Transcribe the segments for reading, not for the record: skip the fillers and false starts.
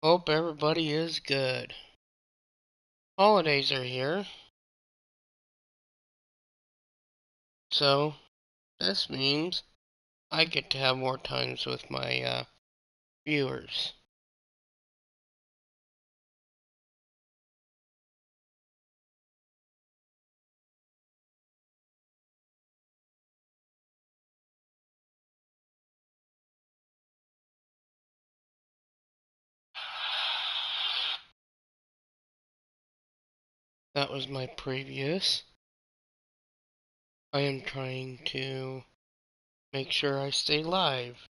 Hope everybody is good. Holidays are here, so this means I get to have more times with my viewers. That was my previous. I am trying to make sure I stay live.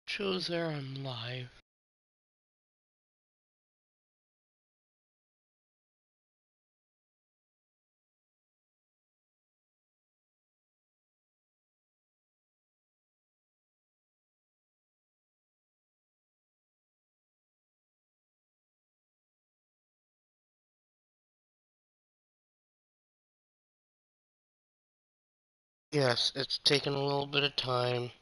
Shows there I'm live. Yes, it's taken a little bit of time.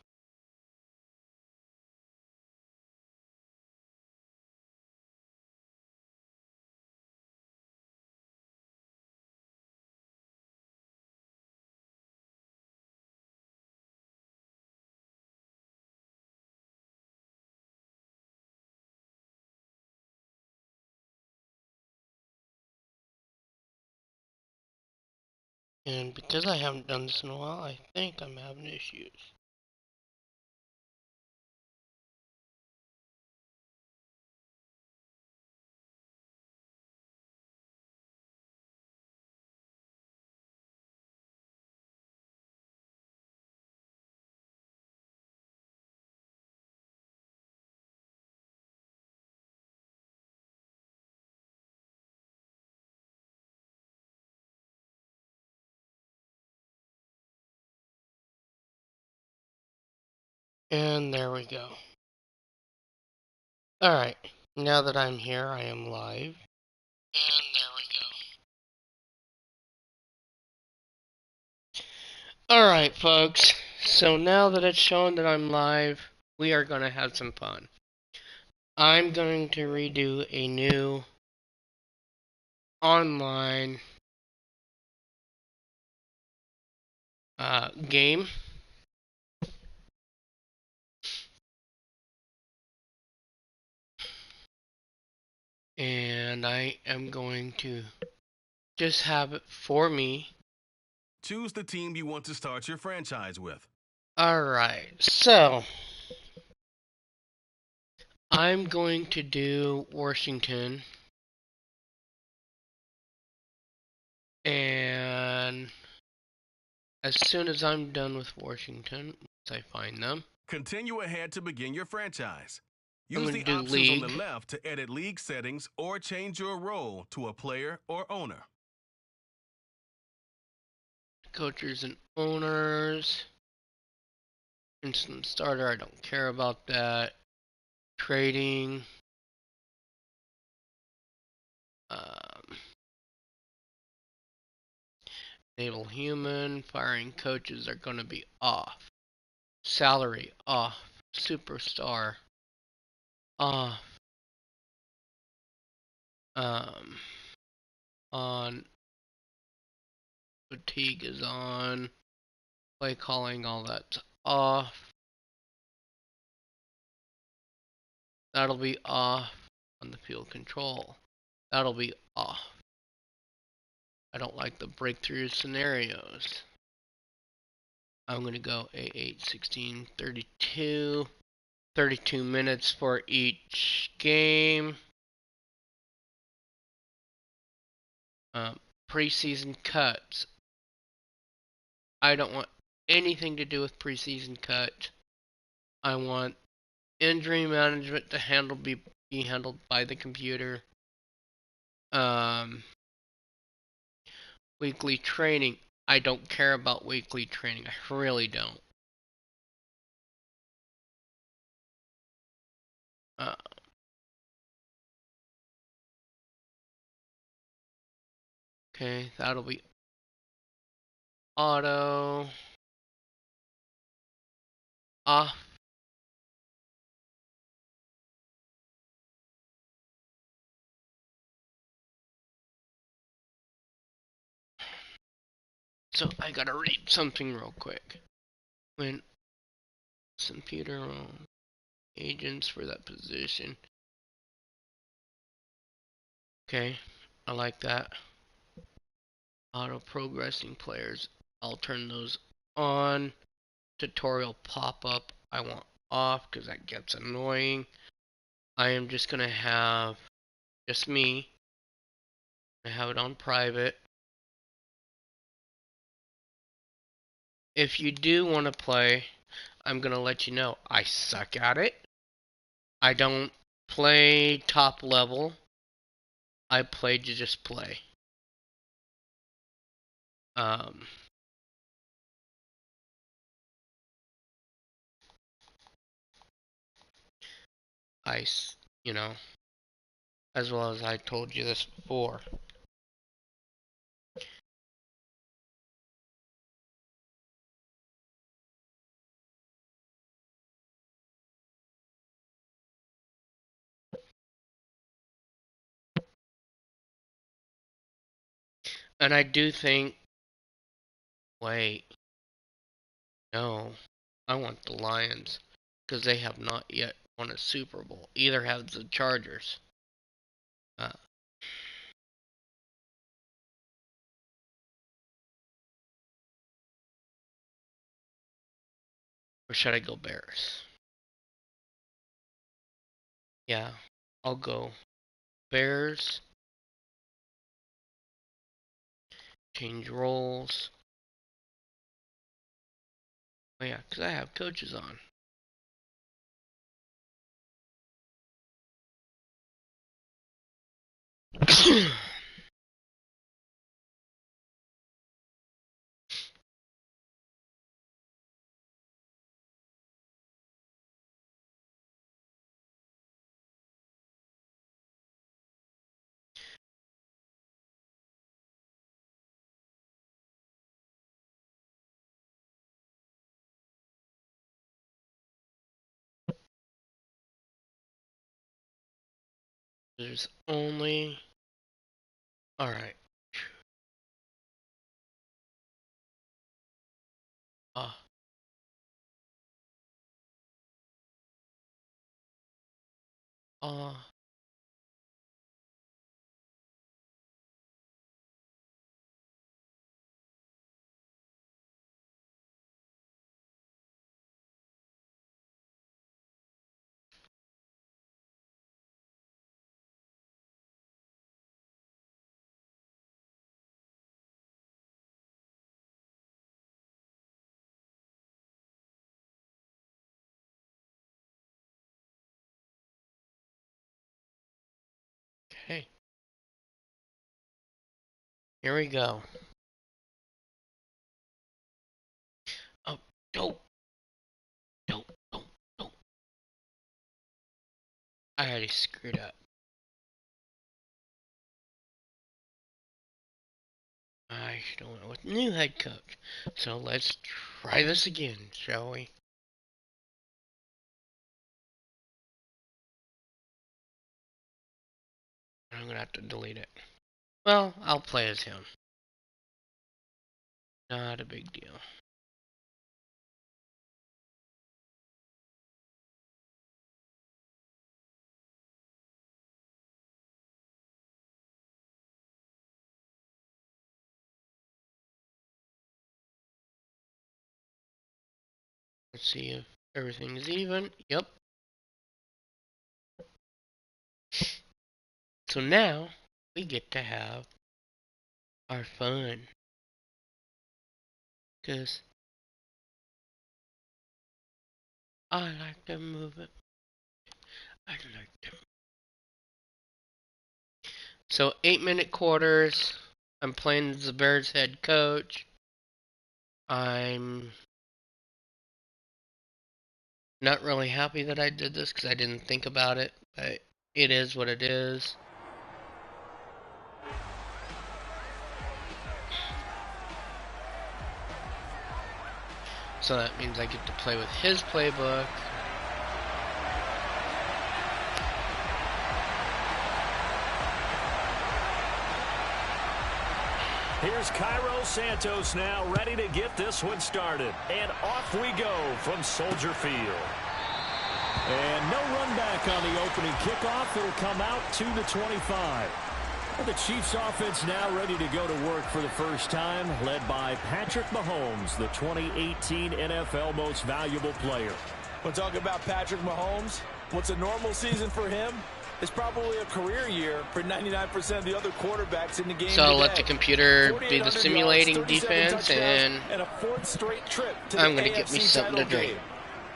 And because I haven't done this in a while, I think I'm having issues. And there we go. Alright, now that I'm here, I am live. And there we go. Alright, folks. So now that it's shown that I'm live, we are going to have some fun. I'm going to redo a new online game. And I am going to just have it for me. Choose the team you want to start your franchise with. Alright, so I'm going to do Washington. And as soon as I'm done with Washington, once I find them, Continue ahead to begin your franchise. I'm Use going to the do options on the League. left to edit league settings or change your role to a player or owner. Coaches and owners. Instant starter, I don't care about that. Trading. Um, Naval human. Firing coaches are going to be off. Salary off. Superstar off. on. Fatigue is on. Play calling, all that's off. That'll be off on the field control. That'll be off. I don't like the breakthrough scenarios. I'm going to go A8, 16, 32. 32 minutes for each game. Preseason cuts. I don't want anything to do with preseason cuts. I want injury management to be handled by the computer. Weekly training. I don't care about weekly training. I really don't. Uh, okay, that'll be auto off. So I gotta read something real quick. When computer agents for that position. Okay, I like that. Auto progressing players. I'll turn those on. Tutorial pop up. I want off because that gets annoying. I am just gonna have just me. I have it on private. If you do want to play, I'm gonna let you know I suck at it. I don't play top level. I play to just play. Um, I, you know, as well as I told you this before. And I do think, wait, no, I want the Lions because they have not yet won a Super Bowl. Either have the Chargers. Uh, or should I go Bears? Yeah, I'll go Bears. Change roles. Oh yeah, because I have coaches on. There's only. Alright. Uh, uh, okay. Here we go. Oh, don't, don't. I already screwed up. I should have went with new head coach. So let's try this again, shall we? I'm gonna have to delete it. Well, I'll play as him. Not a big deal. Let's see if everything is even. Yep. So now we get to have our fun. Because I like to move it. I like to. So 8-minute quarters. I'm playing as the Bears head coach. I'm not really happy that I did this because I didn't think about it. But it is what it is. So that means I get to play with his playbook. Here's Cairo Santos now ready to get this one started. And off we go from Soldier Field. And no run back on the opening kickoff. It'll come out to the 25. And the Chiefs offense now ready to go to work for the first time, led by Patrick Mahomes, the 2018 NFL Most Valuable Player. When talking about Patrick Mahomes, what's a normal season for him is probably a career year for 99% of the other quarterbacks in the game. So I'll today. let the computer be the simulating defense, and a fourth straight trip to I'm going to get me something to drink.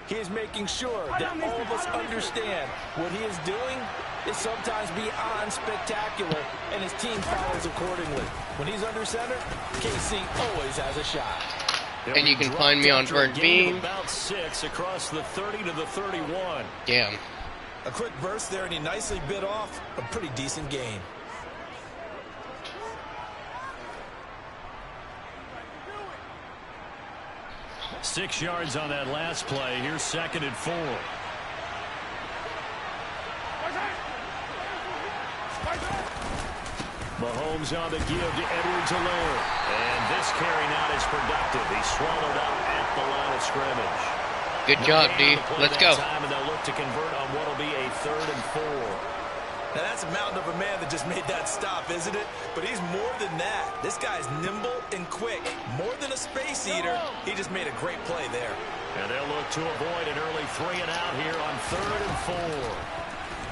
He is making sure that all of us understand what he is doing is sometimes beyond spectacular, and his team follows accordingly. When he's under center, KC always has a shot. And you can find me on Burnt Beam. About 6 across the 30 to the 31. Damn. A quick burst there, and he nicely bit off a pretty decent gain. Six yards on that last play. Here's 2nd and 4. Mahomes on the give to Edwards-Helaire. And this carry not as productive. He swallowed up at the line of scrimmage. Good job, D. Let's go. Time, and they'll look to convert on what will be a 3rd and 4. Now that's a mountain of a man that just made that stop, isn't it? But he's more than that. This guy's nimble and quick. More than a space eater, he just made a great play there. And they'll look to avoid an early 3 and out here on 3rd and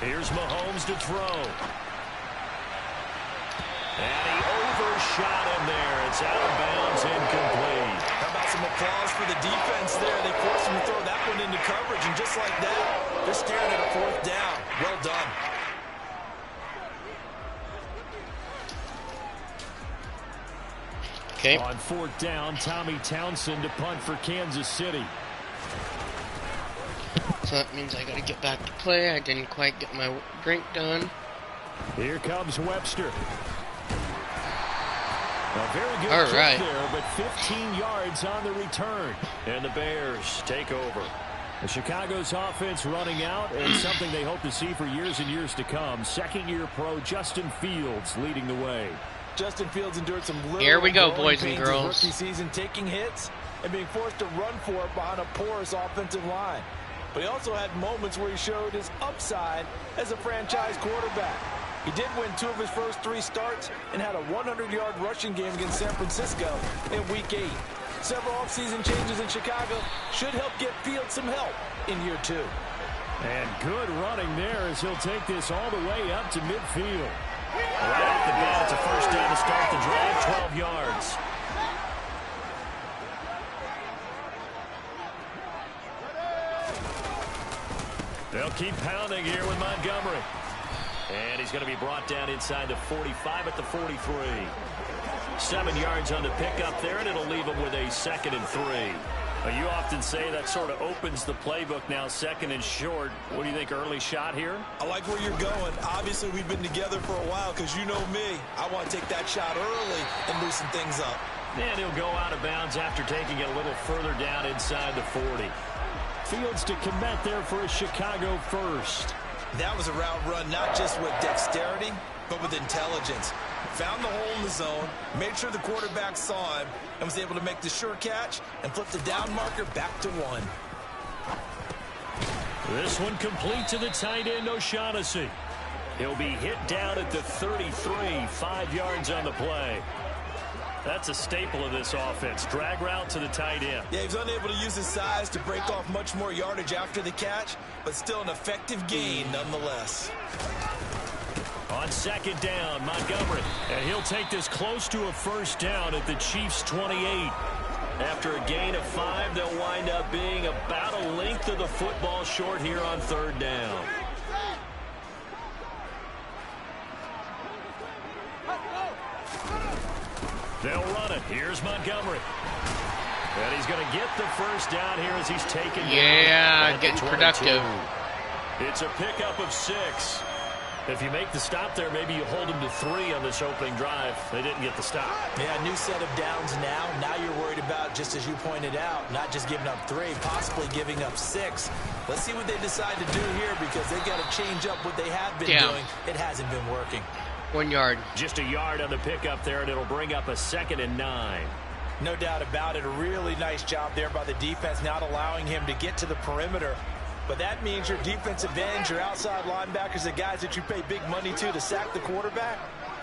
4. Here's Mahomes to throw. And he overshot him there. It's out of bounds, incomplete. How about some applause for the defense there? They forced him to throw that one into coverage, and just like that, they're staring at a 4th down. Well done. Okay. On 4th down, Tommy Townsend to punt for Kansas City. So that means I gotta get back to play. I didn't quite get my drink done. Here comes Webster. A very good All kick right. there, but 15 yards on the return. And the Bears take over. The Chicago's offense running out, and something they hope to see for years and years to come. 2nd-year pro Justin Fields leading the way. Justin Fields endured some Here we go, growing boys and pains his girls. rookie season, taking hits and being forced to run for it behind a porous offensive line. But he also had moments where he showed his upside as a franchise quarterback. He did win 2 of his first 3 starts and had a 100-yard rushing game against San Francisco in Week 8. Several offseason changes in Chicago should help get Fields some help in year 2. And good running there as he'll take this all the way up to midfield. Right off the bat, it's a first down to start the drive, 12 yards. They'll keep pounding here with Montgomery. And he's going to be brought down inside the 45 at the 43. 7 yards on the pickup there, and it'll leave him with a 2nd and 3. You often say that sort of opens the playbook now, 2nd and short. What do you think, early shot here? I like where you're going. Obviously, we've been together for a while because you know me. I want to take that shot early and loosen things up. And he'll go out of bounds after taking it a little further down inside the 40. Fields to commit there for a Chicago first. That was a route run not just with dexterity, but with intelligence. Found the hole in the zone, made sure the quarterback saw him, and was able to make the sure catch and flip the down marker back to 1. This one complete to the tight end, O'Shaughnessy. He'll be hit down at the 33, 5 yards on the play. That's a staple of this offense. Drag route to the tight end. Yeah, he was unable to use his size to break off much more yardage after the catch, but still an effective gain nonetheless. On second down, Montgomery. And he'll take this close to a first down at the Chiefs' 28. After a gain of 5, they'll wind up being about a length of the football short here on third down. They'll run it. Here's Montgomery. And he's going to get the first down here as he's taken down. Yeah, getting productive. It's a pickup of 6. If you make the stop there, maybe you hold them to 3 on this opening drive. They didn't get the stop. Yeah, new set of downs now. Now you're worried about, just as you pointed out, not just giving up 3, possibly giving up 6. Let's see what they decide to do here, because they've got to change up what they have been doing. It hasn't been working. 1 yard. Just a yard on the pickup there, and it'll bring up a 2nd and 9. No doubt about it. A really nice job there by the defense, not allowing him to get to the perimeter. But that means your defensive ends, your outside linebackers, the guys that you pay big money to sack the quarterback,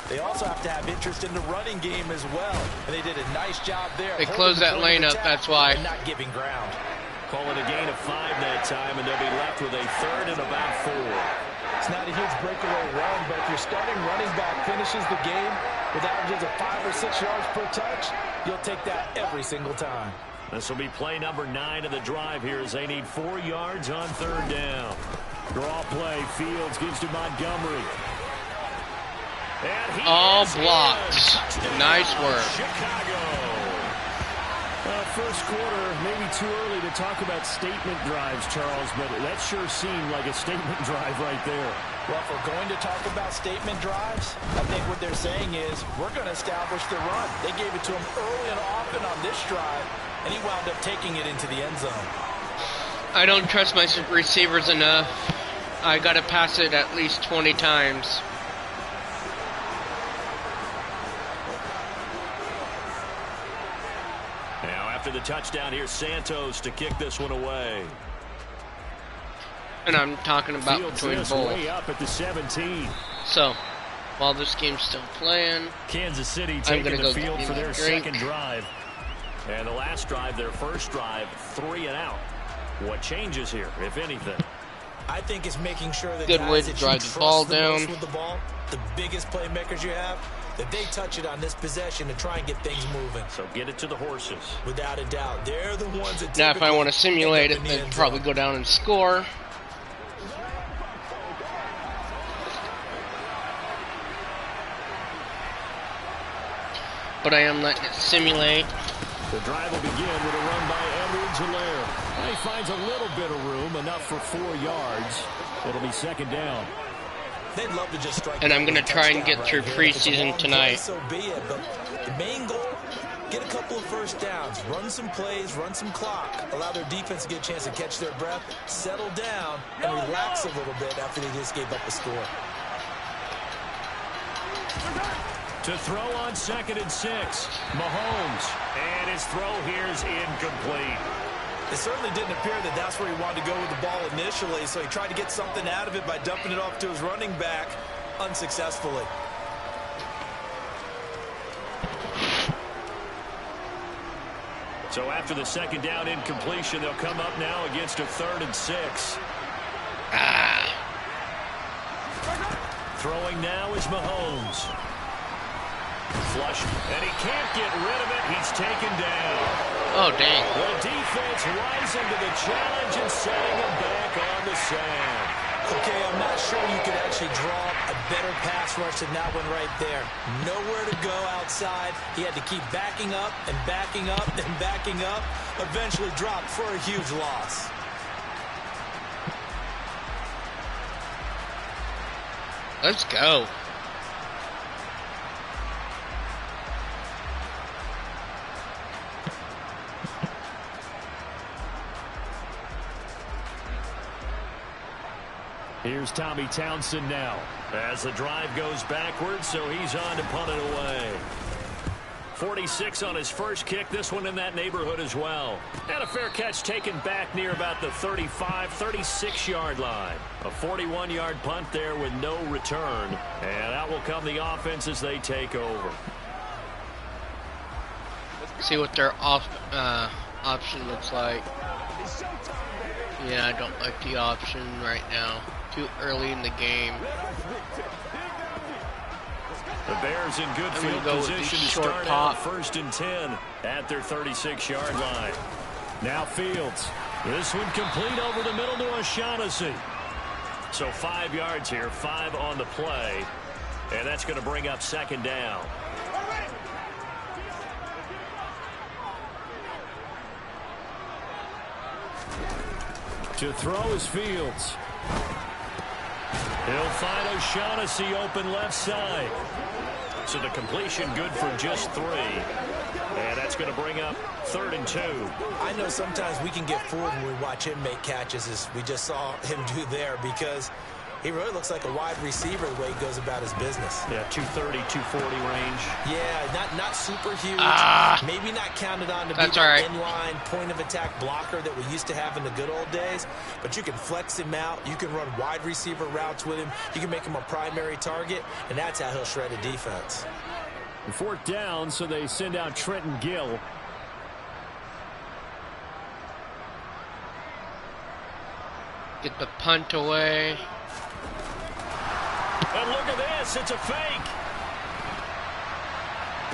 they also have to have interest in the running game as well. And they did a nice job there. They closed that lane up, that's why. Not giving ground. Call it a gain of 5 that time, and they'll be left with a 3rd and about 4. It's not a huge breakaway run, but if your starting running back finishes the game with averages of 5 or 6 yards per touch, you'll take that every single time. This will be play number 9 of the drive here as they need 4 yards on third down. Draw play. Fields gives to Montgomery. And all blocked. Nice work. Chicago. First quarter, maybe too early to talk about statement drives, Charles, but that sure seemed like a statement drive right there. Well, if we're going to talk about statement drives, I think what they're saying is we're going to establish the run. They gave it to him early and often on this drive, and he wound up taking it into the end zone. I don't trust my receivers enough. I got to pass it at least 20 times. Now after the touchdown, here's Santos to kick this one away. And I'm talking about Fields between this both. way up at the 17. So, while this game's still playing, Kansas City I'm taking gonna the go field get for me a their drink. second drive. And the last drive, their first drive, 3 and out. What changes here, if anything? I think it's making sure that Good way guys to that drive you the ball trust the most down. with the ball, the biggest playmakers you have, that they touch it on this possession to try and get things moving. So get it to the horses. Without a doubt, they're the ones that now if I want to typically simulate end it, up in the they'd end probably zone. go down and score. But I am letting it simulate. The drive will begin with a run by Edwards-Helaire. He finds a little bit of room, enough for 4 yards. It'll be second down. They'd love to just strike. And I'm going to try and get right through here. If it's a preseason long play, tonight. So be it. But the main goal, get a couple of first downs, run some plays, run some clock, allow their defense to get a chance to catch their breath, settle down, and relax a little bit after they just gave up a score. To throw on 2nd and 6, Mahomes. And his throw here is incomplete. It certainly didn't appear that that's where he wanted to go with the ball initially, so he tried to get something out of it by dumping it off to his running back unsuccessfully. So after the second down incompletion, they'll come up now against a 3rd and 6. Throwing now is Mahomes. Flush, and he can't get rid of it. He's taken down. Oh, dang. The defense rising to the challenge and setting him back on the sand. Okay, I'm not sure you could actually draw a better pass rush than that one right there. Nowhere to go outside. He had to keep backing up and backing up and backing up. Eventually dropped for a huge loss. Let's go. Here's Tommy Townsend now. As the drive goes backwards, so he's on to punt it away. 46 on his first kick. This one in that neighborhood as well. And a fair catch taken back near about the 35, 36-yard line. A 41-yard punt there with no return. And out will come the offense as they take over. See what their option looks like. Yeah, I don't like the option right now. Too early in the game. The Bears in good field position to start out 1st and 10 at their 36-yard line. Now Fields. This one complete over the middle to O'Shaughnessy. So 5 yards here, 5 on the play. And that's going to bring up 2nd down. To throw is Fields. He'll find O'Shaughnessy open left side. So the completion good for just 3. And that's going to bring up 3rd and 2. I know sometimes we can get fooled when we watch him make catches, as we just saw him do there, because he really looks like a wide receiver the way he goes about his business. Yeah, 230, 240 range. Yeah, not super huge. Maybe not counted on to be the inline point-of-attack blocker that we used to have in the good old days. But you can flex him out. You can run wide receiver routes with him. You can make him a primary target, and that's how he'll shred a defense. 4th down, so they send out Trenton Gill. Get the punt away. And look at this, it's a fake.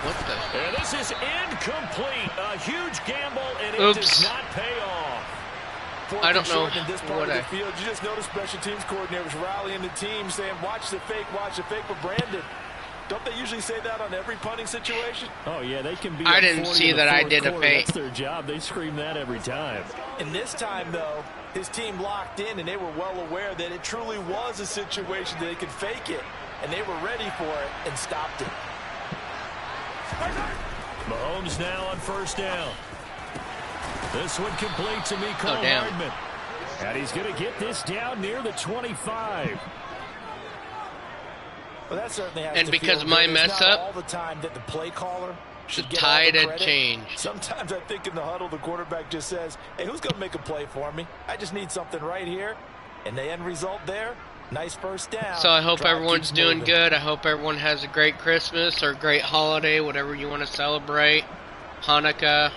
What the? And this is incomplete. A huge gamble, and it does not pay off. I don't know in this part what of the field. You just notice special teams coordinators rallying the team, saying, watch the fake, but Brandon, don't they usually say that on every punting situation? Oh, yeah, they can be. I didn't see that I did a fake. That's their job. They scream that every time. And this time, though, his team locked in, and they were well aware that it truly was a situation that they could fake it, and they were ready for it and stopped it. Mahomes now on 1st down. This one complete to Mecole Hardman. And he's going to get this down near the 25. Well, that certainly has and to because feel my good. mess it's not up, all the time that the play caller should the get all the tide had credit. changed. Sometimes I think in the huddle, the quarterback just says, hey, who's going to make a play for me? I just need something right here. And the end result there, nice 1st down. So I hope everyone's doing moving. good. I hope everyone has a great Christmas or a great holiday, whatever you want to celebrate. Hanukkah.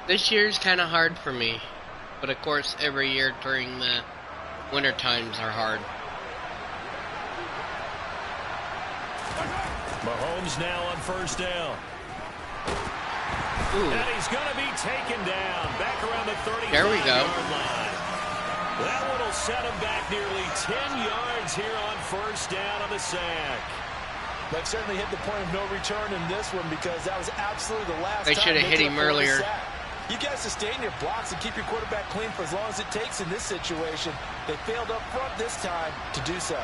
This year's kind of hard for me. But of course, every year during the winter times are hard. Mahomes now on 1st down. Ooh. And he's going to be taken down. Back around the 35-yard There we go. line. That one will set him back nearly 10 yards here on 1st down on the sack. But certainly hit the point of no return in this one, because that was absolutely the last They time should have hit took him a earlier. sack. You guys sustain your blocks and keep your quarterback clean for as long as it takes in this situation. They failed up front this time to do so.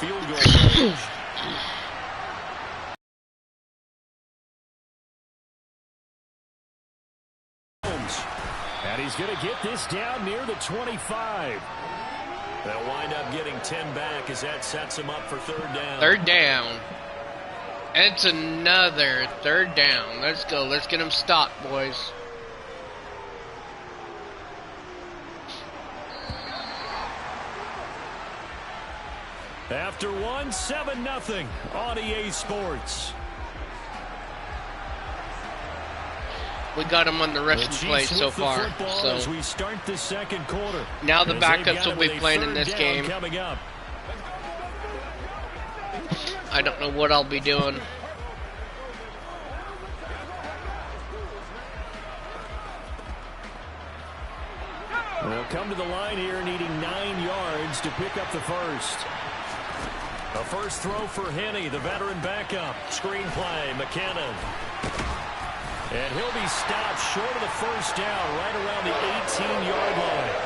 Field goal. And he's going to get this down near the 25. They'll wind up getting 10 back as that sets him up for 3rd down. 3rd down. It's another 3rd down. Let's go. Let's get him stopped, boys. After one, 7-0 on EA Sports. We got him on the rushing play so far. So as we start the 2nd quarter. Now the backups will be playing in this game. Coming up. I don't know what I'll be doing. They'll come to the line here needing 9 yards to pick up the first. A first throw for Henney, the veteran backup. Screen play, McKinnon. And he'll be stopped short of the first down, right around the 18-yard line.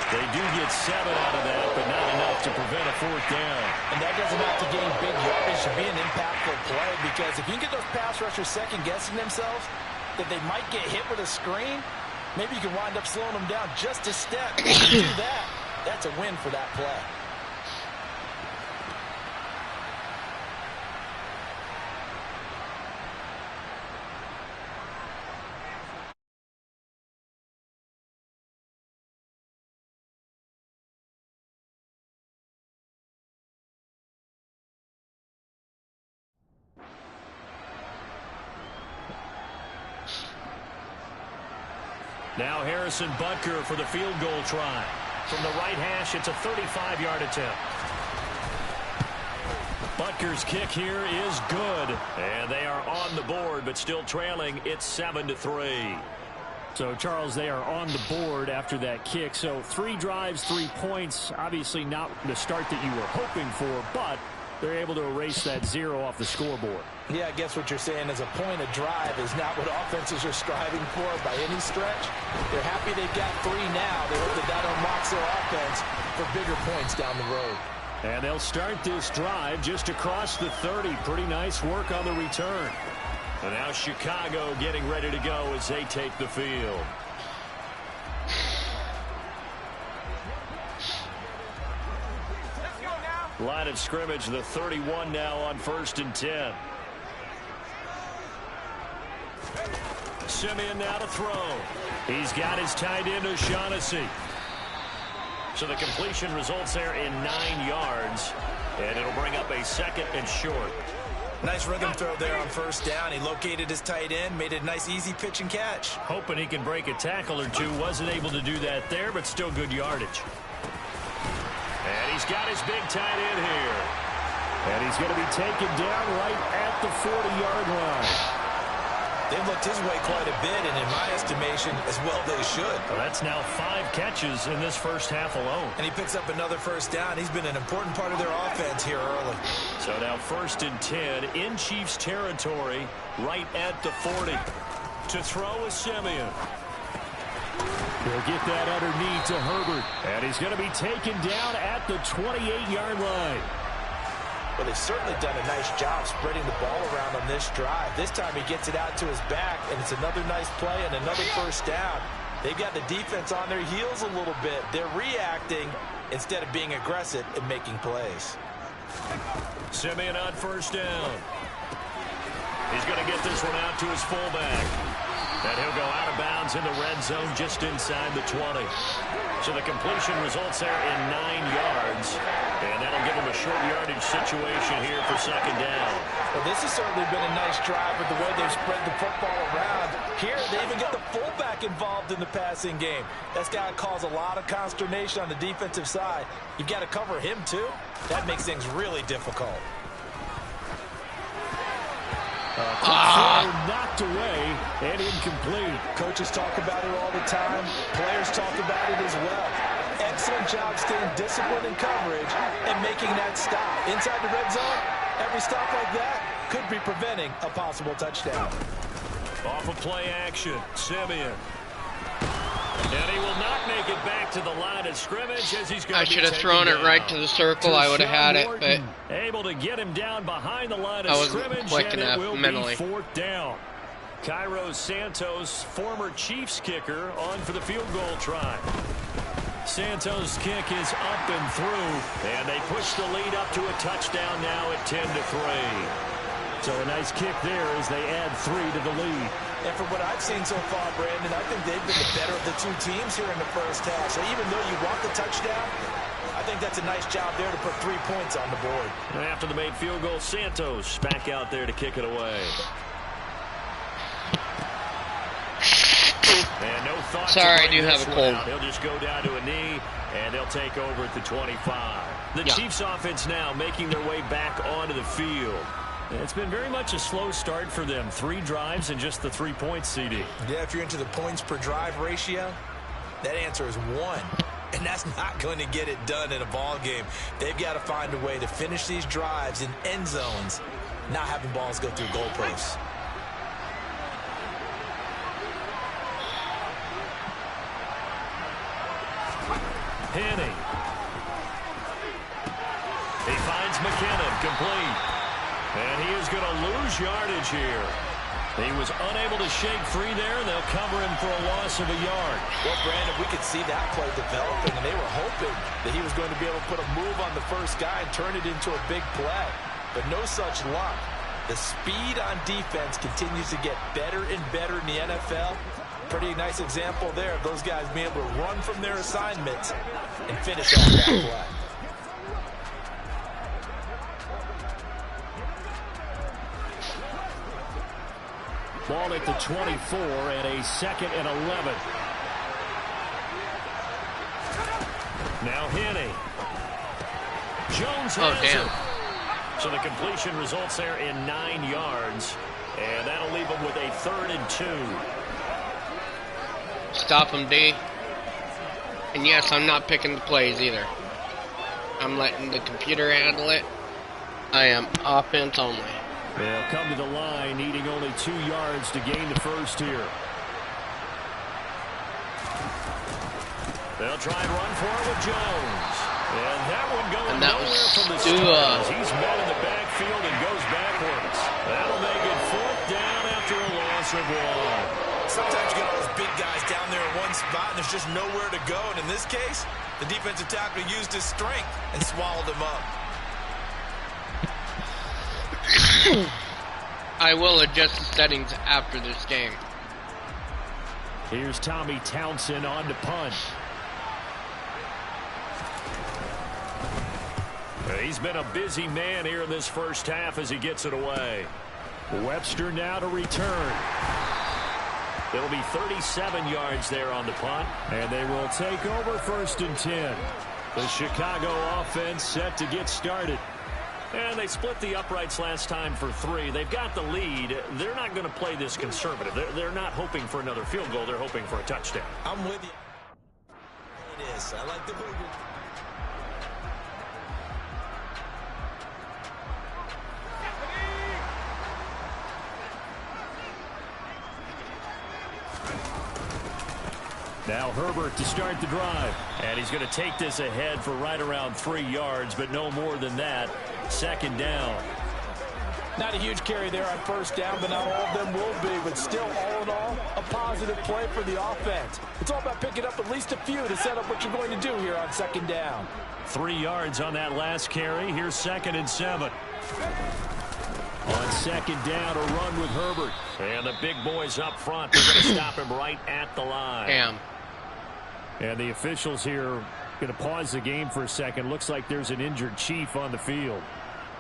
They do get 7 out of that, but not enough to prevent a fourth down. And that doesn't have to gain big yardage to be an impactful play, because if you can get those pass rushers second-guessing themselves, that they might get hit with a screen, maybe you can wind up slowing them down just a step. If you do that, that's a win for that play. Now Harrison Butker for the field goal try. From the right hash, it's a 35-yard attempt. Butker's kick here is good. And they are on the board, but still trailing. It's 7-3. So, Charles, they are on the board after that kick. So 3 drives, 3 points. Obviously not the start that you were hoping for, but they're able to erase that 0 off the scoreboard. Yeah, I guess what you're saying is a point of drive is not what offenses are striving for by any stretch. They're happy they've got 3 now. They hope that that unlocks their offense for bigger points down the road. And they'll start this drive just across the 30. Pretty nice work on the return. And now Chicago getting ready to go as they take the field. Line of scrimmage, the 31 now on 1st and 10. Simeon now to throw. He's got his tight end O'Shaughnessy. So the completion results there in 9 yards. And it'll bring up a 2nd and short. Nice rhythm throw there on 1st down. He located his tight end, made it a nice easy pitch and catch. Hoping he can break a tackle or two. Wasn't able to do that there, but still good yardage. And he's got his big tight end here. And he's going to be taken down right at the 40-yard line. They've looked his way quite a bit, and in my estimation, as well they should. Well, that's now 5 catches in this first half alone. And he picks up another 1st down. He's been an important part of their offense here early. So now 1st and 10 in Chiefs territory, right at the 40. To throw is Simeon. He'll get that underneath to Herbert. And he's going to be taken down at the 28-yard line. Well, they've certainly done a nice job spreading the ball around on this drive. This time he gets it out to his back, and it's another nice play and another 1st down. They've got the defense on their heels a little bit. They're reacting instead of being aggressive and making plays. Simeon on 1st down. He's going to get this one out to his fullback. And he'll go out of bounds in the red zone just inside the 20. So the completion results there in 9 yards. And that'll give him a short yardage situation here for 2nd down. Well, this has certainly been a nice drive with the way they've spread the football around. Here, they even get the fullback involved in the passing game. That's got to cause a lot of consternation on the defensive side. You've got to cover him, too. That makes things really difficult. Knocked away and incomplete. Coaches talk about it all the time. Players talk about it as well. Excellent job staying disciplined in coverage and making that stop. Inside the red zone, every stop like that could be preventing a possible touchdown. Off of play action, Simeon. And he will not make it back to the line of scrimmage as he's going to be I should have thrown it right to the circle. I would have had it, but able to get him down behind the line of I wasn't scrimmage, quick and enough it will mentally. be 4th down. Cairo Santos, former Chiefs kicker, on for the field goal try. Santos' kick is up and through, and they push the lead up to a touchdown now at 10-3. So a nice kick there as they add 3 to the lead. And from what I've seen so far, Brandon, I think they've been the better of the 2 teams here in the first half. So even though you want the touchdown, I think that's a nice job there to put 3 points on the board. And after the made field goal, Santos back out there to kick it away. And no thought. Sorry, I do have a cold. He'll just go down to a knee, and they'll take over at the 25. The Chiefs offense now making their way back onto the field. It's been very much a slow start for them. 3 drives and just the 3 points, CD. Yeah, if you're into the points per drive ratio, that answer is 1. And that's not going to get it done in a ball game. They've got to find a way to finish these drives in end zones, not having balls go through goalposts. Penny. He finds McKinnon, complete. And he is going to lose yardage here. He was unable to shake free there, and they'll cover him for a loss of a yard. Well, Brandon, we could see that play developing, and they were hoping that he was going to be able to put a move on the first guy and turn it into a big play. But no such luck. The speed on defense continues to get better and better in the NFL. Pretty nice example there of those guys being able to run from their assignments and finish off that play. Ball at the 24 and a 2nd and 11. Now Henney. Jones Oh, has damn. it. So the completion results there in 9 yards. And that'll leave them with a 3rd and 2. Stop him, D. And yes, I'm not picking the plays either. I'm letting the computer handle it. I am offense only. They'll come to the line, needing only 2 yards to gain the first here. They'll try and run for it with Jones. And that one going And that nowhere was from the Stua. start. He's met in the backfield and goes backwards. That'll make it 4th down after a loss of 1. Sometimes you get all those big guys down there in one spot, and there's just nowhere to go. And in this case, the defensive tackle used his strength and swallowed him up. I will adjust the settings after this game. Here's Tommy Townsend on to punt. He's been a busy man here in this first half as he gets it away. Webster now to return. It'll be 37 yards there on the punt. And they will take over 1st and 10. The Chicago offense set to get started. And they split the uprights last time for 3. They've got the lead. They're not going to play this conservative. They're not hoping for another field goal. They're hoping for a touchdown. I'm with you. It is. I like the way you're... Now Herbert to start the drive. And he's going to take this ahead for right around 3 yards, but no more than that. 2nd down. Not a huge carry there on 1st down, but not all of them will be. But still, all in all, a positive play for the offense. It's all about picking up at least a few to set up what you're going to do here on 2nd down. 3 yards on that last carry. Here's 2nd and 7. On 2nd down, a run with Herbert. And the big boys up front, they're going to stop him right at the line. Damn. And the officials here going to pause the game for a second. Looks like there's an injured Chief on the field.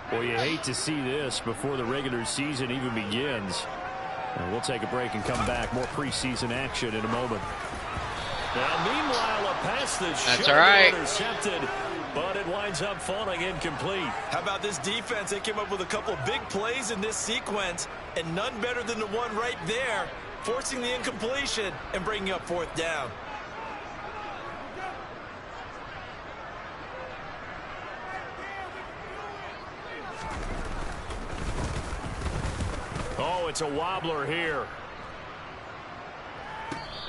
Well, you hate to see this before the regular season even begins. And we'll take a break and come back. More preseason action in a moment. Now, meanwhile, a pass that's all right. Intercepted, but it winds up falling incomplete. How about this defense? They came up with a couple of big plays in this sequence, and none better than the one right there, forcing the incompletion and bringing up 4th down. Oh, it's a wobbler here.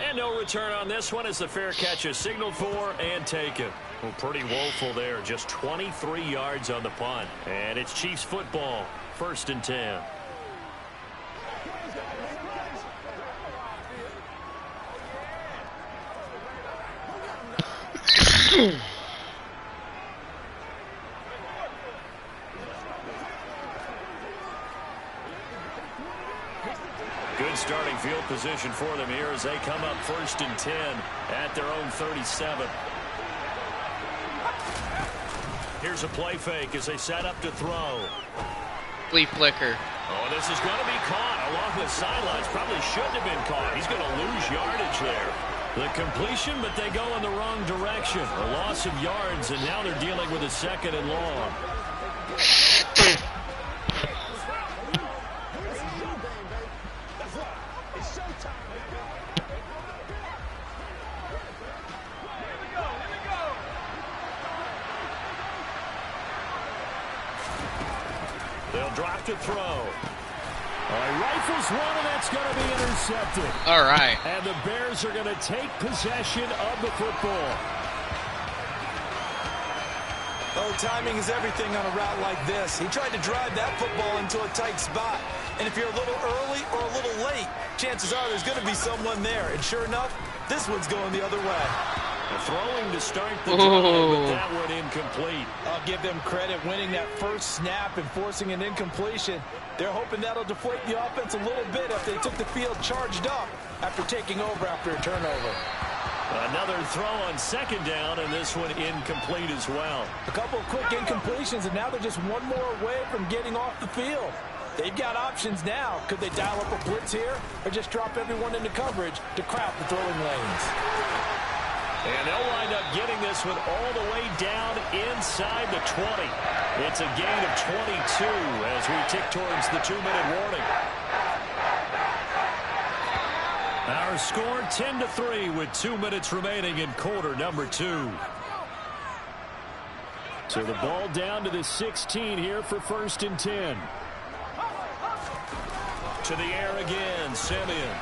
And no return on this one as the fair catch is signaled for and taken. Well, pretty woeful there. Just 23 yards on the punt. And it's Chiefs football. 1st and 10. Good starting field position for them here as they come up 1st and 10 at their own 37. Here's a play fake as they set up to throw. Flea flicker. Oh, this is going to be caught along the sidelines. Probably shouldn't have been caught. He's going to lose yardage there. The completion, but they go in the wrong direction. A loss of yards, and now they're dealing with a 2nd and long. They'll drop to throw. Rifles one, and that's going to be intercepted. All right. And the Bears are going to take possession of the football. Well, timing is everything on a route like this. He tried to drive that football into a tight spot. And if you're a little early or a little late, chances are there's going to be someone there. And sure enough, this one's going the other way. Throwing to start the drive, but that one incomplete. I'll give them credit winning that first snap and forcing an incompletion. They're hoping that'll deflate the offense a little bit if they took the field charged up after taking over after a turnover. Another throw on second down, and this one incomplete as well. A couple of quick incompletions, and now they're just one more away from getting off the field. They've got options now. Could they dial up a blitz here or just drop everyone into coverage to crowd the throwing lanes? And they'll wind up getting this one all the way down inside the 20. It's a gain of 22 as we tick towards the 2-minute warning. Our score 10-3 with 2 minutes remaining in quarter number 2. So the ball down to the 16 here for 1st and 10. To the air again, Simeon.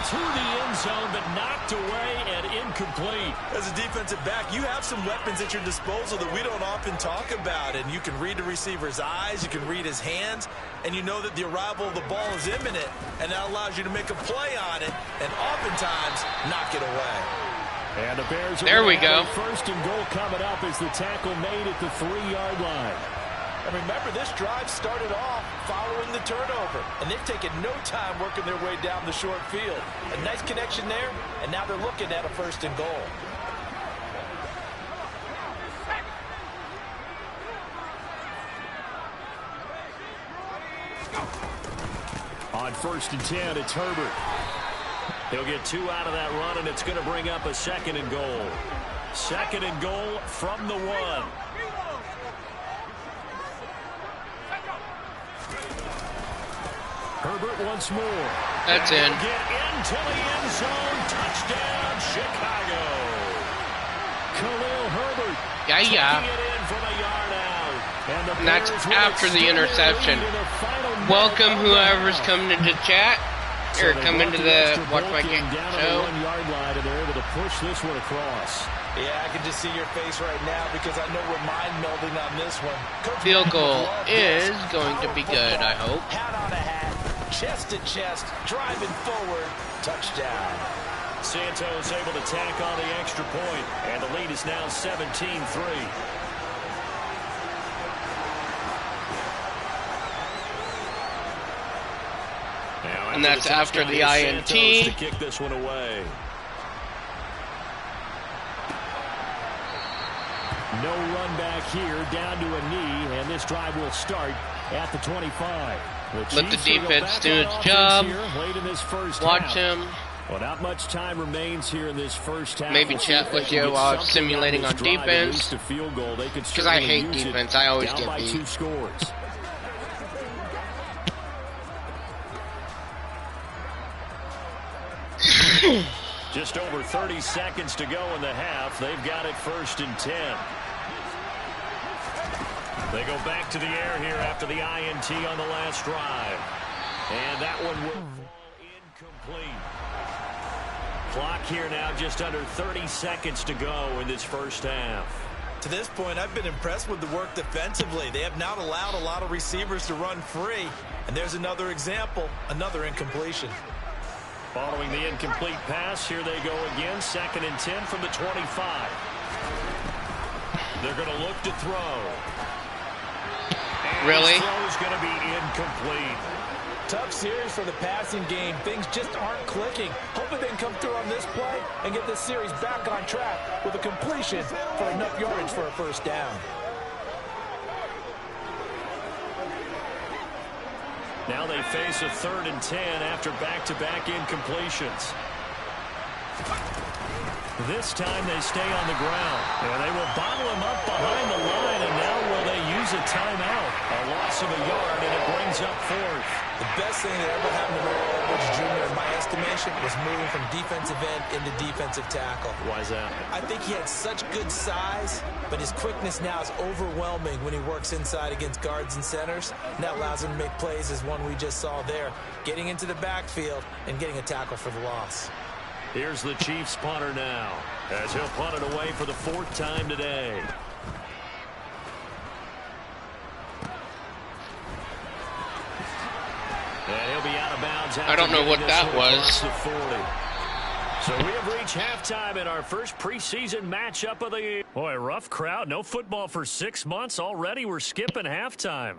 To the end zone, but knocked away and incomplete. As a defensive back, you have some weapons at your disposal that we don't often talk about. And you can read the receiver's eyes, you can read his hands, and you know that the arrival of the ball is imminent, and that allows you to make a play on it and oftentimes knock it away. And the Bears are there we go. 1st and goal coming up as the tackle made at the 3-yard line. And remember, this drive started off following the turnover, and they've taken no time working their way down the short field. A nice connection there, and now they're looking at a 1st and goal. On 1st and 10, it's Herbert. He'll get 2 out of that run, and it's going to bring up a 2nd and goal. 2nd and goal from the 1. Herbert once more. That's in. Get into the end zone. Touchdown, Chicago. Khalil Herbert. Yeah. It in from a yard out. And that's after the interception. Welcome whoever's coming into chat or coming to the Watch My Game show. 1-yard line, and they're able to push this one across. Yeah, I can just see your face right now because I know we're mind melding on this one. Coach Field goal is going to be good, I hope. Hat on a hat, chest to chest, driving forward, touchdown. Santos able to tack on the extra point, and the lead is now 17-3. And that's after the INT. To kick this one away. No run back here, down to a knee, and this drive will start at the 25. Let the defense do its job. Watch him. Well, not much time remains here in this first half. Maybe chat with you while I'm simulating on defense. Because I hate defense. I always get beat. 2 scores. Just over 30 seconds to go in the half. They've got it 1st and 10. They go back to the air here after the INT on the last drive. And that one will fall incomplete. Clock here now just under 30 seconds to go in this first half. To this point, I've been impressed with the work defensively. They have not allowed a lot of receivers to run free. And there's another example, another incompletion. Following the incomplete pass, here they go again. 2nd and 10 from the 25. They're going to look to throw. And really? This throw is going to be incomplete. Tough series for the passing game. Things just aren't clicking. Hoping they can come through on this play and get this series back on track with a completion for enough yardage for a 1st down. Now they face a 3rd and 10 after back-to-back incompletions. This time they stay on the ground. And they will bottle him up behind the line, and now will they use a timeout? A loss of a yard, and it brings up 4th. The best thing that ever happened to Merrill Edwards Jr., in my estimation, was moving from defensive end into defensive tackle. Why is that? I think he had such good size, but his quickness now is overwhelming when he works inside against guards and centers. And that allows him to make plays as one we just saw there, getting into the backfield and getting a tackle for the loss. Here's the Chiefs punter now, as he'll punt it away for the 4th time today. And he'll be out of bounds. I don't know what that was. So we have reached halftime in our first preseason matchup of the year. Boy, rough crowd. No football for 6 months. Already we're skipping halftime.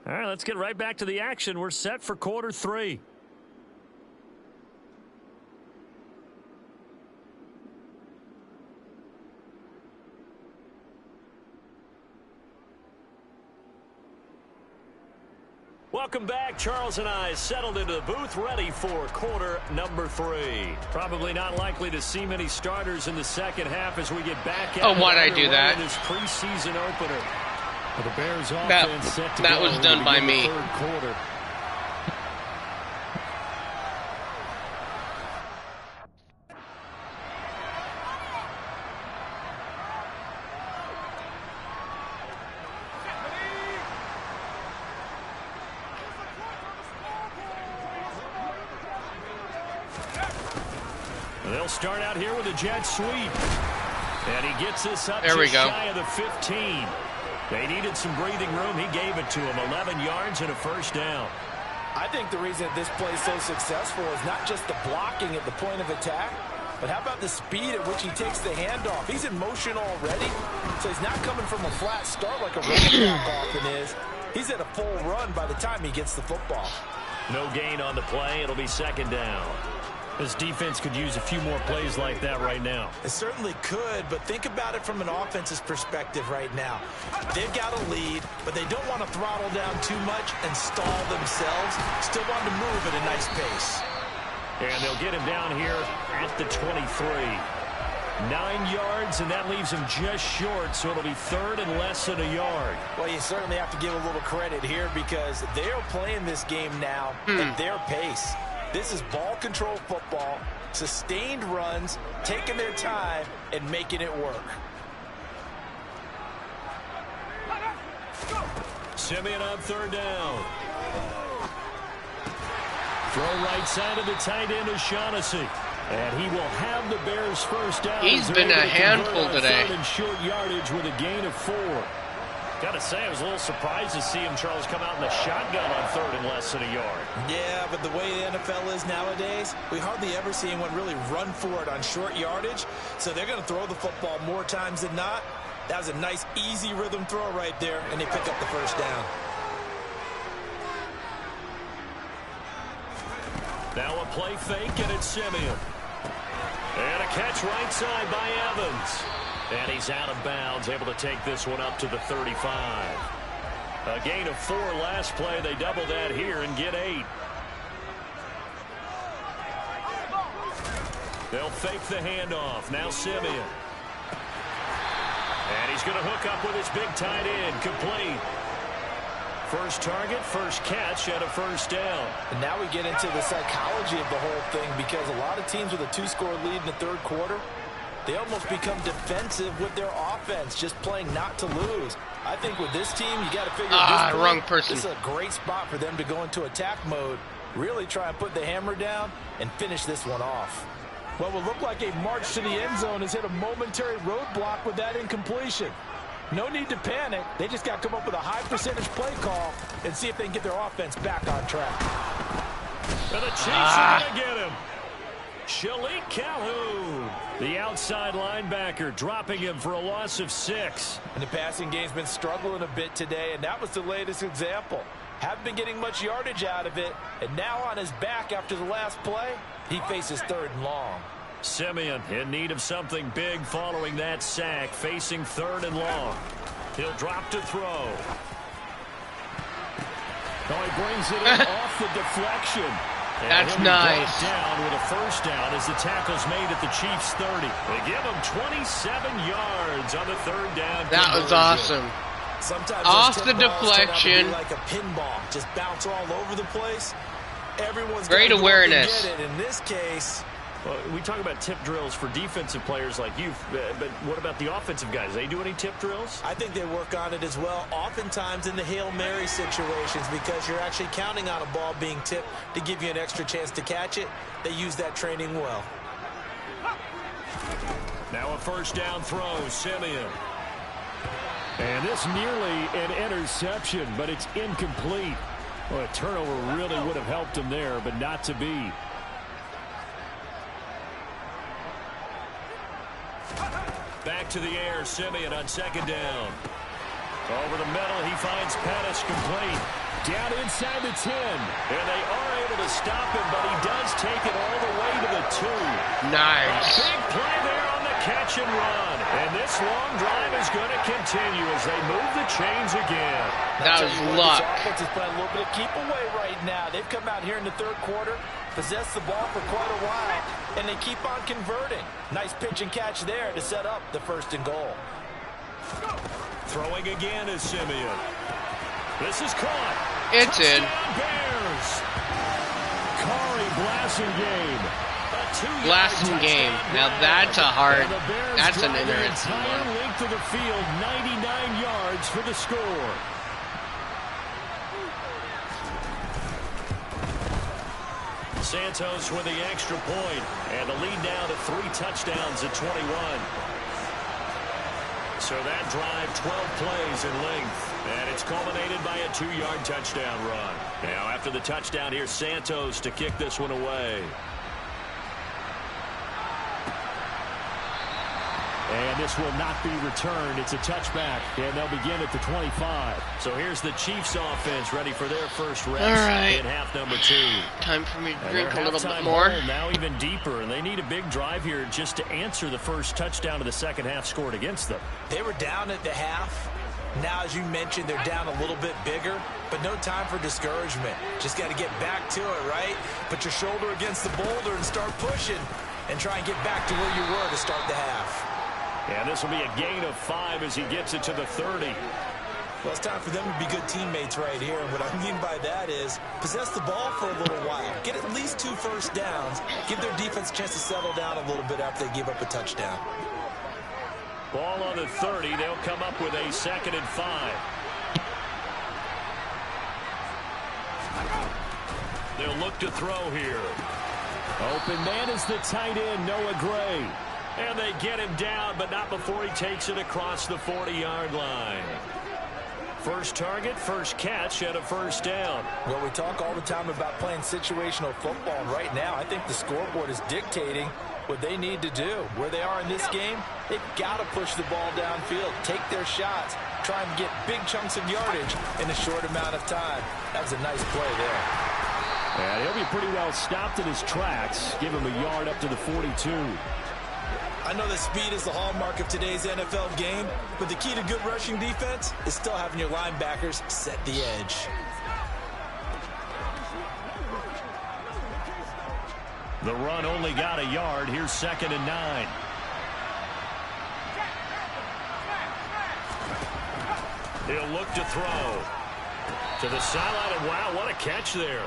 All right, let's get right back to the action. We're set for quarter 3. Welcome back. Charles and I settled into the booth, ready for quarter number 3. Probably not likely to see many starters in the second half as we get back at why'd I do that? This preseason opener. The Bears offense set to that go was done by me. Third quarter. They'll start out here with a jet sweep. And he gets this up there we just go. shy of the 15. They needed some breathing room. He gave it to him. 11 yards and a first down. I think the reason that this play is so successful is not just the blocking at the point of attack, but how about the speed at which he takes the handoff? He's in motion already, so he's not coming from a flat start like a running back often is. He's at a full run by the time he gets the football. No gain on the play. It'll be second down. This defense could use a few more plays like that right now. It certainly could, but think about it from an offense's perspective right now. They've got a lead, but they don't want to throttle down too much and stall themselves. Still want to move at a nice pace. And they'll get him down here at the 23. 9 yards, and that leaves him just short, so it'll be third and less than a yard. Well, you certainly have to give a little credit here because they're playing this game now at their pace. This is ball control football, sustained runs, taking their time, and making it work. Simeon on third down. Throw right side of the tight end is Shaughnessy. And he will have the Bears first down. He's been a handful today. Third and short yardage with a gain of 4. Got to say, I was a little surprised to see him, Charles, come out in the shotgun on third and less than a yard. Yeah, but the way the NFL is nowadays, we hardly ever see anyone really run for it on short yardage. So they're going to throw the football more times than not. That was a nice, easy rhythm throw right there, and they pick up the first down. Now a play fake, and it's Simeon. And a catch right side by Evans. And he's out of bounds, able to take this one up to the 35. A gain of 4 last play. They double that here and get 8. They'll fake the handoff. Now Simeon. And he's going to hook up with his big tight end. Complete. First target, first catch, and a first down. And now we get into the psychology of the whole thing because a lot of teams with a 2-score lead in the third quarter, they almost become defensive with their offense, just playing not to lose. I think with this team, you got to figure this wrong person. This is a great spot for them to go into attack mode, really try and put the hammer down and finish this one off. What will look like a march to the end zone has hit a momentary roadblock with that incompletion. No need to panic. They just got to come up with a high percentage play call and see if they can get their offense back on track. And the Chiefs are going to get him. Shalik Calhoun, the outside linebacker, dropping him for a loss of 6. And the passing game's been struggling a bit today, and that was the latest example. Haven't been getting much yardage out of it, and now on his back after the last play, he faces third and long. Simeon in need of something big following that sack, facing third and long. He'll drop to throw. Oh, he brings it in off the deflection. That's nice. Down with a first down as the tackle's made at the Chiefs' 30. They give him 27 yards on the third down. That was awesome. Sometimes off the those tip balls deflection. turn out to be like a pinball, just bounce all over the place. Everyone's Great gotta go up and awareness. get it. In this case, well, we talk about tip drills for defensive players like you, but what about the offensive guys? They do any tip drills? I think they work on it as well, oftentimes in the Hail Mary situations, because you're actually counting on a ball being tipped to give you an extra chance to catch it. They use that training well. Now a first down throw, Simeon. And this nearly an interception, but it's incomplete. Well, a turnover really would have helped him there, but not to be. Back to the air, Simeon on second down. Over the middle, he finds Pettis complete. Down inside the 10. And they are able to stop him, but he does take it all the way to the 2. Nice. Big play there on the catch and run. And this long drive is going to continue as they move the chains again. That was luck. This offense is playing a little bit of keep away right now. They've come out here in the third quarter, possessed the ball for quite a while, and they keep on converting. Nice pitch and catch there to set up the first and goal. Throwing again is Simeon. This is caught. It's in. Bears. Corey Blasingame. Blasting game. Now that's an interesting entire one. length of the field, 99 yards for the score. Santos with the extra point, and the lead now to 3 touchdowns at 21. So that drive, 12 plays in length, and it's culminated by a 2-yard touchdown run. Now after the touchdown, here's Santos to kick this one away. And this will not be returned. It's a touchback, and they'll begin at the 25. So here's the Chiefs offense ready for their first reps in half number 2. Time for me to And drink their a little halftime bit more. hole now even deeper, and they need a big drive here just to answer the first touchdown of the second half scored against them. They were down at the half. Now, as you mentioned, they're down a little bit bigger, but no time for discouragement. Just got to get back to it, right? Put your shoulder against the boulder and start pushing and try and get back to where you were to start the half. And this will be a gain of 5 as he gets it to the 30. Well, it's time for them to be good teammates right here. And what I mean by that is possess the ball for a little while. Get at least 2 first downs. Give their defense a chance to settle down a little bit after they give up a touchdown. Ball on the 30. They'll come up with a 2nd and 5. They'll look to throw here. Open man is the tight end, Noah Gray. And they get him down, but not before he takes it across the 40-yard line. First target, first catch, and a first down. Well, we talk all the time about playing situational football, and right now I think the scoreboard is dictating what they need to do. Where they are in this game, they've got to push the ball downfield, take their shots, try and get big chunks of yardage in a short amount of time. That was a nice play there. And he'll be pretty well stopped in his tracks. Give him a yard up to the 42. I know that speed is the hallmark of today's NFL game, but the key to good rushing defense is still having your linebackers set the edge. The run only got a yard. Here's 2nd and 9. He'll look to throw. To the sideline, and wow, what a catch there.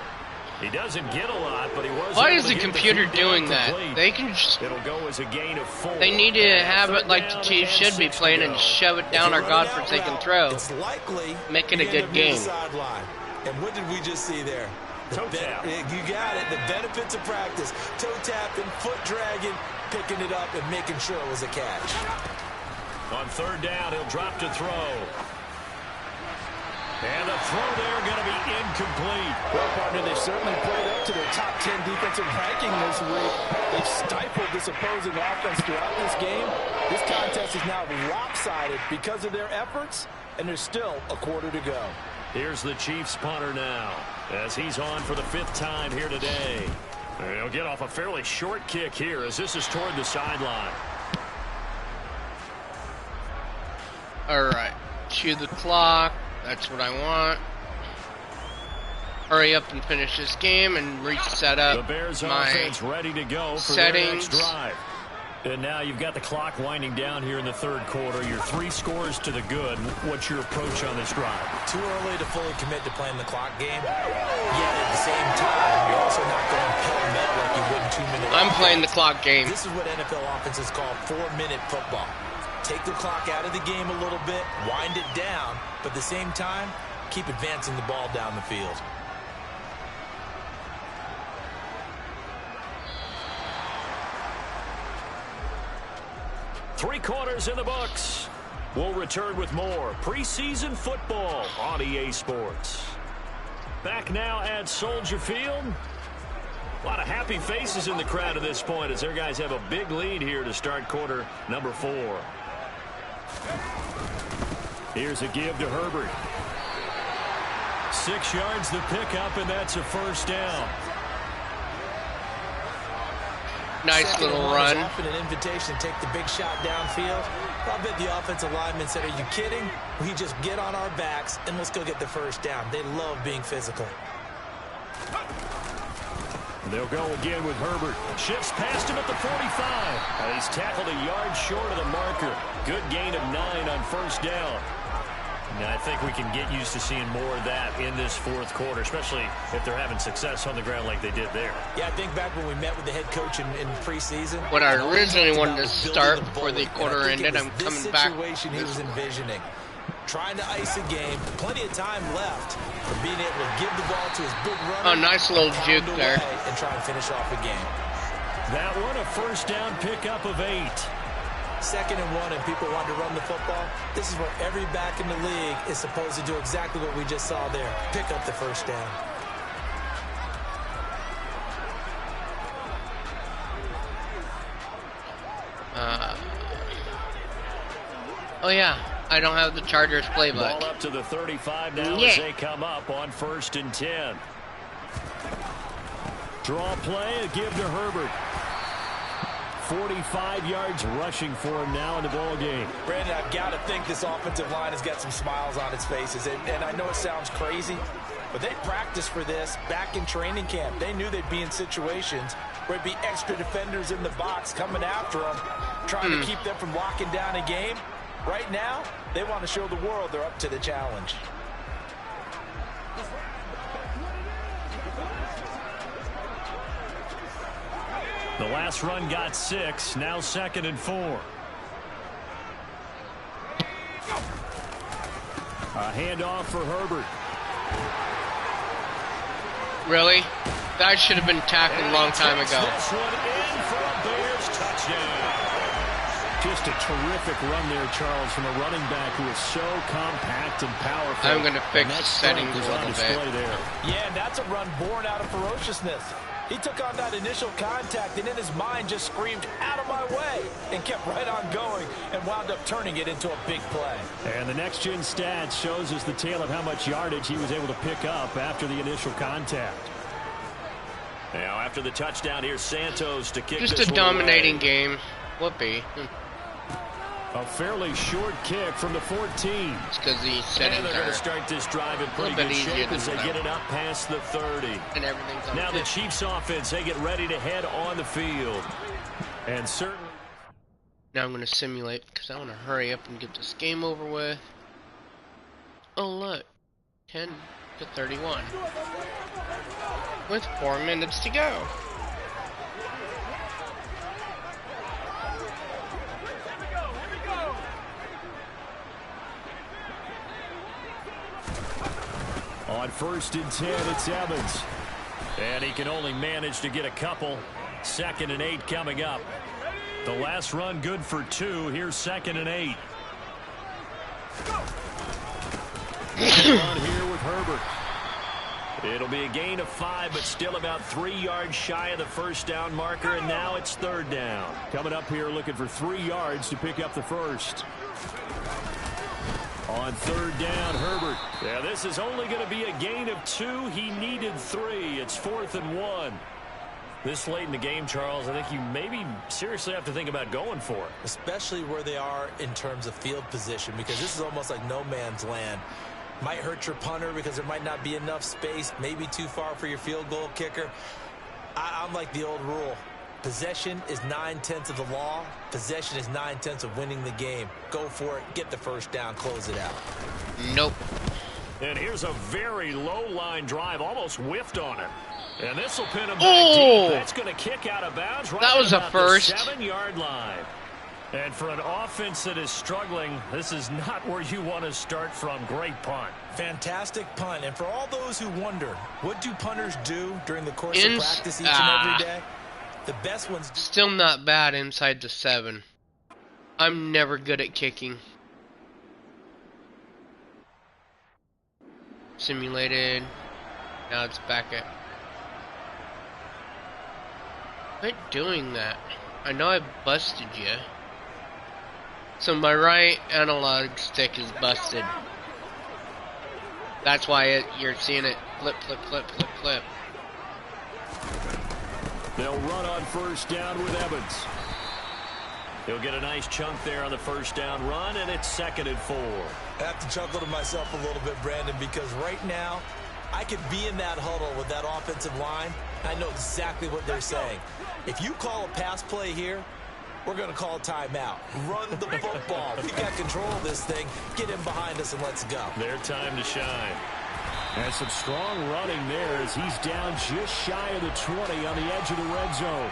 He doesn't get a lot, but he was. Why is the computer doing that? They can just. It'll go as a gain of 4. They need to have it like the Chiefs should be playing and shove it down our godforsaken throat. It's likely Make it a good game. And what did we just see there? Toe tap. You got it. The benefits of practice. Toe tapping, foot dragging, picking it up, and making sure it was a catch. On 3rd down, he'll drop to throw. And the throw there going to be incomplete. Well, partner, they've certainly played up to their top 10 defensive ranking this week. They've stifled this opposing offense throughout this game. This contest is now lopsided because of their efforts, and there's still a quarter to go. Here's the Chiefs punter now, as he's on for the 5th time here today. He'll get off a fairly short kick here as this is toward the sideline. All right, chew the clock. That's what I want. Hurry up and finish this game and reset up The Bears my offense ready to go for settings. their next drive. And now you've got the clock winding down here in the 3rd quarter. You're 3 scores to the good. What's your approach on this drive? Too early to fully commit to playing the clock game. Yet at the same time, you're also not going pell-mell like you would in 2 minutes. I'm playing the clock game. This is what NFL offenses call 4-minute football. Take the clock out of the game a little bit, wind it down, but at the same time, keep advancing the ball down the field. 3 quarters in the books. We'll return with more preseason football on EA Sports. Back now at Soldier Field. A lot of happy faces in the crowd at this point as their guys have a big lead here to start quarter number 4. Here's a give to Herbert. 6 yards the pickup, and that's a first down. Nice little run. Often an invitation to take the big shot downfield. I bet the offensive lineman said, "Are you kidding? We just get on our backs and let's go get the first down." They love being physical. They'll go again with Herbert. Shifts past him at the 45. He's tackled a yard short of the marker. Good gain of 9 on first down. Now, I think we can get used to seeing more of that in this 4th quarter, especially if they're having success on the ground like they did there. Yeah, I think back when we met with the head coach in preseason. What I originally wanted to start before the quarter ended, I'm coming back. Situation he was envisioning. Trying to ice a game. Plenty of time left for being able to give the ball to his big runner. Oh, nice little juke there. And try and finish off the game. That one, a first down pickup of 8. 2nd and 1, and people want to run the football. This is where every back in the league is supposed to do exactly what we just saw there. Pick up the first down. Oh yeah, I don't have the Chargers playbook. Ball up to the 35 now as they come up on 1st and 10. Draw play, a give to Herbert. 45 yards rushing for him now in the ball game. Brandon, I've got to think this offensive line has got some smiles on its faces. And I know it sounds crazy, but they practiced for this back in training camp. They knew they'd be in situations where it'd be extra defenders in the box coming after them, trying to keep them from locking down a game. Right now, they want to show the world they're up to the challenge. The last run got 6, now 2nd and 4. A handoff for Herbert. Really? That should have been tackled a long time ago. This one in for a Bears touchdown. Just a terrific run there, Charles, from a running back who is so compact and powerful. I'm going to fix the settings a little bit. There. Yeah, and that's a run born out of ferociousness. He took on that initial contact and in his mind just screamed, "Out of my way," and kept right on going and wound up turning it into a big play. And the next-gen stats shows us the tale of how much yardage he was able to pick up after the initial contact. Now after the touchdown, here's Santos to kick Just this a one dominating away. game. Whoopee. A fairly short kick from the 14. It's because the And settings they're going are to start this drive in pretty bit good easier shape than as they that. get it up past the 30. and everything's on Now the 50. Chiefs offense, they get ready to head on the field. And certainly... Now I'm going to simulate because I want to hurry up and get this game over with. Oh look, 10 to 31. With 4 minutes to go. On 1st and 10, it's Evans. And he can only manage to get a couple. 2nd and 8 coming up. The last run good for 2. Here's 2nd and 8. On here with Herbert. It'll be a gain of 5, but still about 3 yards shy of the first down marker, and now it's 3rd down. Coming up here looking for 3 yards to pick up the first. On 3rd down, Herbert. Yeah, this is only going to be a gain of 2. He needed 3. It's 4th and 1. This late in the game, Charles, I think you maybe seriously have to think about going for it. Especially where they are in terms of field position, because this is almost like no man's land. Might hurt your punter because there might not be enough space, maybe too far for your field goal kicker. I'm like the old rule. Possession is 9/10 of the law. Possession is 9/10 of winning the game. Go for it. Get the first down. Close it out. Nope. And here's a very low line drive, almost whiffed on it. And this will pin him back Oh! deep. That's going to kick out of bounds right That was at a about first. the 7-yard line. And for an offense that is struggling, this is not where you want to start from. Great punt. Fantastic punt. And for all those who wonder, what do punters do during the course of practice each and every day? The best ones... Still not bad inside the 7. I'm never good at kicking. Simulated. Now it's back at. Quit doing that. I know I busted you. So my right analog stick is busted. That's why you're seeing it flip, flip, flip, flip, flip. They'll run on first down with Evans. He'll get a nice chunk there on the first down run, and it's 2nd and 4. I have to chuckle to myself a little bit, Brandon, because right now, I could be in that huddle with that offensive line. I know exactly what they're saying. If you call a pass play here, we're going to call a timeout. Run the football. We got control of this thing. Get him behind us and let's go. Their time to shine. And some strong running there as he's down just shy of the 20 on the edge of the red zone.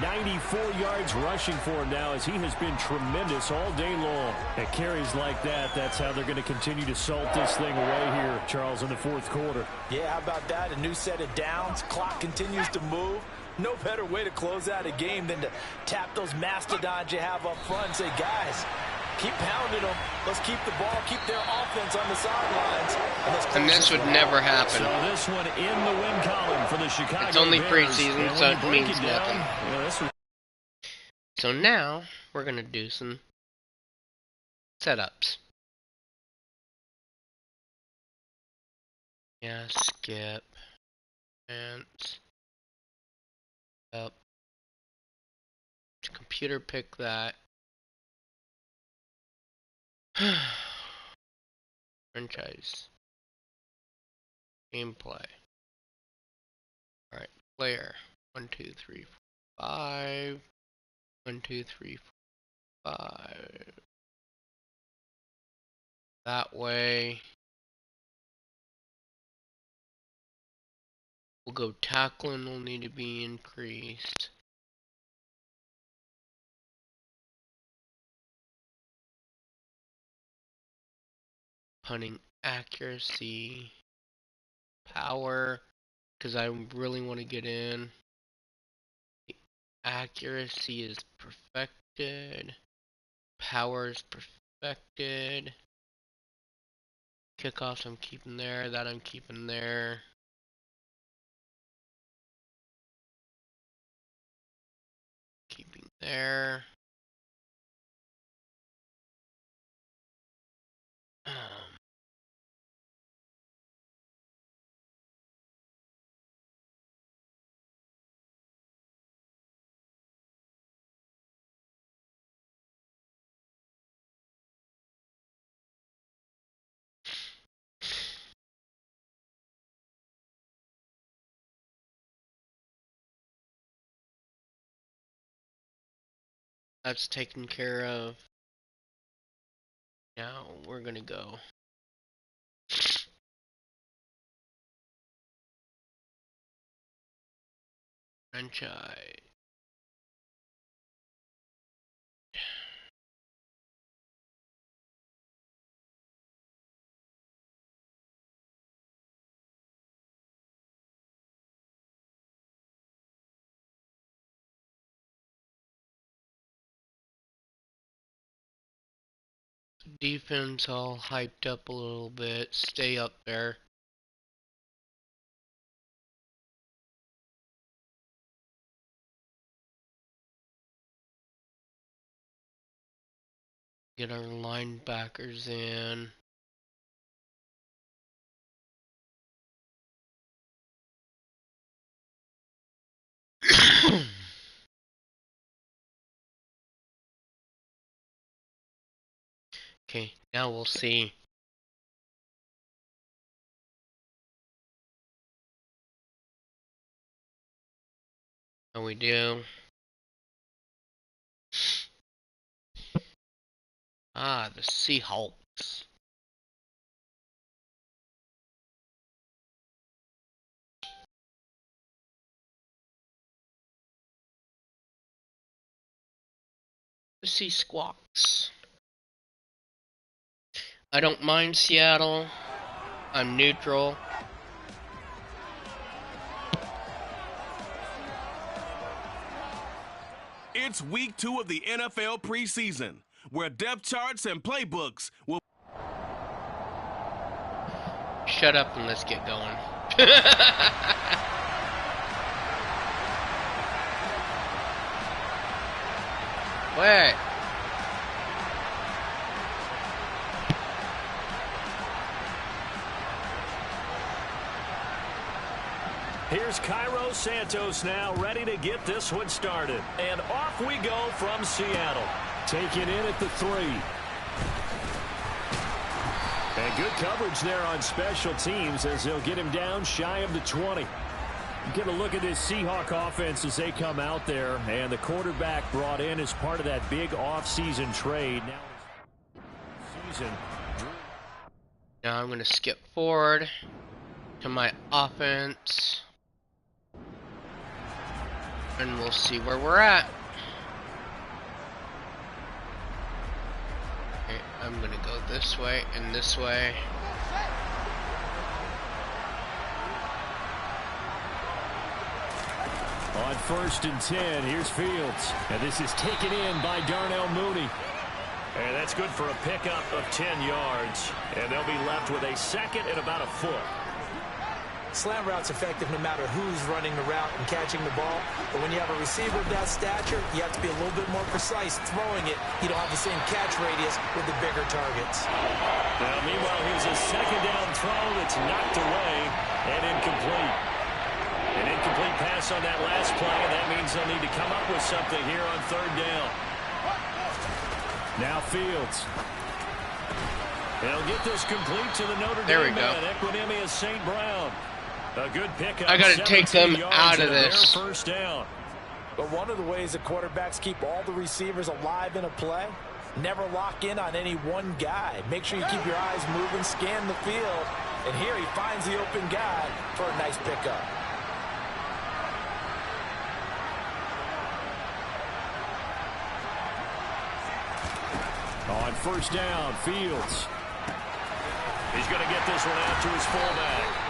94 yards rushing for him now as he has been tremendous all day long. At carries like that, that's how they're going to continue to salt this thing away here, Charles, in the 4th quarter. Yeah, how about that? A new set of downs. Clock continues to move. No better way to close out a game than to tap those mastodons you have up front and say, guys, keep pounding them. Let's keep the ball, keep their offense on the sidelines. And this would never happen. So this one in the win column for the Chicago It's only Bears. preseason, so it means nothing. Yeah, So now we're gonna do some setups. Yeah, skip and up. Computer pick that. Franchise. Gameplay. Alright, player. 1, 2, 3, 4, 5. 1, 2, 3, 4, 5. That way. We'll go tackling will need to be increased. Punting accuracy. Power. Because I really want to get in. The accuracy is perfected. Power is perfected. Kickoffs I'm keeping there. That I'm keeping there. Keeping there. That's taken care of. Now we're gonna go. Franchise. Defense all hyped up a little bit. Stay up there. Get our linebackers in. Okay, now we'll see. How we do. Ah, the Seahawks. The Sea Squawks. I don't mind Seattle. I'm neutral. It's week 2 of the NFL preseason. where depth charts and playbooks will... Shut up and let's get going. Wait. Here's Cairo Santos now, ready to get this one started. And off we go from Seattle. Taking in at the 3. And good coverage there on special teams as they'll get him down shy of the 20. Get a look at this Seahawk offense as they come out there. And the quarterback brought in as part of that big offseason trade. Now I'm going to skip forward to my offense. And we'll see where we're at. Okay, I'm going to go this way and this way. On 1st and 10, here's Fields. And this is taken in by Darnell Mooney. And that's good for a pickup of 10 yards. And they'll be left with a second and about a foot. Slant route's effective no matter who's running the route and catching the ball. But when you have a receiver of that stature, you have to be a little bit more precise throwing it. You don't have the same catch radius with the bigger targets. Now, meanwhile, here's a second down throw that's knocked away and incomplete. An incomplete pass on that last play, and that means they'll need to come up with something here on 3rd down. Now Fields. They'll get this complete to the Notre Dame man, Equinemius St. Brown. A good pickup. I got to take them out of this. First down. But one of the ways that quarterbacks keep all the receivers alive in a play, never lock in on any one guy. Make sure you keep your eyes moving, scan the field, and here he finds the open guy for a nice pickup. On 1st down, Fields. He's going to get this one out to his fullback.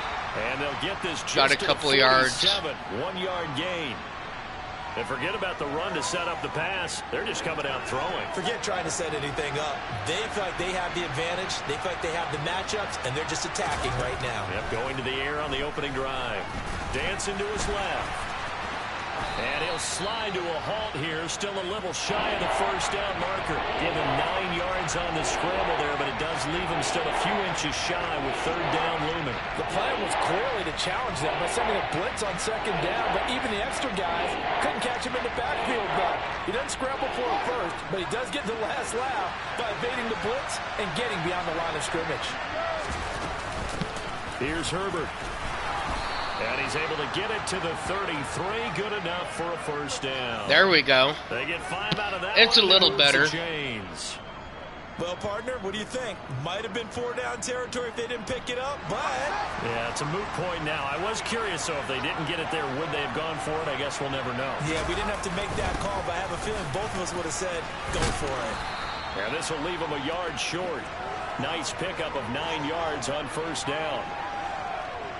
And they'll get this just got a couple of yards. 1-yard gain. And forget about the run to set up the pass. They're just coming out throwing. Forget trying to set anything up. They feel like they have the advantage. They feel like they have the matchups, and they're just attacking right now. Yep, going to the air on the opening drive. Dancing to his left. And he'll slide to a halt here, still a little shy of the 1st down marker. Give him 9 yards on the scramble there, but it does leave him still a few inches shy with 3rd down looming. The plan was clearly to challenge them by sending a blitz on 2nd down, but even the extra guys couldn't catch him in the backfield. But he doesn't scramble for it first, but he does get the last laugh by evading the blitz and getting beyond the line of scrimmage. Here's Herbert. And he's able to get it to the 33. Good enough for a 1st down. There we go. They get 5 out of that. It's a little better. Well, partner, what do you think? Might have been 4-down territory if they didn't pick it up, but... Yeah, it's a moot point now. I was curious, though, if they didn't get it there, would they have gone for it? I guess we'll never know. Yeah, we didn't have to make that call, but I have a feeling both of us would have said, go for it. Yeah, this will leave them a yard short. Nice pickup of 9 yards on 1st down.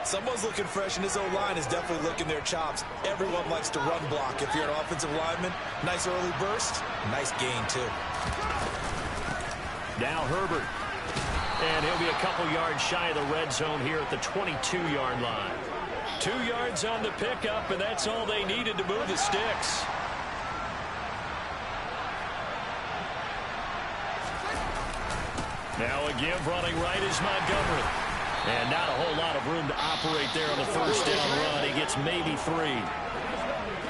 Someone's looking fresh, and his O-line is definitely licking their chops. Everyone likes to run block. If you're an offensive lineman, nice early burst, nice gain, too. Now Herbert. And he'll be a couple yards shy of the red zone here at the 22-yard line. 2 yards on the pickup, and that's all they needed to move the sticks. Now a give running right is Montgomery. And not a whole lot of room to operate there on the 1st down run. He gets maybe 3.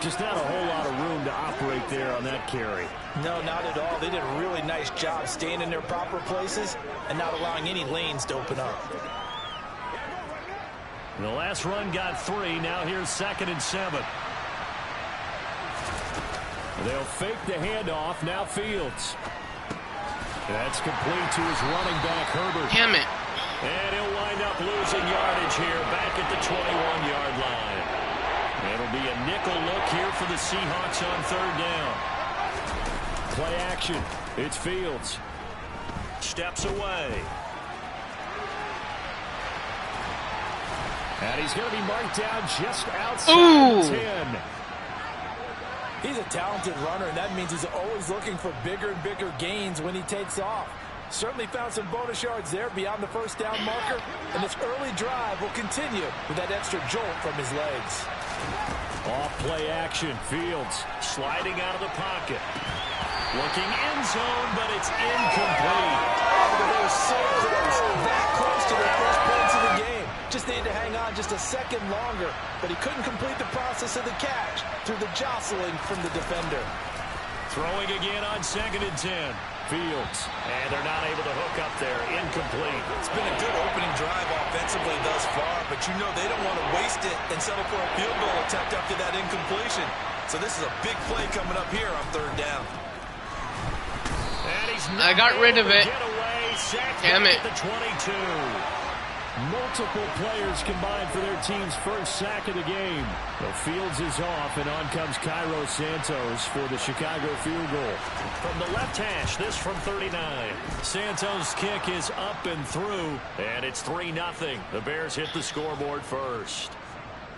Just not a whole lot of room to operate there on that carry. No, not at all. They did a really nice job staying in their proper places and not allowing any lanes to open up. The last run got 3. Now here's 2nd and 7. They'll fake the handoff. Now Fields. That's complete to his running back, Herbert. Damn it. And he'll wind up losing yardage here back at the 21-yard line. It'll be a nickel look here for the Seahawks on 3rd down. Play action. It's Fields. Steps away. And he's going to be marked down just outside the 10. He's a talented runner, and that means he's always looking for bigger and bigger gains when he takes off. Certainly found some bonus yards there beyond the first down marker, and this early drive will continue with that extra jolt from his legs. Off play action. Fields sliding out of the pocket. Looking end zone, but it's incomplete. They were so close, that close to the first points of the game. Just needed to hang on just a second longer, but he couldn't complete the process of the catch through the jostling from the defender. Throwing again on 2nd and 10. Fields, and they're not able to hook up there. Incomplete. It's been a good opening drive offensively thus far, but you know they don't want to waste it and settle for a field goal attempt after that incompletion. So this is a big play coming up here on 3rd down. And he's I got rid of it. Damn it. At the 22. Multiple players combined for their team's first sack of the game. The Fields is off, and on comes Cairo Santos for the Chicago field goal. From the left hash, this from 39. Santos' kick is up and through, and it's 3-0. The Bears hit the scoreboard first.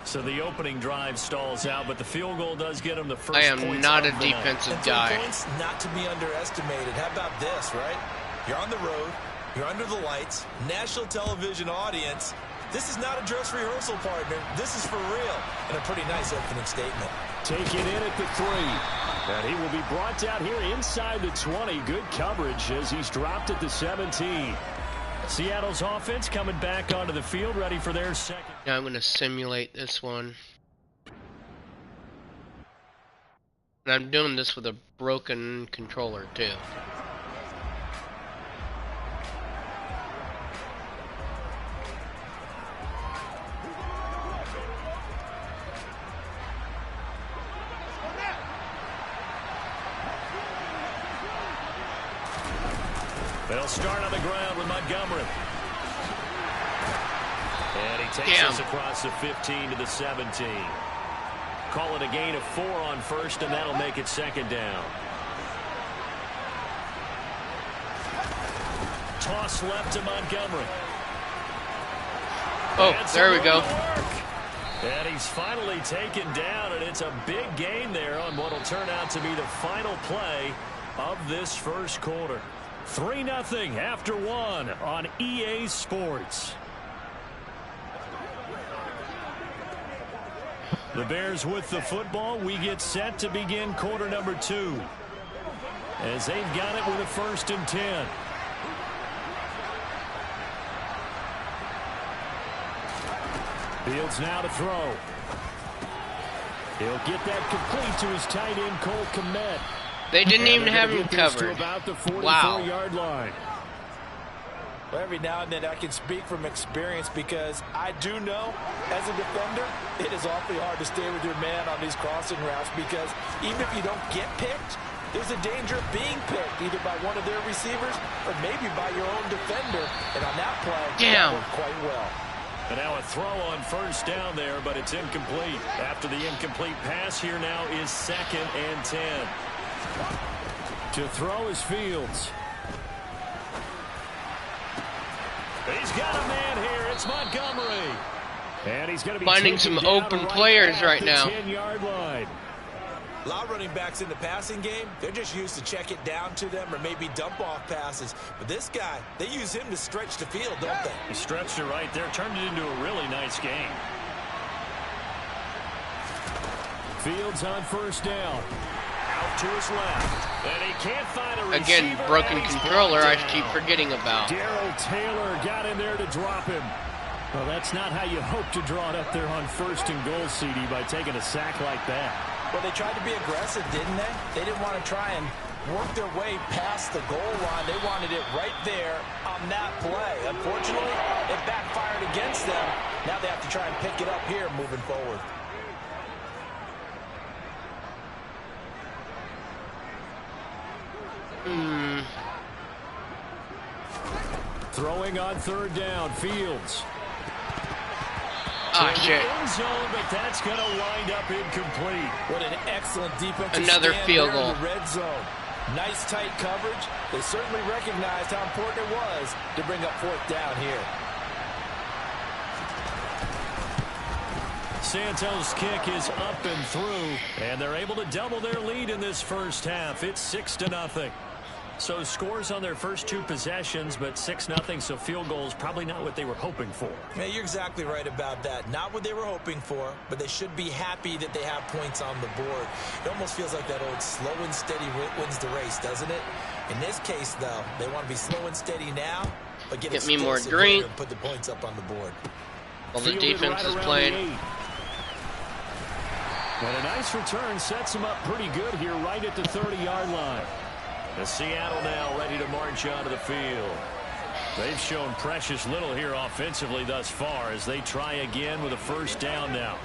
So the opening drive stalls out, but the field goal does get them the first points. I am not a defensive guy. Points not to be underestimated. How about this, right? You're on the road. You're under the lights, national television audience. This is not a dress rehearsal, partner. This is for real. And a pretty nice opening statement. Taken in at the 3. And he will be brought down here inside the 20. Good coverage as he's dropped at the 17. Seattle's offense coming back onto the field, ready for their second. Now I'm going to simulate this one. And I'm doing this with a broken controller, too. They'll start on the ground with Montgomery. And he takes us across the 15 to the 17. Call it a gain of 4 on 1st, and that'll make it 2nd down. Toss left to Montgomery. Oh, there we go. And he's finally taken down, and it's a big gain there on what will turn out to be the final play of this first quarter. 3-0 after 1 on EA Sports. The Bears with the football. We get set to begin quarter number 2. As they've got it with a 1st and 10. Fields now to throw. He'll get that complete to his tight end, Cole Kmet. They didn't even have him covered. About the 44-yard line. Well, every now and then I can speak from experience because I do know, as a defender, it is awfully hard to stay with your man on these crossing routes because even if you don't get picked, there's a danger of being picked either by one of their receivers or maybe by your own defender. And on that play, that worked quite well. And now a throw on 1st down there, but it's incomplete. After the incomplete pass, here now is 2nd and 10. To throw is Fields. He's got a man here. It's Montgomery. And he's going to be finding some open players right now. 10-yard line. A lot of running backs in the passing game, they're just used to check it down to them or maybe dump off passes. But this guy, they use him to stretch the field, don't they? He stretched it right there, turned it into a really nice game. Fields on 1st down. Out to his left. And he can't find a receiver. Again, broken controller I keep forgetting about. Darrell Taylor got in there to drop him. Well, that's not how you hope to draw it up there on 1st and goal, CD, by taking a sack like that. Well, they tried to be aggressive, didn't they? They didn't want to try and work their way past the goal line. They wanted it right there on that play. Unfortunately, it backfired against them. Now they have to try and pick it up here moving forward. Throwing on 3rd down, Fields. Ah, shit. End zone, but that's going to wind up incomplete. What an excellent defensive Another stand field there in goal. the red zone. Nice tight coverage. They certainly recognized how important it was to bring up 4th down here. Santos' kick is up and through, and they're able to double their lead in this first half. It's 6-0. So scores on their first 2 possessions, but 6-0, so field goals probably not what they were hoping for. Yeah, you're exactly right about that. Not what they were hoping for, but they should be happy that they have points on the board. It almost feels like that old slow and steady wins the race, doesn't it? In this case, though, they want to be slow and steady now, but get me more drink. And put the points up on the board. While the defense is playing. And a nice return sets them up pretty good here right at the 30-yard line. The Seattle now ready to march onto the field. They've shown precious little here offensively thus far as they try again with a first down now.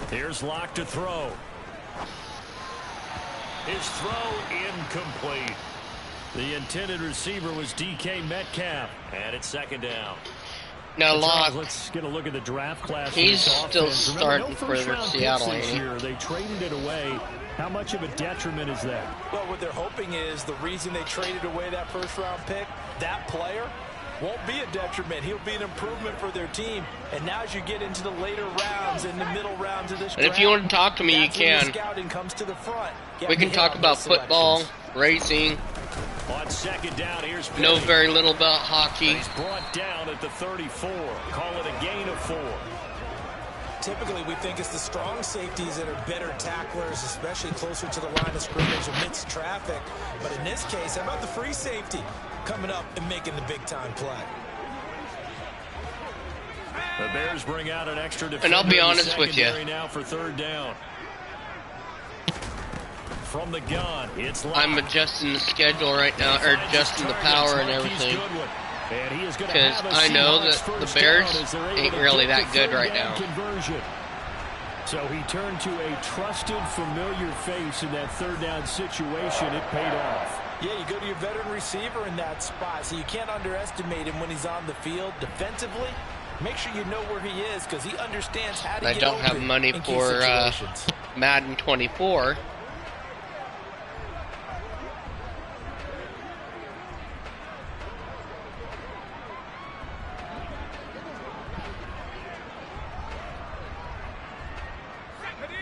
Here's Locke to throw. His throw incomplete. The intended receiver was DK Metcalf, and it's second down. Now Locke, let's get a look at the draft class. he's still starting for Seattle, ain't he? They traded it away. How much of a detriment is that? Well, what they're hoping is the reason they traded away that first-round pick, that player won't be a detriment. He'll be an improvement for their team. And now as you get into the later rounds and the middle rounds of this draft, and if you want to talk to me, you can. Scouting comes to the front. We can talk about football, racing. On second down, here's Penny. Know very little about hockey. He's brought down at the 34. Call it a gain of 4. Typically, we think it's the strong safeties that are better tacklers, especially closer to the line of scrimmage amidst traffic. But in this case, how about the free safety coming up and making the big-time play? The Bears bring out an extra defender. And I'll be honest with you. Now for third down. From the gun, it's Locke. I'm adjusting the schedule right now, or adjusting the power and everything. Because I know that the Bears ain't really that good right now. So he turned to a trusted, familiar face in that third down situation. It paid off. Yeah, you go to your veteran receiver in that spot, so you can't underestimate him when he's on the field defensively. Make sure you know where he is because he understands how to I get don't open have money in key for situations. Madden 24.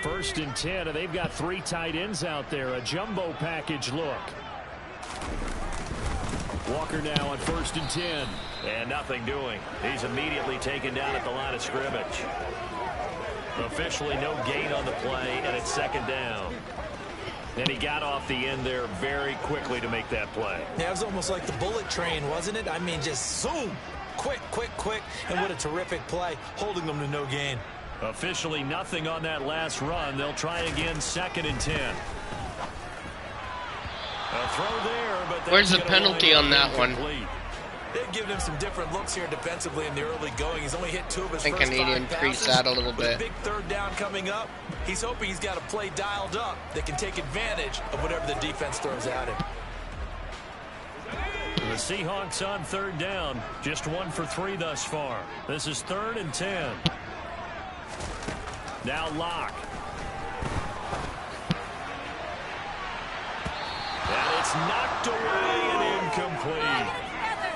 First and 10, and they've got 3 tight ends out there. A jumbo package look. Walker now on first and 10. And nothing doing. He's immediately taken down at the line of scrimmage. Officially no gain on the play, and it's second down. And he got off the end there very quickly to make that play. Yeah, it was almost like the bullet train, wasn't it? I mean, just zoom. Quick, quick, quick. And what a terrific play, holding them to no gain. Officially nothing on that last run. They'll try again second and 10. A throw there, but where's the penalty on that one? They've given him some different looks here defensively in the early going. He's only hit 2 of his first 5 passes. I think I need to increase that a little bit. With a big third down coming up, he's hoping he's got a play dialed up that can take advantage of whatever the defense throws at him. The Seahawks on third down. Just 1 for 3 thus far. This is third and 10. Now Locke. And it's knocked away and incomplete.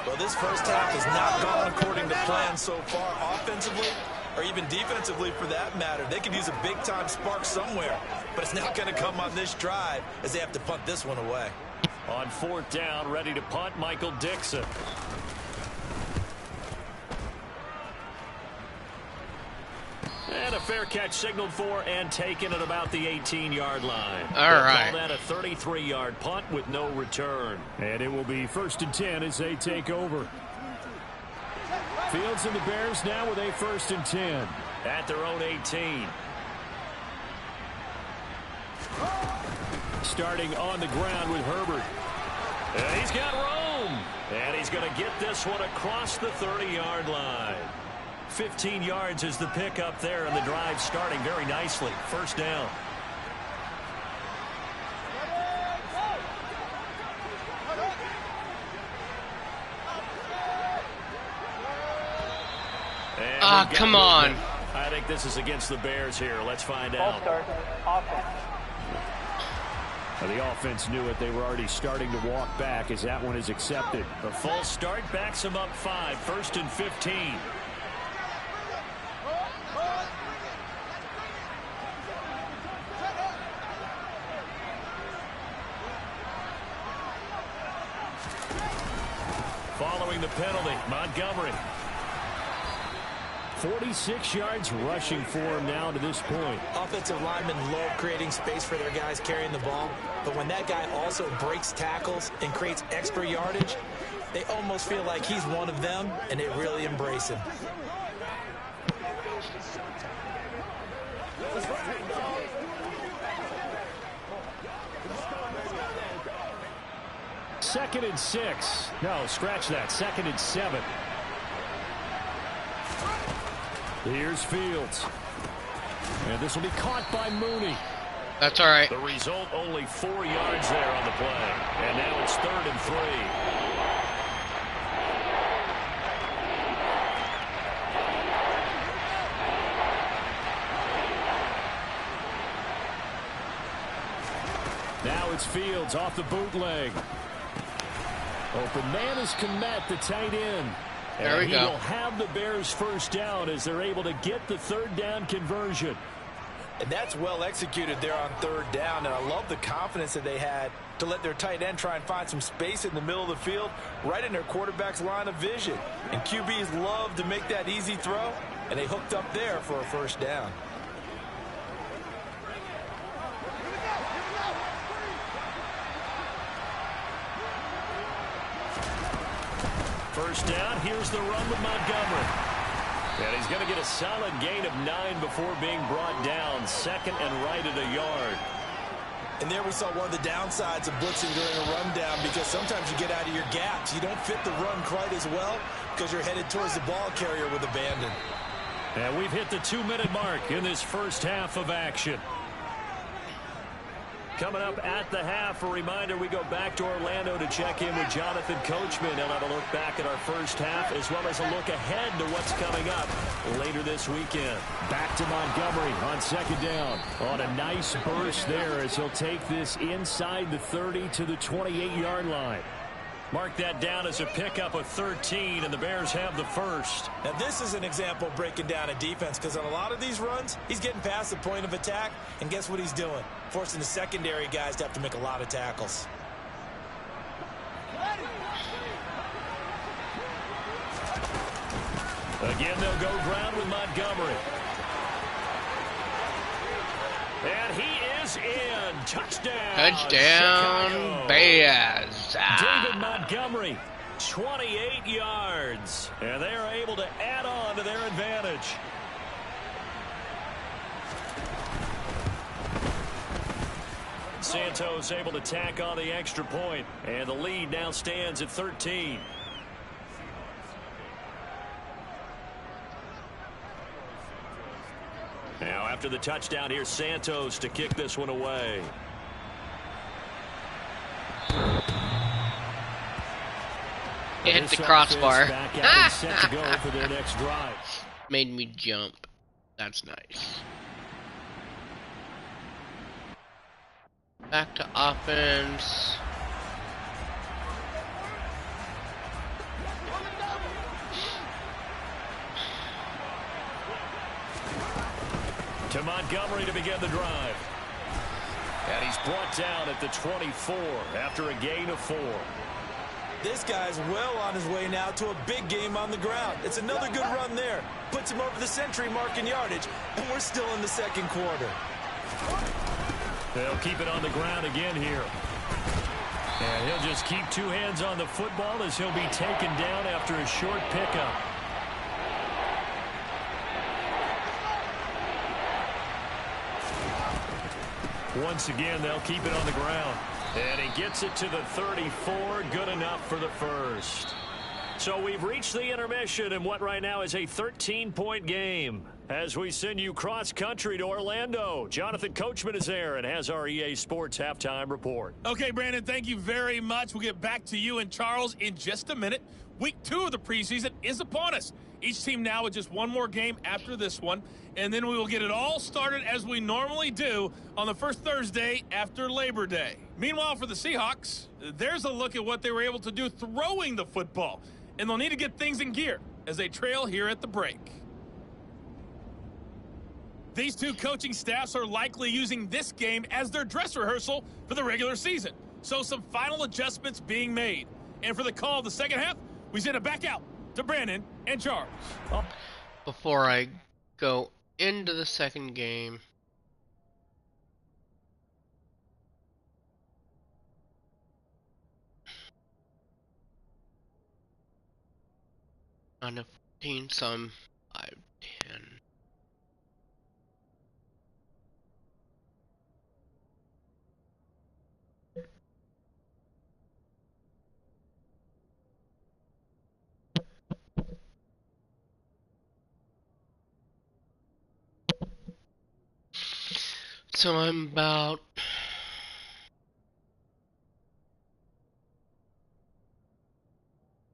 Well, this first half has not gone according to plan so far, offensively or even defensively for that matter. They could use a big-time spark somewhere, but it's not going to come on this drive as they have to punt this one away. On fourth down, ready to punt, Michael Dixon. And a fair catch signaled for and taken at about the 18-yard line. All right. Call that a 33-yard punt with no return. And it will be first and 10 as they take over. Fields and the Bears now with a first and 10 at their own 18. Starting on the ground with Herbert. And he's got room. And he's going to get this one across the 30-yard line. 15 yards is the pickup there, and the drive starting very nicely. First down. Ah, come on. I think this is against the Bears here. Let's find out. The offense knew it. They were already starting to walk back as that one is accepted. A false start backs them up 5. 1st and 15. Following the penalty, Montgomery. 46 yards rushing for him now to this point. Offensive linemen love creating space for their guys carrying the ball, but when that guy also breaks tackles and creates extra yardage, they almost feel like he's one of them, and they really embrace him. Second and 6. No, scratch that. 2nd and 7. Here's Fields. And this will be caught by Mooney. That's all right. The result, only 4 yards there on the play. And now it's 3rd and 3. Now it's Fields off the bootleg. Open man is Kmet, the tight end. There we and go. He will have the Bears first down as they're able to get the 3rd down conversion. And that's well executed there on 3rd down. And I love the confidence that they had to let their tight end try and find some space in the middle of the field, right in their quarterback's line of vision. And QBs love to make that easy throw, and they hooked up there for a 1st down. First down, here's the run with Montgomery. And he's going to get a solid gain of 9 before being brought down. 2nd and right at a yard. And there we saw one of the downsides of blitzing during a rundown, because sometimes you get out of your gaps. You don't fit the run quite as well because you're headed towards the ball carrier with abandon. And we've hit the 2-minute mark in this first half of action. Coming up at the half, a reminder, we go back to Orlando to check in with Jonathan Coachman. He'll have a look back at our first half as well as a look ahead to what's coming up later this weekend. Back to Montgomery on 2nd down. On a nice burst there as he'll take this inside the 30 to the 28-yard line. Mark that down as a pickup of 13, and the Bears have the first. Now, this is an example of breaking down a defense, because on a lot of these runs, he's getting past the point of attack, and guess what he's doing? Forcing the secondary guys to have to make a lot of tackles. Again, they'll go ground with Montgomery. And he is in. Touchdown. Touchdown, Chicago. Bears. David Montgomery, 28 yards. And they are able to add on to their advantage. Santos able to tack on the extra point. And the lead now stands at 13. Now after the touchdown, here's Santos to kick this one away. It hit This the crossbar. offense back out and set to go for their next drive. Made me jump. That's nice. Back to offense. To Montgomery to begin the drive. And he's brought down at the 24 after a gain of 4. This guy's well on his way now to a big game on the ground. It's another good run there. Puts him over the century mark in yardage, and we're still in the 2nd quarter. They'll keep it on the ground again here. And he'll just keep 2 hands on the football as he'll be taken down after a short pickup. Once again, they'll keep it on the ground. And he gets it to the 34. Good enough for the first. So we've reached the intermission in what right now is a 13-point game. As we send you cross-country to Orlando, Jonathan Coachman is there and has our EA Sports halftime report. Okay, Brandon, thank you very much. We'll get back to you and Charles in just a minute. Week 2 of the preseason is upon us. Each team now with just one more game after this one, and then we will get it all started as we normally do on the first Thursday after Labor Day. Meanwhile, for the Seahawks, there's a look at what they were able to do throwing the football, and they'll need to get things in gear as they trail here at the break. These two coaching staffs are likely using this game as their dress rehearsal for the regular season. So some final adjustments being made. And for the call of the second half, we send it back out to Brandon and Charles. Before I go into the second game, on a 14, some 5, 10. So I'm about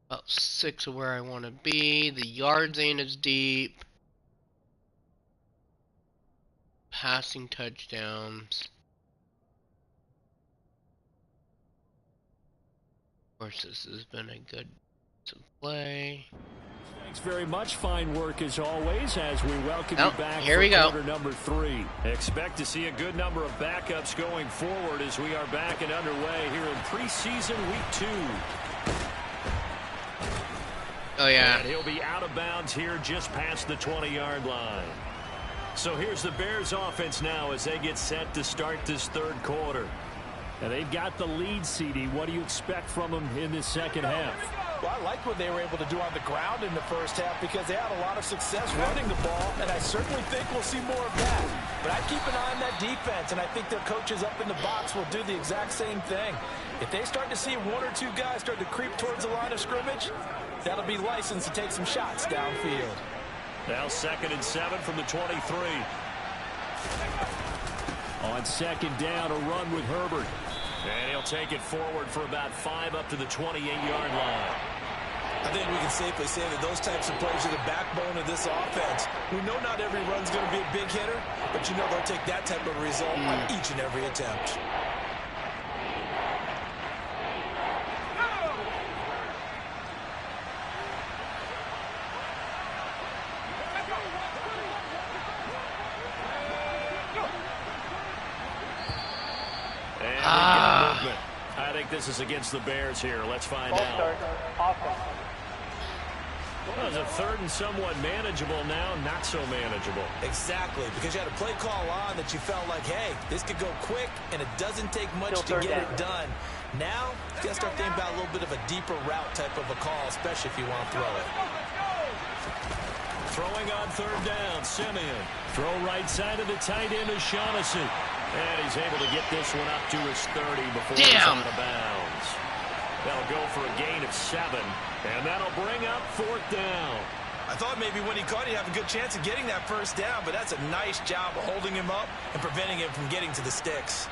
about 6 of where I want to be. The yards ain't as deep. Passing touchdowns. Of course, this has been a good play. Thanks very much. Fine work as always as we welcome you back here for we go. quarter number 3. Expect to see a good number of backups going forward as we are back and underway here in preseason week 2. Oh, yeah. And he'll be out of bounds here just past the 20-yard line. So here's the Bears offense now as they get set to start this third quarter. And they've got the lead, CD. What do you expect from them in this second half? Well, I like what they were able to do on the ground in the first half because they had a lot of success running the ball, and I certainly think we'll see more of that. But I keep an eye on that defense, and I think their coaches up in the box will do the exact same thing. If they start to see 1 or 2 guys start to creep towards the line of scrimmage, that'll be licensed to take some shots downfield. Now 2nd and 7 from the 23. On second down, a run with Herbert. And he'll take it forward for about 5 up to the 28-yard line. I think we can safely say that those types of plays are the backbone of this offense. We know not every run's going to be a big hitter, but you know they'll take that type of result on each and every attempt. I think this is against the Bears here. Let's find out. Well, it's a 3rd and somewhat manageable now, not so manageable. Exactly, because you had a play call on that you felt like, hey, this could go quick, and it doesn't take much to get it done. Now, you got to start thinking about a little bit of a deeper route type of a call, especially if you want to throw it. Throwing on 3rd down, Simeon. Throw right side of the tight end is Shaughnessy. And he's able to get this one up to his 30 before he's out of bounds. That'll go for a gain of 7, and that'll bring up 4th down. I thought maybe when he caught it, he'd have a good chance of getting that first down, but that's a nice job of holding him up and preventing him from getting to the sticks.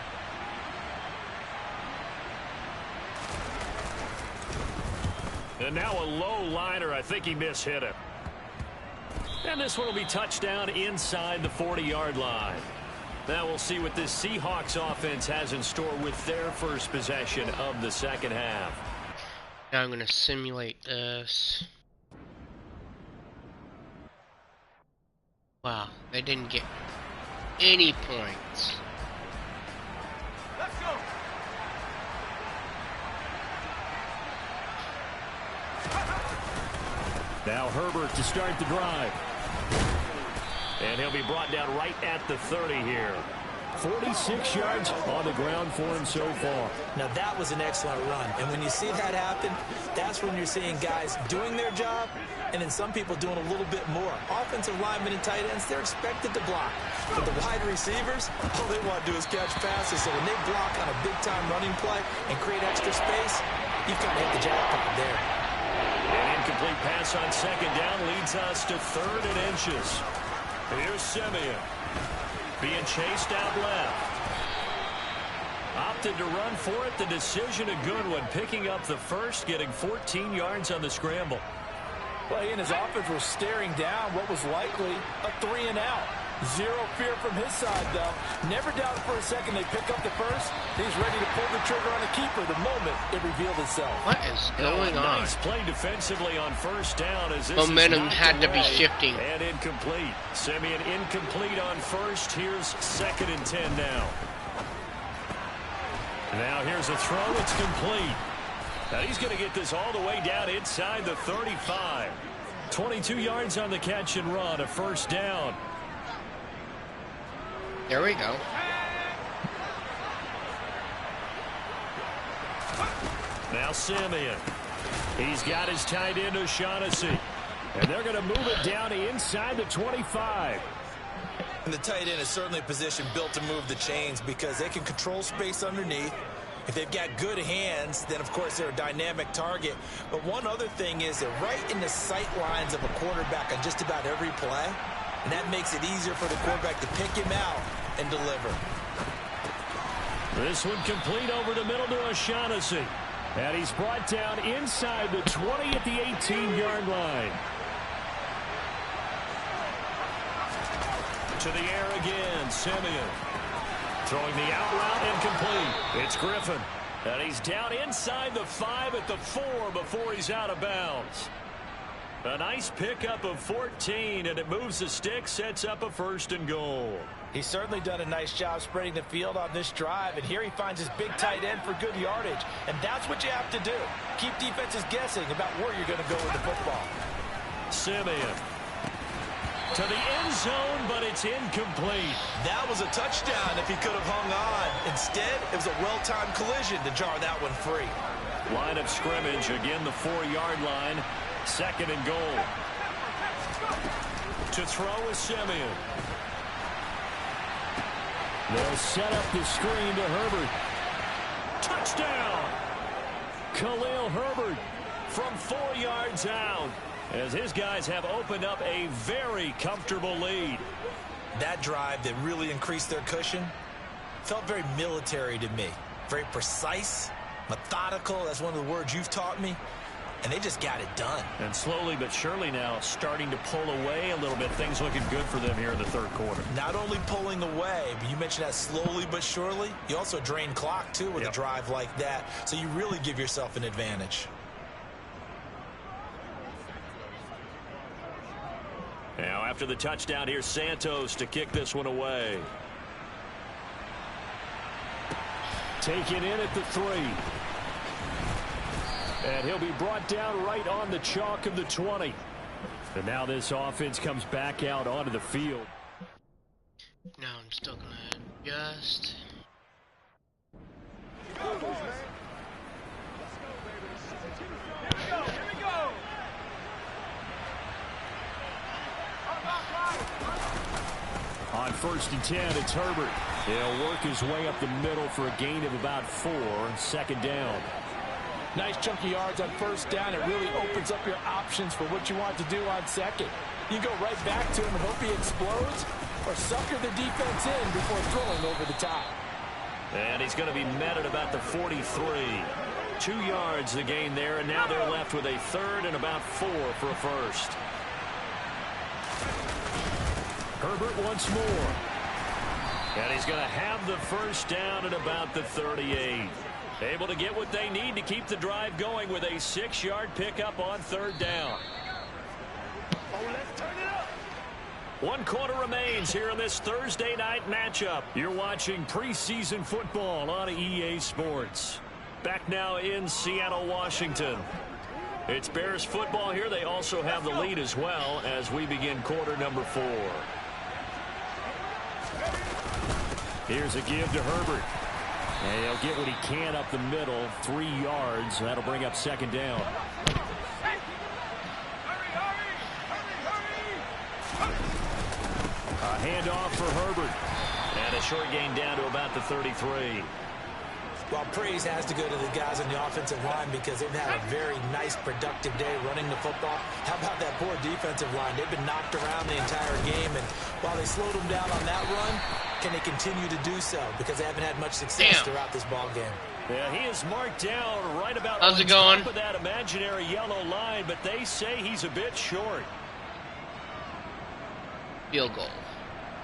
And now a low liner. I think he mishit it. And this one will be touchdown inside the 40-yard line. Now we'll see what this Seahawks offense has in store with their first possession of the second half. Now I'm going to simulate this. Wow, they didn't get any points. Let's go. Now Herbert to start the drive. And he'll be brought down right at the 30 here. 46 yards on the ground for him so far. Now that was an excellent run. And when you see that happen, that's when you're seeing guys doing their job and then some people doing a little bit more. Offensive linemen and tight ends, they're expected to block. But the wide receivers, all they want to do is catch passes. So when they block on a big-time running play and create extra space, you've kind of hit the jackpot there. An incomplete pass on second down leads us to 3rd and inches. Here's Simeon. Being chased out left. Opted to run for it. The decision a good one. Picking up the first, getting 14 yards on the scramble. Well, he and his offense were staring down what was likely a 3-and-out. Zero fear from his side, though. Never doubted for a second they pick up the first. He's ready to pull the trigger on a keeper the moment it revealed itself. What is going on? Nice play defensively on first down as this Momentum is had to be away shifting. and incomplete. Simeon incomplete on first. Here's 2nd and 10 now. Now here's a throw. It's complete. Now he's going to get this all the way down inside the 35. 22 yards on the catch and run. A first down. There we go. Now Simeon. He's got his tight end O'Shaughnessy. And they're going to move it down inside the 25. And the tight end is certainly a position built to move the chains because they can control space underneath. If they've got good hands, then of course they're a dynamic target. But one other thing is they're right in the sight lines of a quarterback on just about every play. And that makes it easier for the quarterback to pick him out and deliver. This one complete over the middle to O'Shaughnessy. And he's brought down inside the 20 at the 18-yard line. To the air again, Simeon. Throwing the out route incomplete. It's Griffin. And he's down inside the 5 at the 4 before he's out of bounds. A nice pickup of 14, and it moves the stick, sets up a 1st and goal. He's certainly done a nice job spreading the field on this drive, and here he finds his big tight end for good yardage. And that's what you have to do. Keep defenses guessing about where you're going to go with the football. Simeon. To the end zone, but it's incomplete. That was a touchdown if he could have hung on. Instead, it was a well-timed collision to jar that one free. Line of scrimmage, again the 4-yard line. 2nd and goal. To throw is Simeon. They'll set up the screen to Herbert. Touchdown! Khalil Herbert from 4 yards out, as his guys have opened up a very comfortable lead. That drive that really increased their cushion felt very military to me. Very precise, methodical. That's one of the words you've taught me. And they just got it done. And slowly but surely now starting to pull away a little bit. Things looking good for them here in the 3rd quarter. Not only pulling away, but you mentioned that slowly but surely. You also drain clock, too, with a drive like that. So you really give yourself an advantage. Now after the touchdown, here's Santos to kick this one away. Taken in at the 3. And he'll be brought down right on the chalk of the 20. And now this offense comes back out onto the field. Now I'm still going to adjust. On 1st and 10, it's Herbert. He'll work his way up the middle for a gain of about 4. 2nd down. Nice chunky yards on 1st down. It really opens up your options for what you want to do on 2nd. You go right back to him and hope he explodes, or sucker the defense in before throwing over the top. And he's going to be met at about the 43. 2 yards the gain there, and now they're left with a 3rd and about 4 for a 1st. Herbert once more. And he's going to have the 1st down at about the 38. Able to get what they need to keep the drive going with a 6-yard pickup on 3rd down. Let's turn it up. 1 quarter remains here in this Thursday night matchup. You're watching preseason football on EA Sports. Back now in Seattle, Washington. It's Bears football here. They also have the lead as well as we begin quarter number 4. Here's a give to Herbert. And he'll get what he can up the middle, 3 yards. That'll bring up 2nd down. A handoff for Herbert. And a short gain down to about the 33. Well, praise has to go to the guys on the offensive line because they've had a very nice, productive day running the football. How about that poor defensive line? They've been knocked around the entire game, and while they slowed them down on that run, can they continue to do so? Because they haven't had much success throughout this ball game. Yeah, he is marked down right about How's on it going? top of that imaginary yellow line, but they say he's a bit short. Field goal.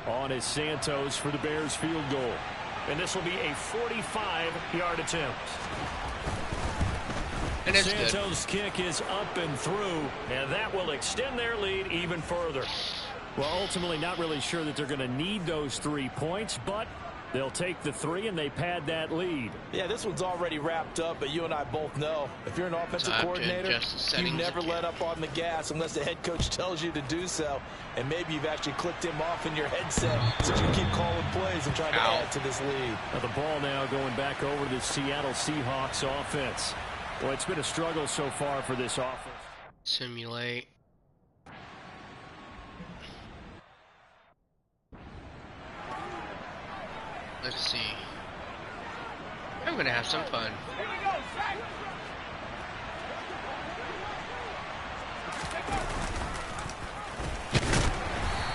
On is Santos for the Bears field goal. And this will be a 45-yard attempt. And it's Santos' kick is up and through, and that will extend their lead even further. Well, ultimately not really sure that they're going to need those 3 points, but they'll take the 3 and they pad that lead. Yeah, this one's already wrapped up, but you and I both know if you're an offensive coordinator, you never let up on the gas unless the head coach tells you to do so. And maybe you've actually clicked him off in your headset so you keep calling plays and trying to add to this lead. Now the ball now going back over to the Seattle Seahawks offense. Well, it's been a struggle so far for this offense. Simulate. Let's see. I'm gonna have some fun.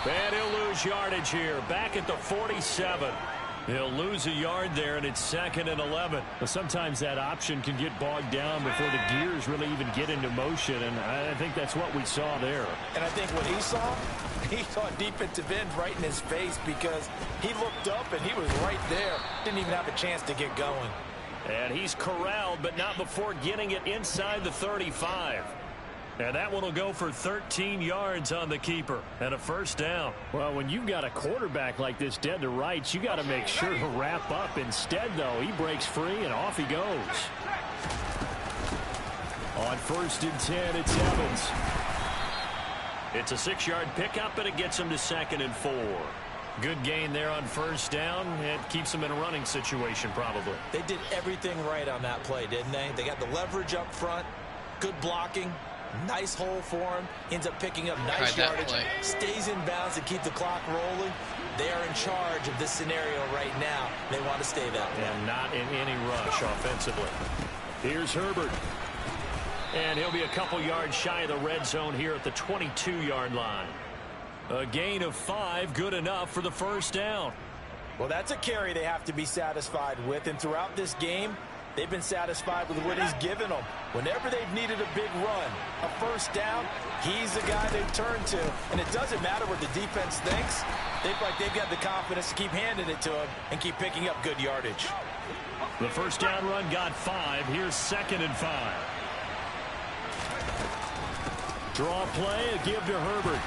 And he'll lose yardage here. Back at the 47. He'll lose a yard there, and it's 2nd and 11. Well, sometimes that option can get bogged down before the gears really even get into motion, and I think that's what we saw there. And I think what he saw defensive end right in his face because he looked up and he was right there. Didn't even have a chance to get going. And he's corralled, but not before getting it inside the 35. And that one will go for 13 yards on the keeper and a first down. Well, when you've got a quarterback like this dead to rights, you got to make sure to wrap up. Instead, though, he breaks free and off he goes. On 1st and 10, it's Evans. It's a 6-yard pickup, and it gets him to 2nd and 4. Good gain there on first down. It keeps them in a running situation, probably. They did everything right on that play, didn't they? They got the leverage up front, good blocking, nice hole for him, ends up picking up nice yardage, stays in bounds to keep the clock rolling. They are in charge of this scenario right now. They want to stay that way. And not in any rush offensively. Here's Herbert. And he'll be a couple yards shy of the red zone here at the 22-yard line. A gain of 5, good enough for the first down. Well, that's a carry they have to be satisfied with, and throughout this game, they've been satisfied with what he's given them. Whenever they've needed a big run, a first down, he's the guy they've turned to. And it doesn't matter what the defense thinks. They've got the confidence to keep handing it to him and keep picking up good yardage. The first down run got 5. Here's 2nd and 5. Draw play, a give to Herbert.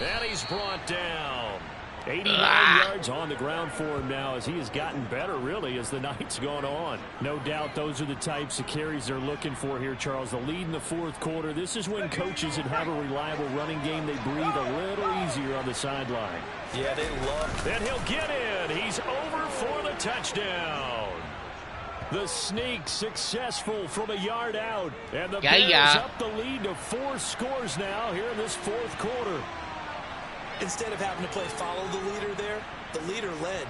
And he's brought down. 89 yards on the ground for him now as he has gotten better, really, as the night's gone on. No doubt those are the types of carries they're looking for here, Charles. The lead in the 4th quarter. This is when coaches that have a reliable running game, they breathe a little easier on the sideline. Yeah, they love. And he'll get in. He's over for the touchdown. The sneak successful from a yard out. And the Bears up the lead to 4 scores now here in this 4th quarter. Instead of having to play follow the leader there, the leader led.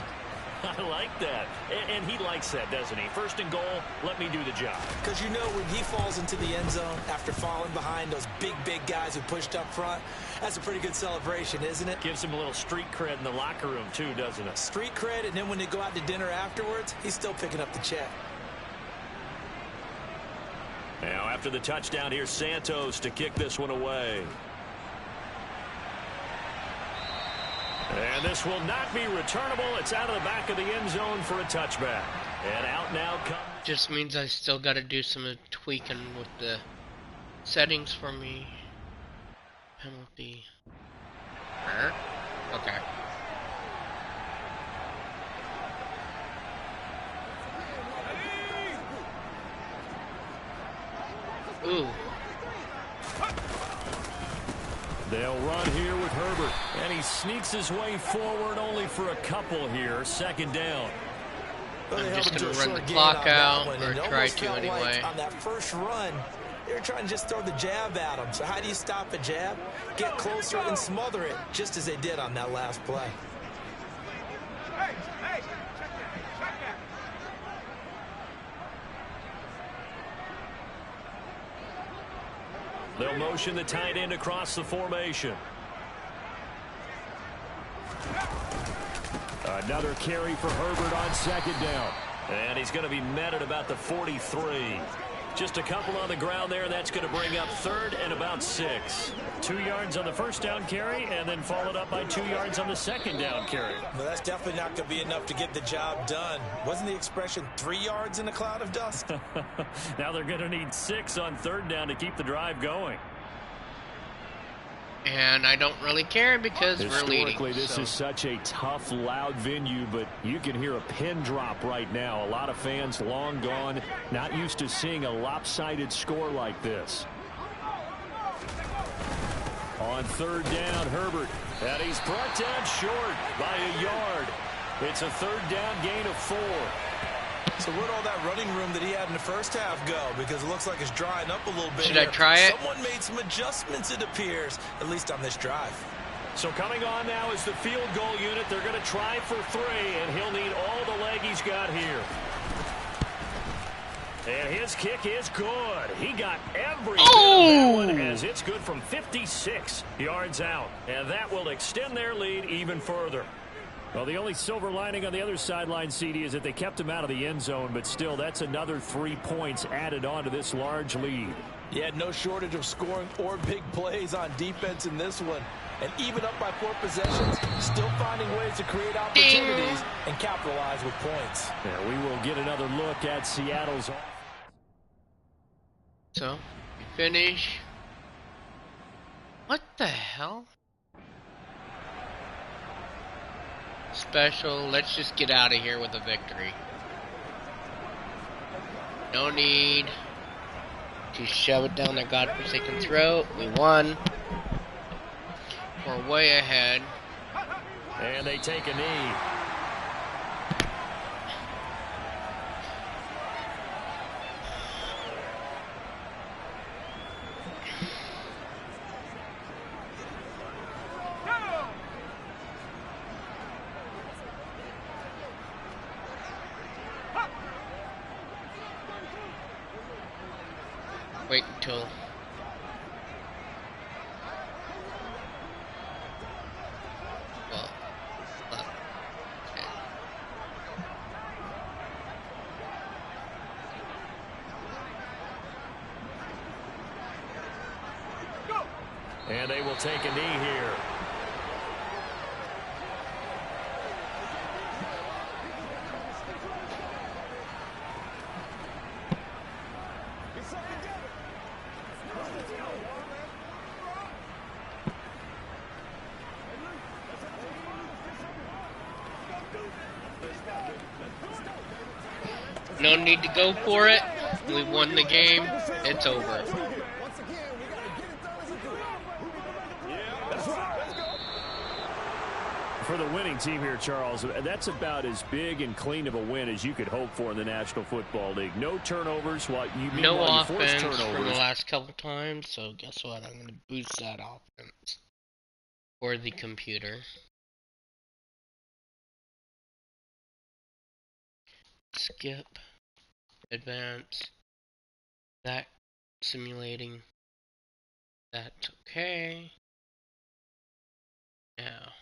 I like that. And he likes that, doesn't he? 1st and goal, let me do the job. Because you know when he falls into the end zone after falling behind those big guys who pushed up front, that's a pretty good celebration, isn't it? Gives him a little street cred in the locker room, too, doesn't it? Street cred, and then when they go out to dinner afterwards, he's still picking up the check. Now, after the touchdown, here's Santos to kick this one away. And this will not be returnable. It's out of the back of the end zone for a touchback. And out now comes... Just means I still got to do some tweaking with the settings for me. Penalty. Okay. Ooh. They'll run here with Herbert. And he sneaks his way forward only for a couple here. 2nd down. I'm just going to run the clock out, or try to anyway. Like on that first run, they were trying to just throw the jab at him. So how do you stop a jab? Get closer and smother it, just as they did on that last play. They'll motion the tight end across the formation. Another carry for Herbert on second down. And he's going to be met at about the 43. Just a couple on the ground there. That's going to bring up third and about 6. 2 yards on the first down carry, and then followed up by 2 yards on the second down carry. Well, that's definitely not going to be enough to get the job done. Wasn't the expression 3 yards in a cloud of dust? Now they're going to need 6 on third down to keep the drive going. And I don't really care because we're leading. Historically, this is such a tough, loud venue, but you can hear a pin drop right now. A lot of fans long gone, not used to seeing a lopsided score like this. On third down, Herbert. And he's brought down short by a yard. It's a third down gain of 4. So where'd all that running room that he had in the first half go? Because it looks like it's drying up a little bit. Should I try it? Someone made some adjustments, it appears, at least on this drive. So coming on now is the field goal unit. They're going to try for 3, and he'll need all the leg he's got here. And his kick is good. He got every bit of that one, as it's good from 56 yards out. And that will extend their lead even further. Well, the only silver lining on the other sideline, CD, is that they kept him out of the end zone, but still, that's another 3 points added on to this large lead. Yeah, no shortage of scoring or big plays on defense in this one. And even up by 4 possessions, still finding ways to create opportunities and capitalize with points. Yeah, we will get another look at Seattle's offense. So, we finish. What the hell? Special. Let's just get out of here with a victory. No need to shove it down their godforsaken throat. We won. We're way ahead. And they take a knee. Wait until And they will take a knee here. no need to go for it. We won the game. It's over. For the winning team here, Charles, that's about as big and clean of a win as you could hope for in the National Football League. No turnovers. No offense from the last couple times, so guess what? I'm going to boost that offense for the computer. Skip. Advance. That simulating. That's okay. Now.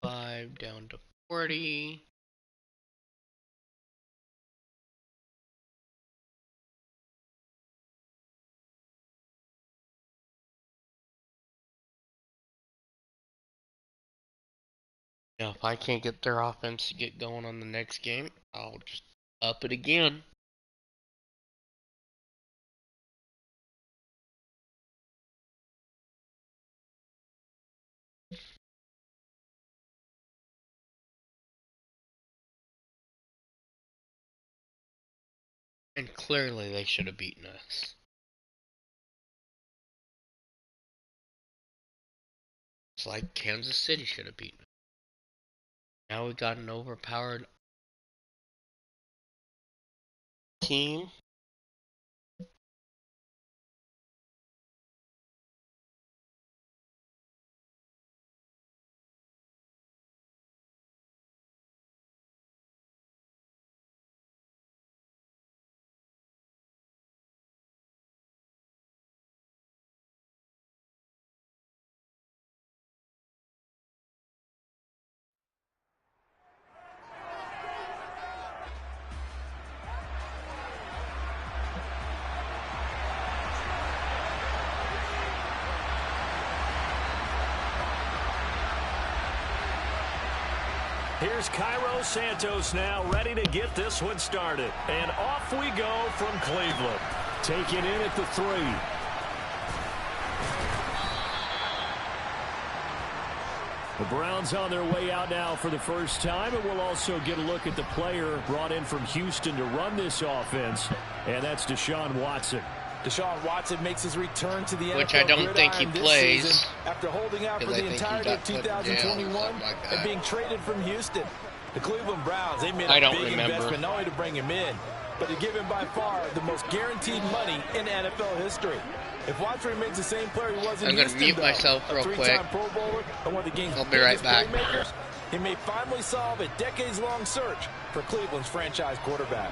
Five down to 40. Now, if I can't get their offense to get going on the next game, I'll just up it again. And clearly they should have beaten us. It's like Kansas City should have beaten us. Now we got an overpowered team. Here's Cairo Santos now ready to get this one started. And off we go from Cleveland. Taking in at the 3. The Browns on their way out now for the first time, and we'll also get a look at the player brought in from Houston to run this offense, and that's Deshaun Watson. Deshaun Watson makes his return to the NFL, which I don't think he plays after holding out for the entirety of 2021 and being traded from Houston. The Cleveland Browns, they made a big investment not only to bring him in, but to give him by far the most guaranteed money in NFL history. If Watson remains the same player he was in Houston, I'm going to mute myself real quick. three-time Pro Bowler and one of the game's biggest playmakers, he may finally solve a decades-long search for Cleveland's franchise quarterback.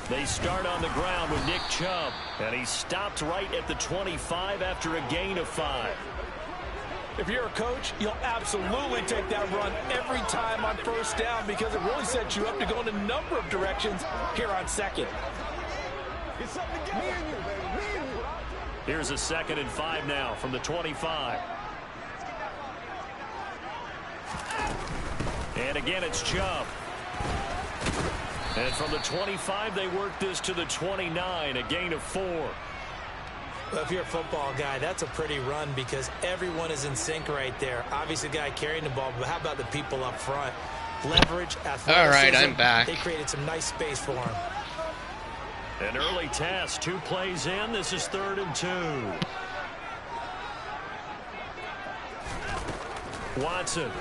They start on the ground with Nick Chubb, and he stopped right at the 25 after a gain of 5. If you're a coach, you'll absolutely take that run every time on first down because it really sets you up to go in a number of directions here on second. Here's a 2nd and 5 now from the 25. And again, it's Chubb. And from the 25, they work this to the 29, a gain of 4. Well, if you're a football guy, that's a pretty run because everyone is in sync right there. Obviously, the guy carrying the ball, but how about the people up front? Leverage, athleticism. All right, I'm back. They created some nice space for him. An early test, 2 plays in. This is 3rd and 2. Watson.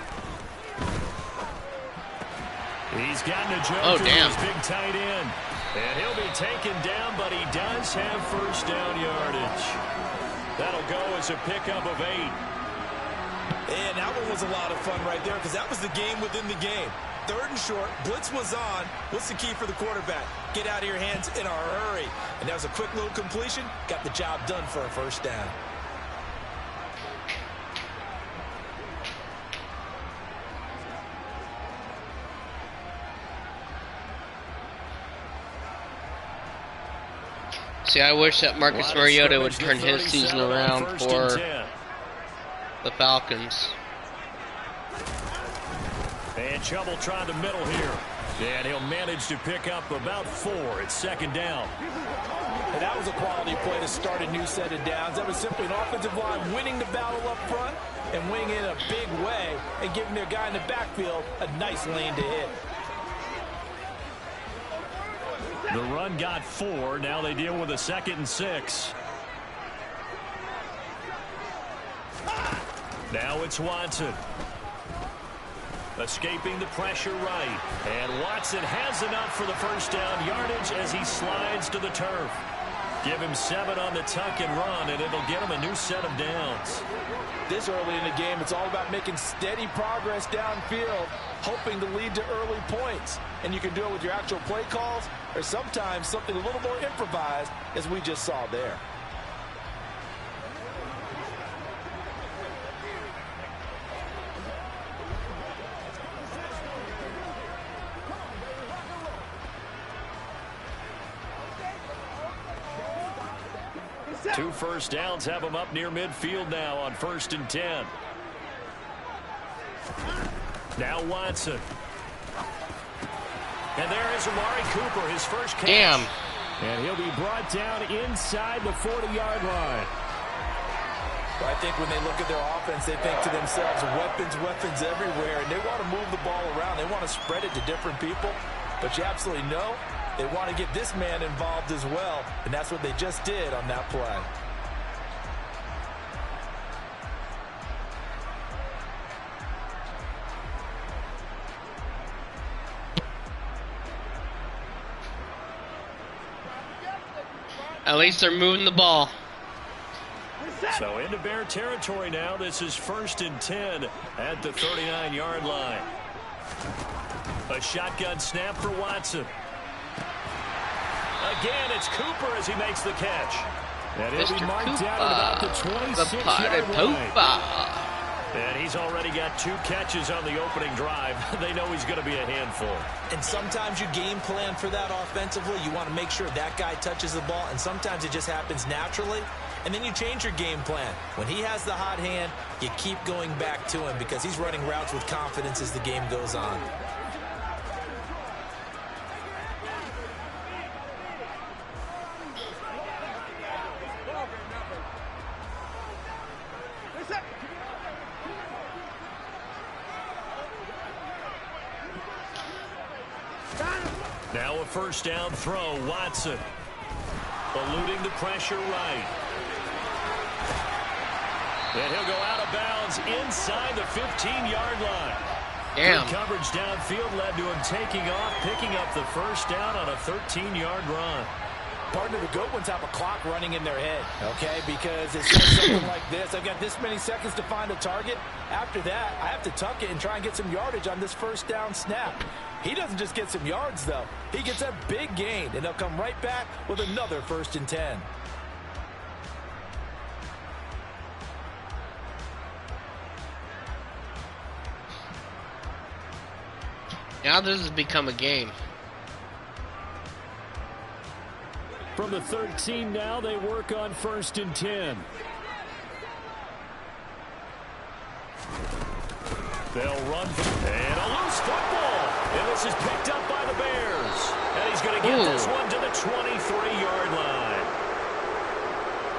He's gotten a jump to his big tight end. And he'll be taken down, but he does have first down yardage. That'll go as a pickup of 8. And that one was a lot of fun right there because that was the game within the game. 3rd and short, blitz was on. What's the key for the quarterback? Get out of your hands in a hurry. And that was a quick little completion. Got the job done for a first down. See, I wish that Marcus Mariota would turn his season around for the Falcons. And Chubb will try the middle here. And he'll manage to pick up about 4. It's 2nd down. And that was a quality play to start a new set of downs. That was simply an offensive line winning the battle up front and winning it in a big way and giving their guy in the backfield a nice lane to hit. The run got 4. Now they deal with a 2nd and 6. Now it's Watson. Escaping the pressure right. And Watson has enough for the first down yardage as he slides to the turf. Give him 7 on the tuck and run, and it'll get him a new set of downs. This early in the game, it's all about making steady progress downfield, hoping to lead to early points. And you can do it with your actual play calls or sometimes something a little more improvised, as we just saw there. Two first downs have him up near midfield now on 1st and 10. Now Watson. And there is Amari Cooper, his first catch. Damn. And he'll be brought down inside the 40-yard line. Well, I think when they look at their offense, they think to themselves, weapons, weapons everywhere, and they want to move the ball around. They want to spread it to different people, but you absolutely know they want to get this man involved as well, and that's what they just did on that play. At least they're moving the ball. So into Bear territory now. This is 1st and 10 at the 39-yard line. A shotgun snap for Watson. Again, it's Cooper as he makes the catch. And he'll be marked down at about the 26-yard line. And he's already got 2 catches on the opening drive. They know he's going to be a handful. And sometimes you game plan for that offensively. You want to make sure that guy touches the ball, and sometimes it just happens naturally. And then you change your game plan. When he has the hot hand, you keep going back to him because he's running routes with confidence as the game goes on. Now a first down throw, Watson. Eluding the pressure right. And he'll go out of bounds inside the 15-yard line. Damn. Good coverage downfield led to him taking off, picking up the first down on a 13-yard run. Part of the good ones have a clock running in their head, okay? Because it says something like this. I've got this many seconds to find a target. After that, I have to tuck it and try and get some yardage on this first down snap. He doesn't just get some yards, though. He gets a big gain, and they'll come right back with another 1st and 10. Now this has become a game. From the 13 now, they work on 1st and 10. They'll run, and a loose football. And this is picked up by the Bears. And he's going to get this one to the 23-yard line.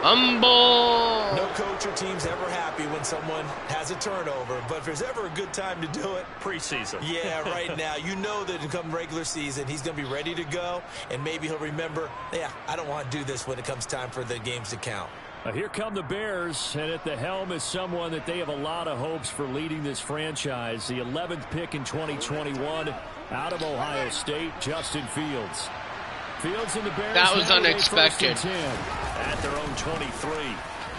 Fumble. No coach or team's ever happy when someone has a turnover, but if there's ever a good time to do it, preseason. Yeah, right now. You know that come regular season, he's going to be ready to go, and maybe he'll remember, yeah, I don't want to do this when it comes time for the games to count. Here come the Bears, and at the helm is someone that they have a lot of hopes for leading this franchise. The 11th pick in 2021 out of Ohio State, Justin Fields. Fields and the Bears. That was unexpected. At their own 23.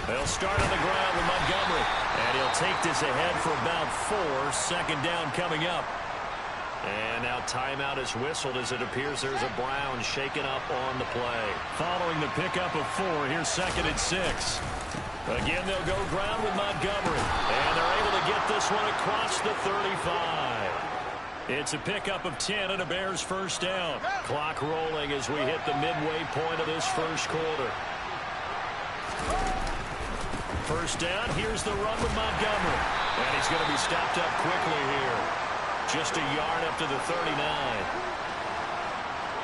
They'll start on the ground with Montgomery, and he'll take this ahead for about 4. Second down coming up. And now timeout is whistled as it appears there's a Brown shaken up on the play. Following the pickup of 4, here's 2nd and 6. Again, they'll go ground with Montgomery, and they're able to get this one across the 35. It's a pickup of 10 and a Bears first down. Clock rolling as we hit the midway point of this first quarter. First down, here's the run with Montgomery. And he's going to be stopped up quickly here. Just a yard up to the 39.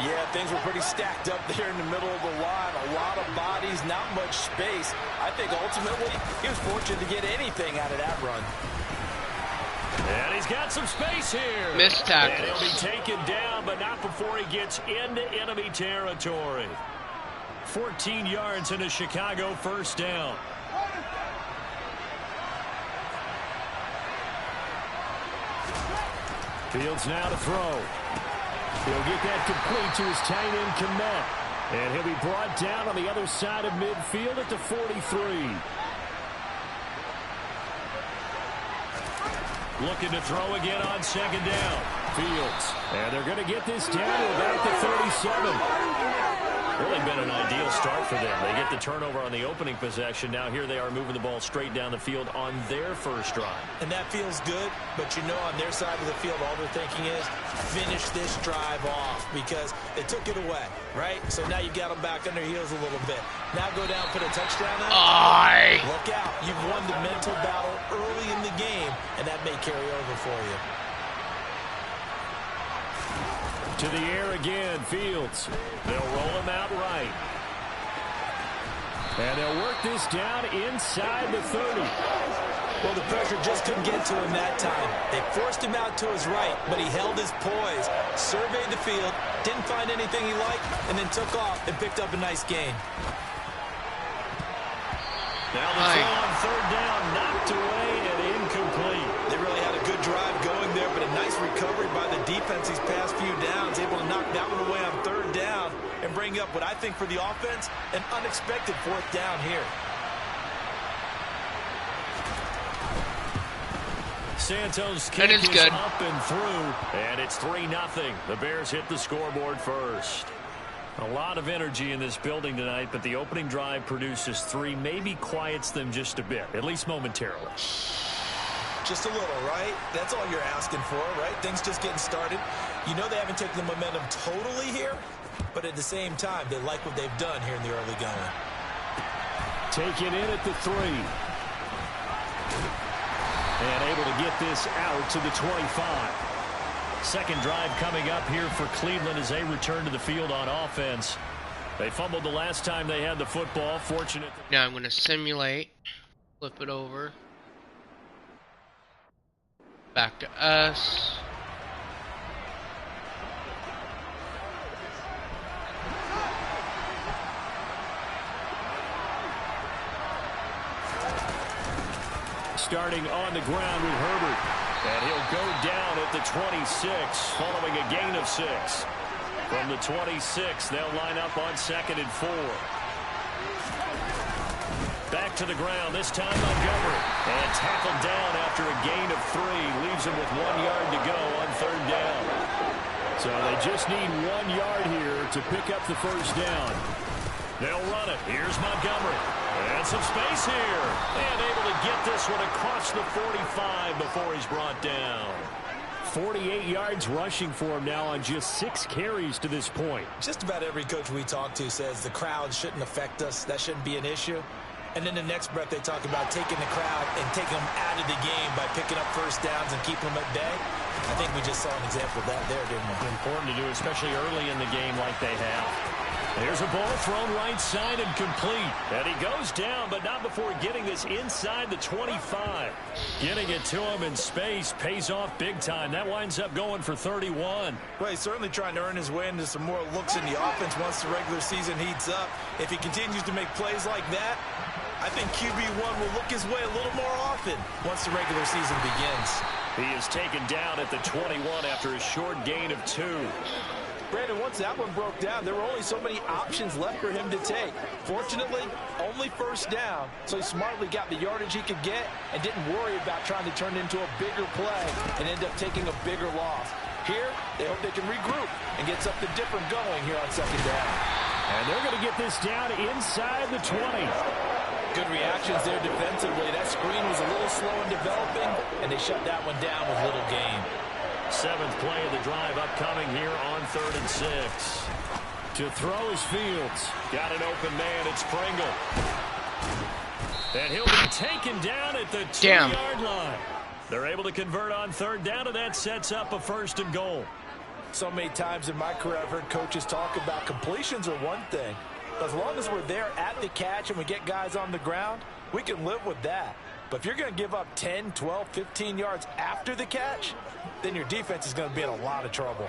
Yeah, things were pretty stacked up there in the middle of the line. A lot of bodies, not much space. I think ultimately he was fortunate to get anything out of that run. And he's got some space here. Missed tackles. And he'll be taken down, but not before he gets into enemy territory. 14 yards in a Chicago first down. Fields now to throw. He'll get that complete to his tight end, Kmet. And he'll be brought down on the other side of midfield at the 43. Looking to throw again on second down. Fields. And they're going to get this down to about the 37. Really been an ideal start for them. They get the turnover on the opening possession. Now here they are moving the ball straight down the field on their first drive. And that feels good, but you know on their side of the field all they're thinking is finish this drive off because they took it away, right? So now you've got them back on their heels a little bit. Now go down, put a touchdown on. Look out. You've won the mental battle early in the game, and that may carry over for you. To the air again, Fields. They'll roll him out right. And they'll work this down inside the 30. Well, the pressure just couldn't get to him that time. They forced him out to his right, but he held his poise, surveyed the field, didn't find anything he liked, and then took off and picked up a nice gain. Now the throw on third down, knocked away and incomplete. They really had a good drive going there, but a nice recovery by the defense these past few downs, able to knock that one away on third down and bring up what I think for the offense, an unexpected fourth down here. Santos' kick is good. Up and through, and it's 3-0. The Bears hit the scoreboard first. A lot of energy in this building tonight, but the opening drive produces 3, maybe quiets them just a bit, at least momentarily. Just a little, right? That's all you're asking for, right? Things just getting started. You know they haven't taken the momentum totally here, but at the same time, they like what they've done here in the early going. Taken in at the 3. And able to get this out to the 25. Second drive coming up here for Cleveland as they return to the field on offense. They fumbled the last time they had the football. Fortunate. Now I'm going to simulate. Flip it over. Back to us. Starting on the ground with Herbert. And he'll go down at the 26, following a gain of 6. From the 26, they'll line up on 2nd and 4. Back to the ground, this time Montgomery. And tackled down after a gain of 3. Leaves him with 1 yard to go on third down. So they just need 1 yard here to pick up the first down. They'll run it. Here's Montgomery. And some space here. And able to get this one across the 45 before he's brought down. 48 yards rushing for him now on just 6 carries to this point. Just about every coach we talk to says the crowd shouldn't affect us. That shouldn't be an issue. And then the next breath they talk about taking the crowd and taking them out of the game by picking up first downs and keeping them at bay. I think we just saw an example of that there, didn't we? Important to do, especially early in the game like they have. There's a ball thrown right side and complete. And he goes down, but not before getting this inside the 25. Getting it to him in space pays off big time. That winds up going for 31. Well, he's certainly trying to earn his way into some more looks in the offense once the regular season heats up. If he continues to make plays like that, I think QB1 will look his way a little more often once the regular season begins. He is taken down at the 21 after a short gain of 2. Brandon, once that one broke down, there were only so many options left for him to take. Fortunately, only first down, so he smartly got the yardage he could get and didn't worry about trying to turn it into a bigger play and end up taking a bigger loss. Here, they hope they can regroup and get something different going here on second down. And they're going to get this down inside the 20. Good reactions there defensively. That screen was a little slow in developing, and they shut that one down with little gain. 7th play of the drive upcoming here on 3rd and 6. To throw is Fields. Got an open man. It's Pringle. And he'll be taken down at the 2-yard line. They're able to convert on third down, and that sets up a 1st and goal. So many times in my career I've heard coaches talk about completions are one thing. But as long as we're there at the catch and we get guys on the ground, we can live with that. But if you're going to give up 10, 12, 15 yards after the catch, then your defense is going to be in a lot of trouble.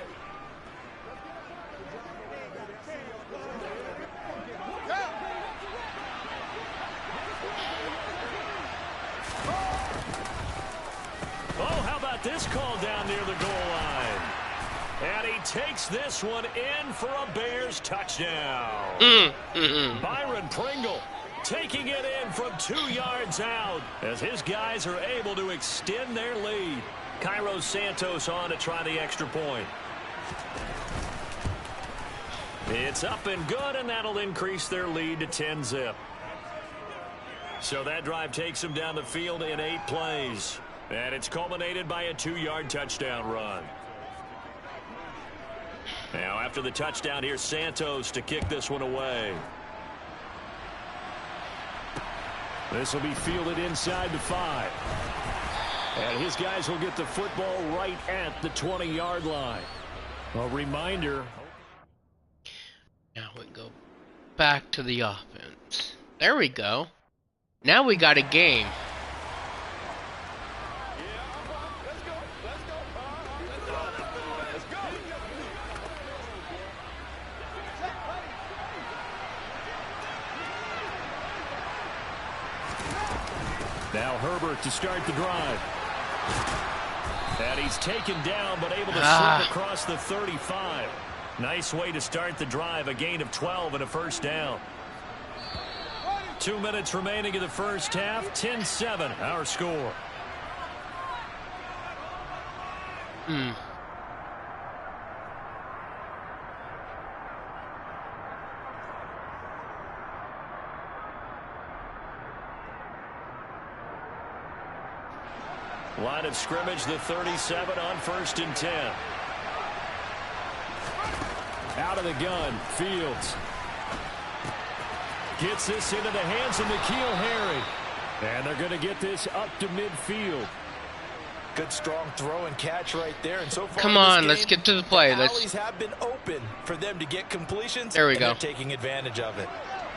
Oh, how about this call down near the goal line? And he takes this one in for a Bears touchdown. Byron Pringle taking it in from 2 yards out as his guys are able to extend their lead. Cairo Santos on to try the extra point. It's up and good, and that'll increase their lead to 10-zip. So that drive takes them down the field in 8 plays. And it's culminated by a 2-yard touchdown run. Now after the touchdown, here's Santos to kick this one away. This will be fielded inside the 5. And his guys will get the football right at the 20-yard line. A reminder. Now we go back to the offense. There we go. Now we got a game. Now Herbert to start the drive. And he's taken down, but able to slip across the 35. Nice way to start the drive. A gain of 12 and a first down. 2 minutes remaining in the first half. 10-7, our score. Line of scrimmage, the 37 on 1st and 10. Out of the gun, Fields. Gets this into the hands of N'Keal Harry. And they're going to get this up to midfield. Good strong throw and catch right there. And so far, come on, let's get to the play. The alleys have been open for them to get completions. There we go. They're taking advantage of it.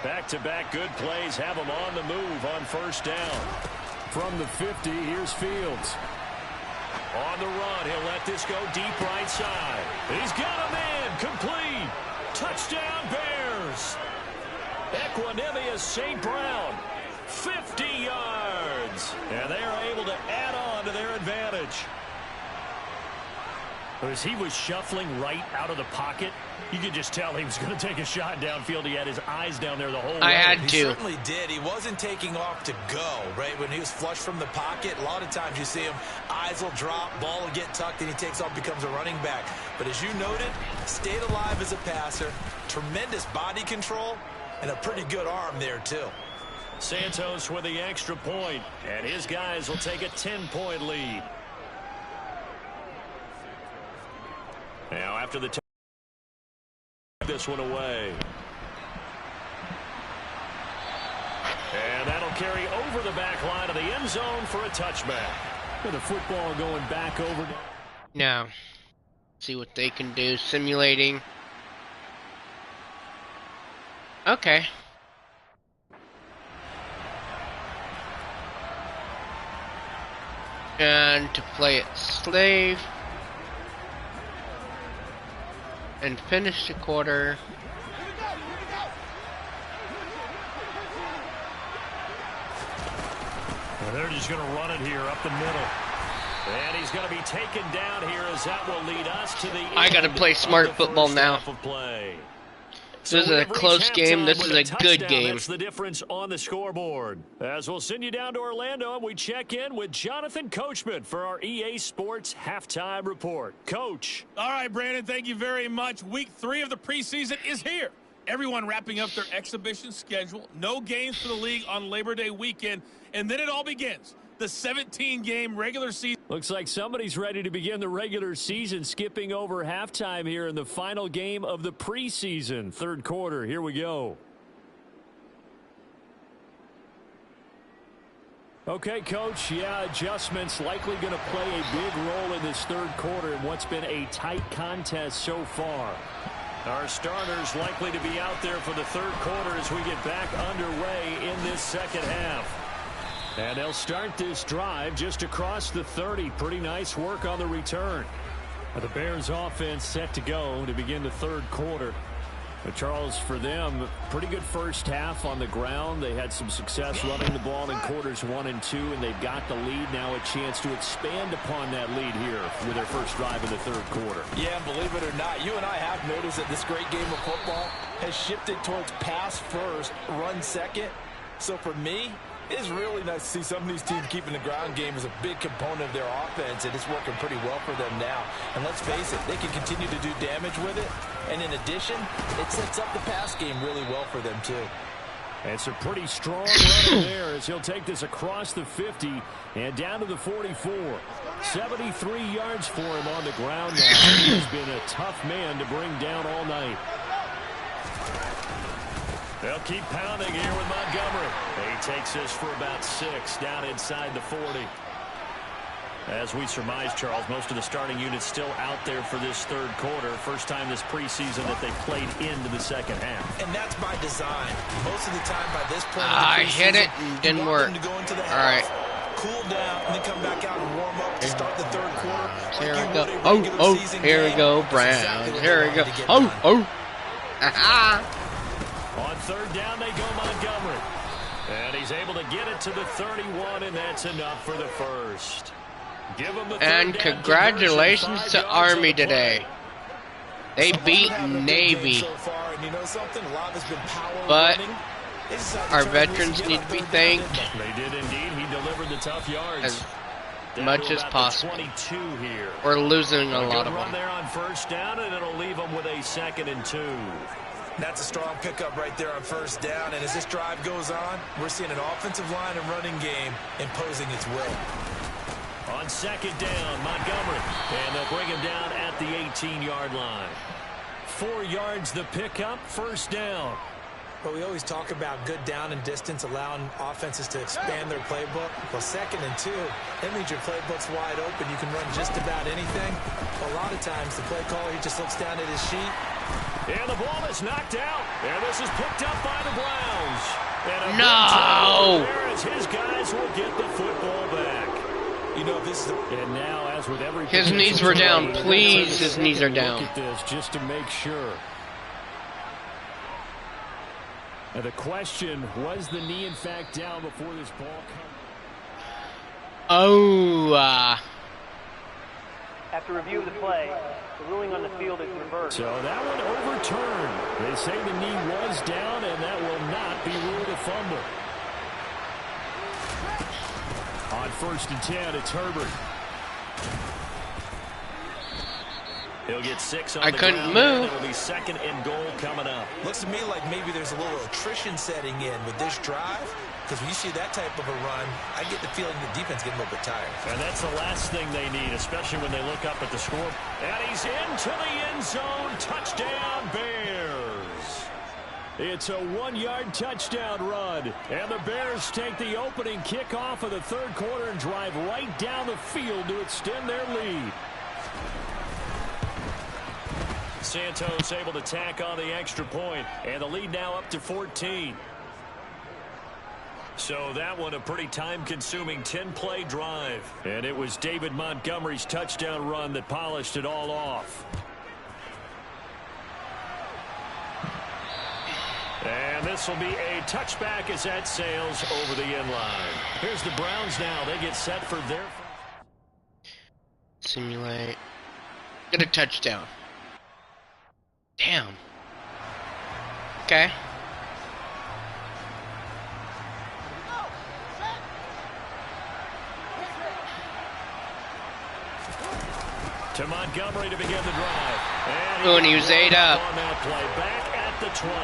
Back-to-back good plays have them on the move on 1st down. From the 50, here's Fields. On the run, he'll let this go deep right side. He's got a man, complete. Touchdown Bears. Equanimous St. Brown, 50 yards. And they are able to add on to their advantage. As he was shuffling right out of the pocket, you could just tell he was going to take a shot downfield. He had his eyes down there the whole way. I had He to. certainly did. He wasn't taking off to go, right? When he was flush from the pocket, a lot of times you see him, eyes will drop, ball will get tucked, and he takes off, becomes a running back. But as you noted, stayed alive as a passer, tremendous body control, and a pretty good arm there, too. Santos with the extra point, and his guys will take a 10-point lead. Now after the this one away. And that'll carry over the back line of the end zone for a touchback. With the football going back over. Now, see what they can do. Simulating. Okay. And to play it slave. And finish the quarter. And they're just going to run it here up the middle. And he's going to be taken down here as that will lead us to the I got to play smart football now. This is a close game. This is a good game. That's the difference on the scoreboard. As we'll send you down to Orlando, and we check in with Jonathan Coachman for our EA Sports Halftime Report. Coach. All right, Brandon, thank you very much. Week 3 of the preseason is here. Everyone wrapping up their exhibition schedule. No games for the league on Labor Day weekend. And then it all begins. The 17-game regular season. Looks like somebody's ready to begin the regular season, skipping over halftime here in the final game of the preseason. 3rd quarter. Here we go. Okay, Coach. Yeah, adjustments likely going to play a big role in this 3rd quarter in what's been a tight contest so far. Our starters likely to be out there for the 3rd quarter as we get back underway in this 2nd half. And they'll start this drive just across the 30. Pretty nice work on the return. The Bears offense set to go to begin the 3rd quarter. But Charles, for them, pretty good first half on the ground. They had some success running the ball in quarters 1 and 2, and they've got the lead now, a chance to expand upon that lead here with their first drive in the 3rd quarter. Yeah, and believe it or not, you and I have noticed that this great game of football has shifted towards pass first, run second. So for me, it's really nice to see some of these teams keeping the ground game as a big component of their offense, and it's working pretty well for them now. And let's face it, they can continue to do damage with it. And in addition, it sets up the pass game really well for them, too. And it's a pretty strong runner there as he'll take this across the 50 and down to the 44. 73 yards for him on the ground now. He's been a tough man to bring down all night. They'll keep pounding here with Montgomery. He takes this for about 6 down inside the 40. As we surmise, Charles, most of the starting units still out there for this third quarter. First time this preseason that they played into the second half. And that's by design. Most of the time by this point I in the hit it. preseason, Didn't work. to go into the All right. half, cool down, and then come back out and warm up to start the third quarter. Here like we go. you would a Oh, regular oh, season here we game. go, That's Browns. exactly what Here they we go. wanted to get Oh, done. oh. Aha. On third down, they go Montgomery. And he's able to get it to the 31, and that's enough for the first. Give him the third And down congratulations conversion, to 5 yards Army on the play. today. They beat Navy. So far, and you know something? A lot has been power But running. They decided to our try to veterans get need on to be third down, thanked didn't They did indeed. He delivered the tough yards. as Down much to as about the possible. 22 here. We're losing a Good lot of run them. there on first down, and it'll leave them with a 2nd and 2. That's a strong pickup right there on first down. And as this drive goes on, we're seeing an offensive line and running game imposing its will. On 2nd down, Montgomery. And they'll bring him down at the 18-yard line. 4 yards the pickup, first down. But we always talk about good down and distance, allowing offenses to expand their playbook. Well, 2nd and 2, that means your playbook's wide open. You can run just about anything. A lot of times, the play caller, he just looks down at his sheet. And the ball is knocked out. And this is picked up by the Browns. And a No! big tackle there as his guys will get the football back. You know, this is And now, as with every His knees were down. Please, his knees are down. Look at this just to make sure. And the question, was the knee in fact down before this ball comes? Oh, After review of the play, the ruling on the field is reversed. So that one overturned. They say the knee was down, and that will not be ruled a fumble. On 1st and 10, it's Herbert. He'll get 6 on I the couldn't ground, move. and it'll be 2nd and goal coming up. looks to me like maybe there's a little attrition setting in with this drive. Because when you see that type of a run, I get the feeling the defense getting a little bit tired. And that's the last thing they need, especially when they look up at the score. And he's into the end zone. Touchdown, Bears. It's a 1-yard touchdown run. And the Bears take the opening kickoff of the third quarter and drive right down the field to extend their lead. Santos able to tack on the extra point, and the lead now up to 14. So that one a pretty time-consuming 10-play drive. And it was David Montgomery's touchdown run that polished it all off. And this will be a touchback as that sails over the end line. Here's the Browns now. They get set for their... simulate. Get a touchdown. Damn. Okay. To Montgomery to begin the drive. And he was 8 up. On that play, back at the 20.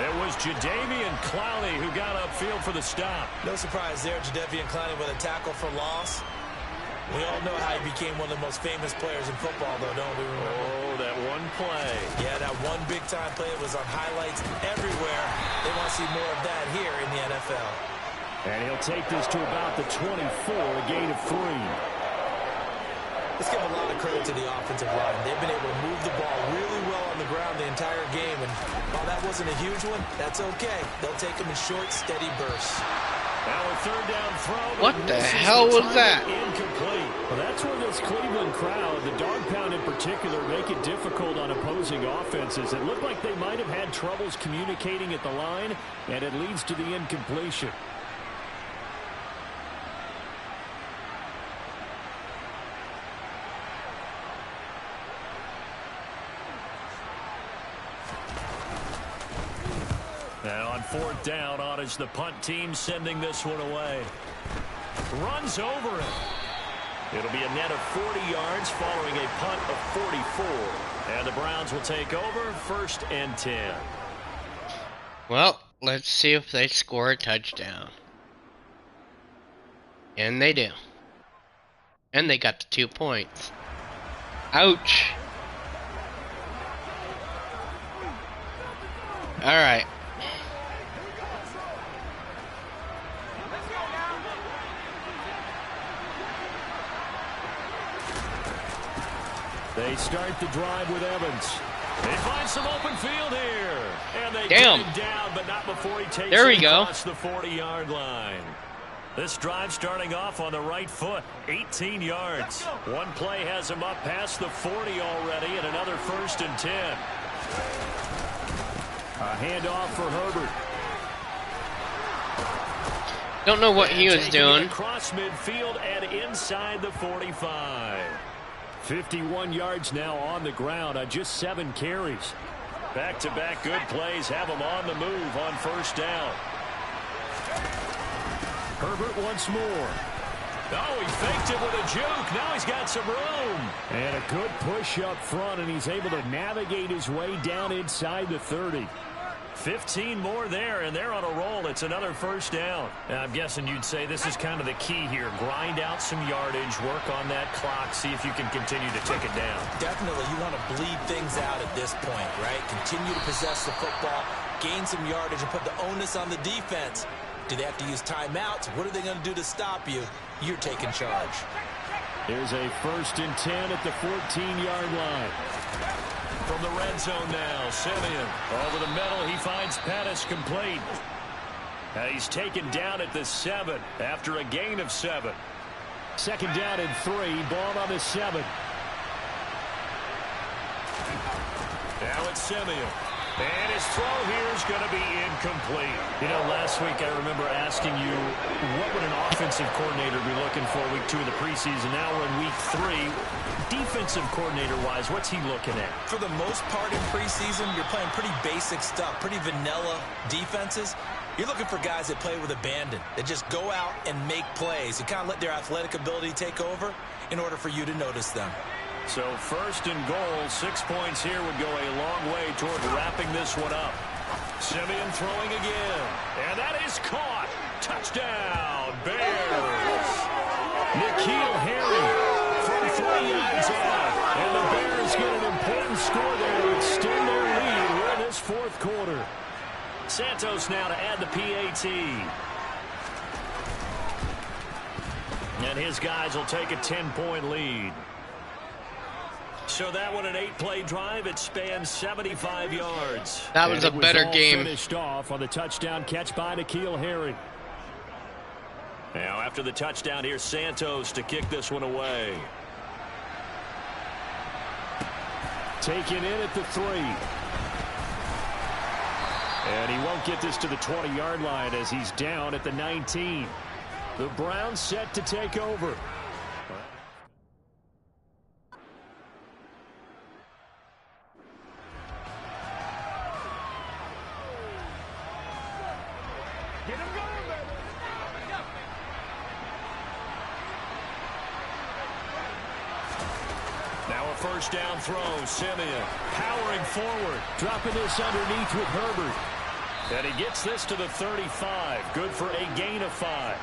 It was Jadeveon Clowney who got upfield for the stop. No surprise there, Jadeveon Clowney with a tackle for loss. We all know how he became one of the most famous players in football, though, don't we? Remember? Oh, that one play. Yeah, that one big-time play was on highlights everywhere. They want to see more of that here in the NFL. And he'll take this to about the 24, a gain of 3. Let's give a lot of credit to the offensive line. They've been able to move the ball really well on the ground the entire game. And while that wasn't a huge one, that's okay. They'll take them in short, steady bursts. Now a third down throw. What the hell was that? Incomplete. Well, that's where this Cleveland crowd, the dog pound in particular, make it difficult on opposing offenses. It looked like they might have had troubles communicating at the line, and it leads to the incompletion. Now on 4th down, on is the punt team sending this one away. Runs over it. It'll be a net of 40 yards following a punt of 44. And the Browns will take over 1st and 10. Well, let's see if they score a touchdown. And they do. And they got the 2 points. Ouch. Alright. They start the drive with Evans. They find some open field here. And they Damn. get him down, but not before he takes There we it go. across the 40-yard line. This drive starting off on the right foot, 18 yards. One play has him up past the 40 already, and another 1st and 10. A handoff for Herbert. Don't know what he was doing. Across midfield and inside the 45. 51 yards now on the ground on just 7 carries. Back-to-back good plays have him on the move on 1st down. Herbert once more. Oh, he faked it with a juke. Now he's got some room. And a good push up front, and he's able to navigate his way down inside the 30. 15 more there, and they're on a roll. It's another 1st down. I'm guessing you'd say this is kind of the key here. Grind out some yardage, work on that clock, see if you can continue to tick it down. Definitely, you want to bleed things out at this point, right? Continue to possess the football, gain some yardage, and put the onus on the defense. Do they have to use timeouts? What are they going to do to stop you? You're taking charge. Here's a 1st and 10 at the 14-yard line. From the red zone now, Simeon. Over the middle, he finds Pettis complete. He's taken down at the 7 after a gain of 7. 2nd down and 3, ball on the 7. Now it's Simeon. And his throw here is going to be incomplete. You know, last week I remember asking you, what would an offensive coordinator be looking for week 2 of the preseason? Now we're in week 3. Defensive coordinator-wise, what's he looking at? For the most part in preseason, you're playing pretty basic stuff, pretty vanilla defenses. You're looking for guys that play with abandon, that just go out and make plays and kind of let their athletic ability take over in order for you to notice them. So 1st and goal, 6 points here would go a long way toward wrapping this one up. Simeon throwing again, and that is caught. Touchdown, Bears. N'Keal Harry from 3 yards out, and the Bears get an important score there to extend their lead here in this 4th quarter. Santos now to add the PAT. And his guys will take a 10-point lead. So that one, an 8-play drive. It spans 75 yards. That was a better game. Finished off on the touchdown catch by N'Keal Harry. Now after the touchdown, here's Santos to kick this one away. Taken in at the 3. And he won't get this to the 20-yard line as he's down at the 19. The Browns set to take over. Now a 1st down throw. Simeon powering forward. Dropping this underneath with Herbert. And he gets this to the 35. Good for a gain of 5.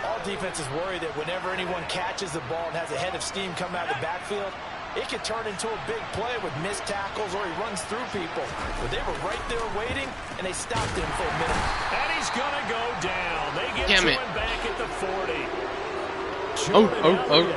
All defenses worry that whenever anyone catches the ball and has a head of steam come out of the backfield, it could turn into a big play with missed tackles or he runs through people. But they were right there waiting, and they stopped him for a minute. And he's going to go down. They get Damn to it. him back at the 40. Yeah,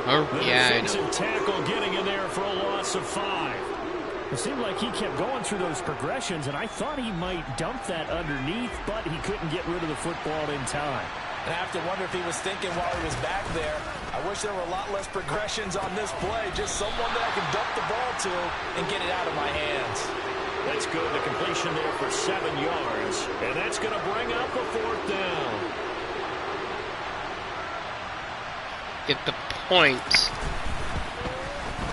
I know. Defensive tackle getting in there for a loss of 5. It seemed like he kept going through those progressions, and I thought he might dump that underneath, but he couldn't get rid of the football in time. And I have to wonder if he was thinking while he was back there, I wish there were a lot less progressions on this play. Just someone that I can dump the ball to and get it out of my hands. That's good. The completion there for 7 yards. And that's going to bring up a 4th down. Get the point.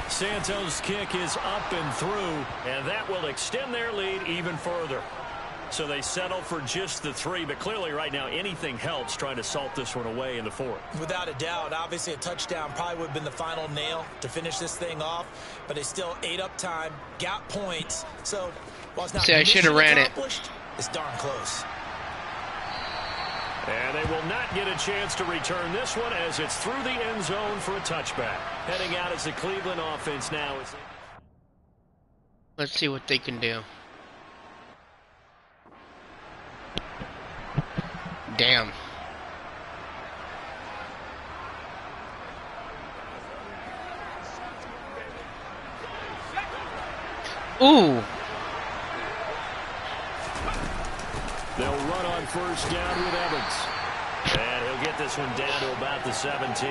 Santos' kick is up and through, and that will extend their lead even further. So they settle for just the 3, but clearly right now anything helps trying to salt this one away in the 4th. Without a doubt, obviously a touchdown probably would have been the final nail to finish this thing off, but they still ate up time, got points. So while it's not See, I should have ran it. It's darn close. And they will not get a chance to return this one as it's through the end zone for a touchback. Heading out as the Cleveland offense now. Let's see what they can do. Damn. Ooh. They'll run on first down with Evans. And he'll get this one down to about the 17.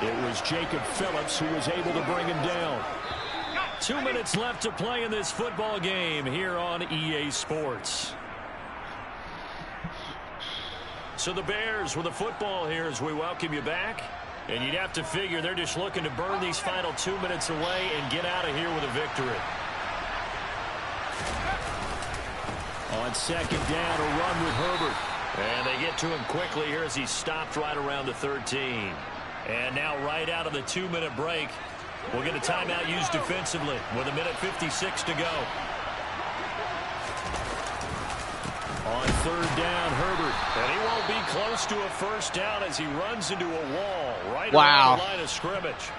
It was Jacob Phillips who was able to bring him down. 2 minutes left to play in this football game here on EA Sports. So the Bears with the football here as we welcome you back. And you'd have to figure they're just looking to burn these final 2 minutes away and get out of here with a victory. On second down, a run with Herbert. And they get to him quickly here as he stopped right around the 13. And now right out of the 2-minute break, we'll get a timeout used defensively with 1:56 to go. On third down, Herbert. And he won't be close to a first down as he runs into a wall right around the line of scrimmage.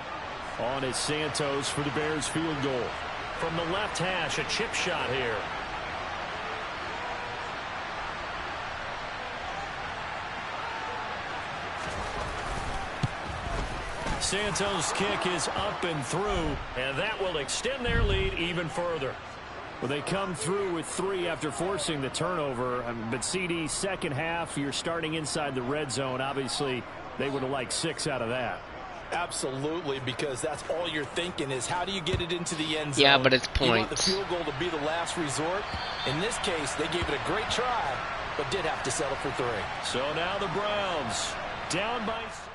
On is Santos for the Bears field goal. From the left hash, a chip shot here. Santos' kick is up and through, and that will extend their lead even further. Well, they come through with 3 after forcing the turnover. But CD, second half, you're starting inside the red zone. Obviously, they would have liked 6 out of that. Absolutely, because that's all you're thinking is how do you get it into the end zone? Yeah, but it's points. You want the field goal to be the last resort. In this case, they gave it a great try, but did have to settle for 3. So now the Browns down by 6.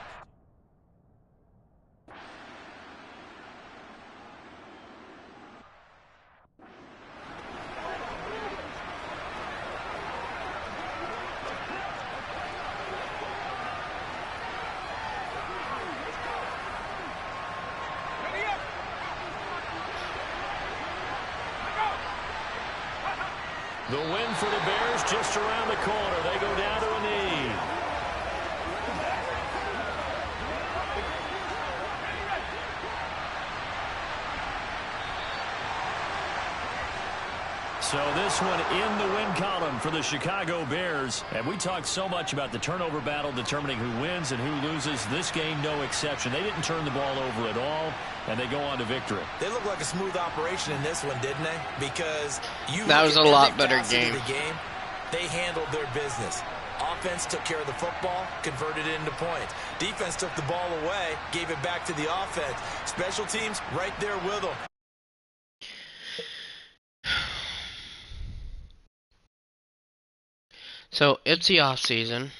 The win for the Bears just around the corner. They go down to a knee. So this one in the win column for the Chicago Bears. And we talked so much about the turnover battle determining who wins and who loses. This game, no exception. They didn't turn the ball over at all, and they go on to victory. They look like a smooth operation in this one, didn't they? Because that was a lot better game. They handled their business. Offense took care of the football, converted it into points. Defense took the ball away, gave it back to the offense. Special teams right there with them. So it's the off season.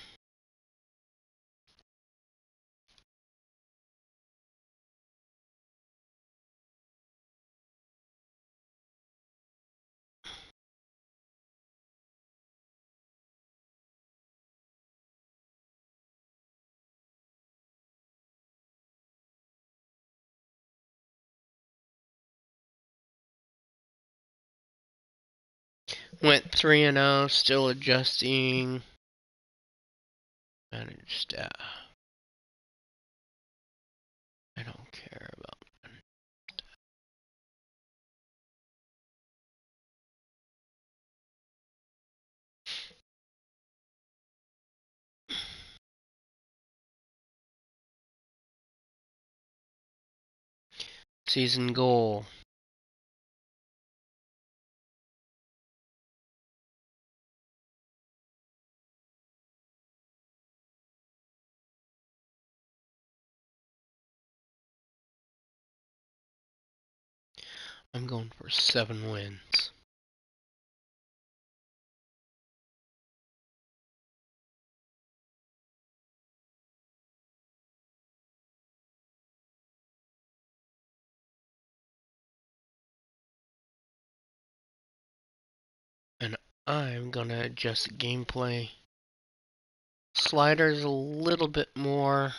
Went 3-0, still adjusting. Manage stat. I don't care about manage stat. Season goal. I'm going for 7 wins. And I'm gonna adjust the gameplay. Sliders a little bit more.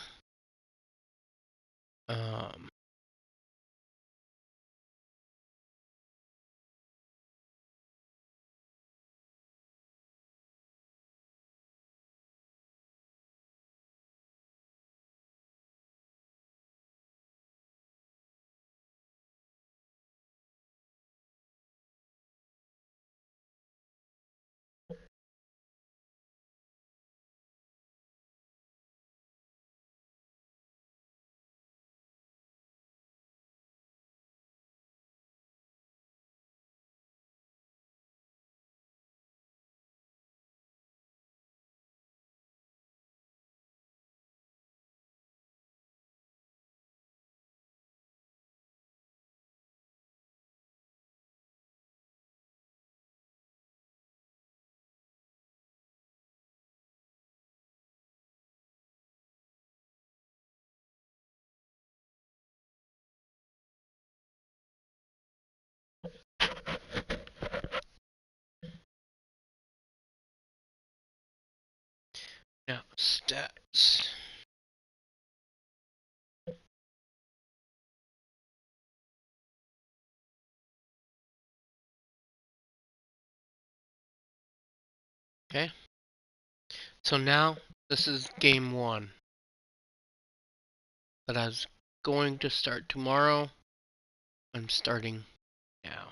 Now, stats. Okay. So now, this is game 1 that I was going to start tomorrow. I'm starting now.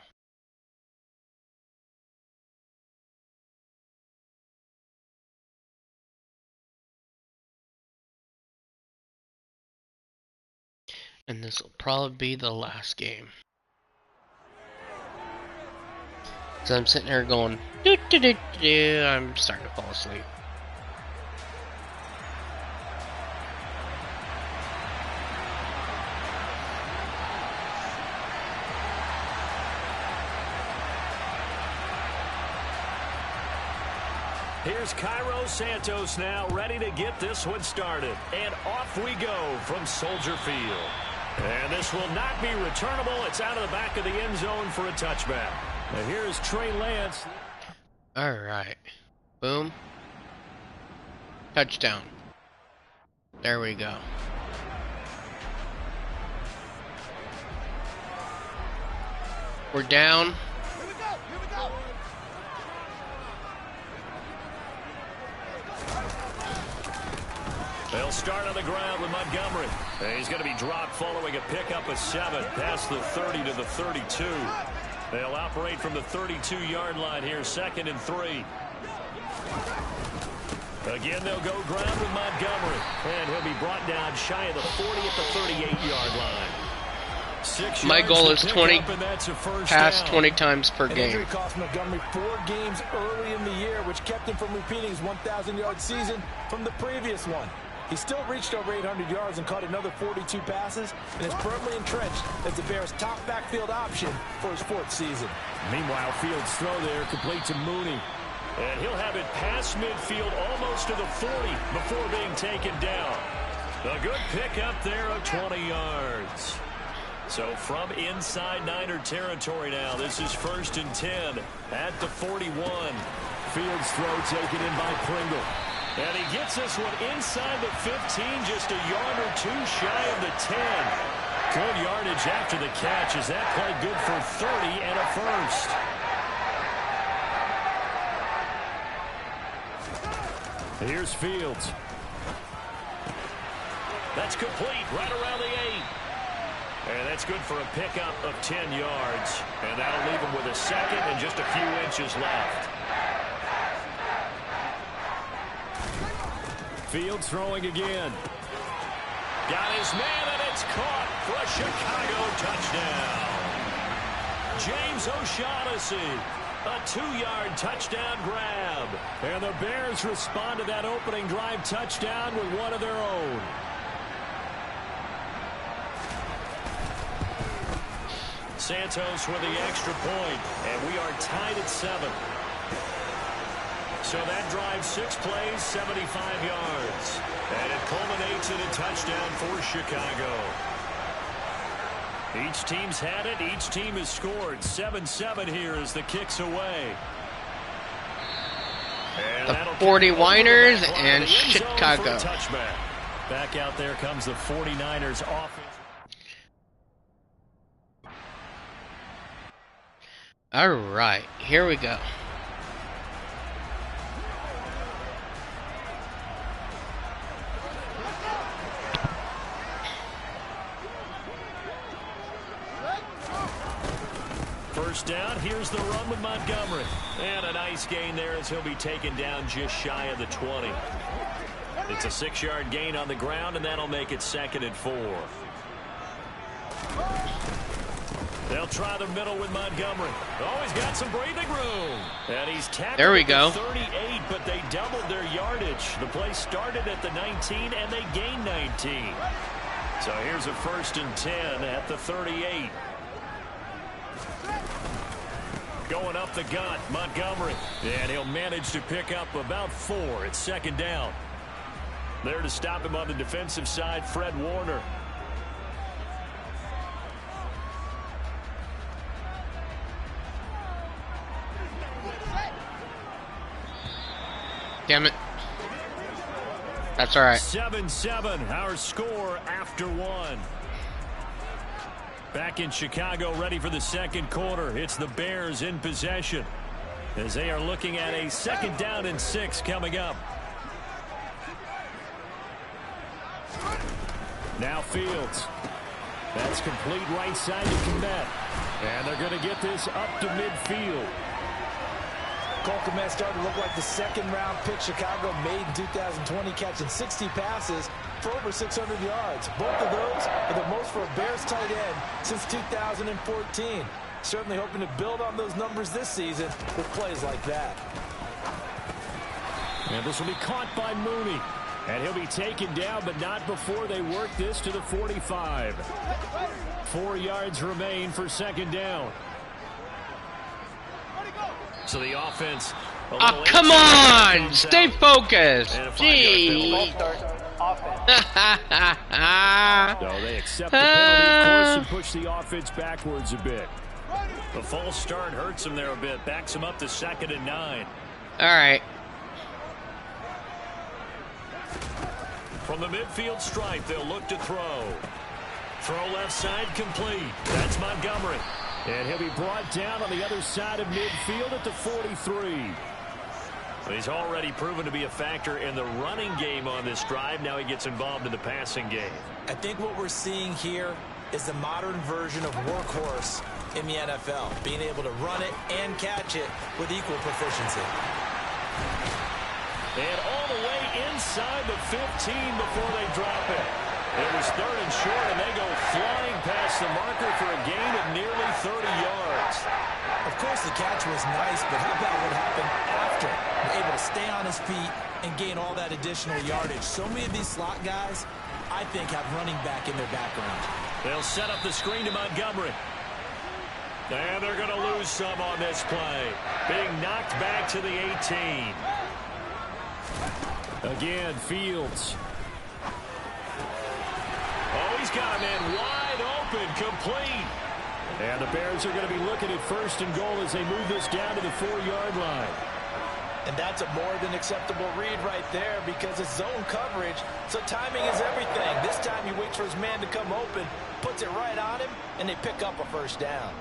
And this will probably be the last game. So I'm sitting here going, doo -doo -doo -doo. I'm starting to fall asleep. Here's Cairo Santos now, ready to get this one started. And off we go from Soldier Field. And this will not be returnable. It's out of the back of the end zone for a touchback. Now here's Trey Lance. Alright. Boom. Touchdown. There we go. We're down. They'll start on the ground with Montgomery. And he's going to be dropped following a pickup of 7 past the 30 to the 32. They'll operate from the 32-yard line here, 2nd and 3. Again, they'll go ground with Montgomery. And he'll be brought down shy of the 40 at the 38-yard line. My goal is 20 pass 20 times per game. Injury cost Montgomery 4 games early in the year, which kept him from repeating his 1,000-yard season from the previous one. He still reached over 800 yards and caught another 42 passes and is firmly entrenched as the Bears' top backfield option for his 4th season. Meanwhile, Fields' throw there complete to Mooney. And he'll have it past midfield almost to the 40 before being taken down. A good pickup there of 20 yards. So from inside Niner territory now, this is 1st and 10 at the 41. Fields' throw taken in by Pringle. And he gets this one inside the 15, just a yard or 2 shy of the 10. Good yardage after the catch. Is that play good for 30 and a first? Here's Fields. That's complete right around the 8. And that's good for a pickup of 10 yards. And that'll leave him with a 2nd and just a few inches left. Fields throwing again. Got his man, and it's caught for a Chicago touchdown. James O'Shaughnessy, a 2-yard touchdown grab. And the Bears respond to that opening drive touchdown with one of their own. Santos with the extra point, and we are tied at 7. So that drive 6 plays, 75 yards. And it culminates in a touchdown for Chicago. Each team's had it. Each team has scored. 7-7 here as the kick's away. And The 49ers and Chicago. Back out there comes the 49ers offense. Alright, here we go. First down, here's the run with Montgomery. And a nice gain there as he'll be taken down just shy of the 20. It's a 6-yard gain on the ground, and that'll make it 2nd and 4. They'll try the middle with Montgomery. Oh, he's got some breathing room. And he's tackled there we at go. the 38, but they doubled their yardage. The play started at the 19, and they gained 19. So here's a 1st and 10 at the 38. Going up the gut, Montgomery. And he'll manage to pick up about 4. It's 2nd down. There to stop him on the defensive side, Fred Warner. Damn it. That's all right. 7-7, our score after one. Back in Chicago, ready for the second quarter. It's the Bears in possession as they are looking at a 2nd down and 6 coming up. Now Fields. That's complete right side to Kmet. And they're going to get this up to midfield. Cole Kmet started to look like the second-round pick Chicago made in 2020, catching 60 passes for over 600 yards. Both of those are the most for a Bears tight end since 2014. Certainly hoping to build on those numbers this season with plays like that. And this will be caught by Mooney. And he'll be taken down, but not before they work this to the 45. 4 yards remain for 2nd down. So the offense. Oh, come on! Stay focused! Gee! So they accept the penalty, of course, and push the offense backwards a bit. The false start hurts him there a bit. Backs him up to 2nd and 9. All right. From the midfield stripe, they'll look to throw. Throw left side complete. That's Montgomery. And he'll be brought down on the other side of midfield at the 43. He's already proven to be a factor in the running game on this drive. Now he gets involved in the passing game. I think what we're seeing here is the modern version of workhorse in the NFL, being able to run it and catch it with equal proficiency. And all the way inside the 15 before they drop it. It was 3rd and short, and they go flying past the marker for a gain of nearly 30 yards. Of course, the catch was nice, but how about what happened after? Able to stay on his feet and gain all that additional yardage. So many of these slot guys, I think, have running back in their background. They'll set up the screen to Montgomery. And they're going to lose some on this play. Being knocked back to the 18. Again, Fields. Oh, he's got a man wide open, complete. And the Bears are going to be looking at 1st and goal as they move this down to the 4-yard line. And that's a more than acceptable read right there because it's zone coverage, so timing is everything. This time he waits for his man to come open, puts it right on him, and they pick up a 1st down.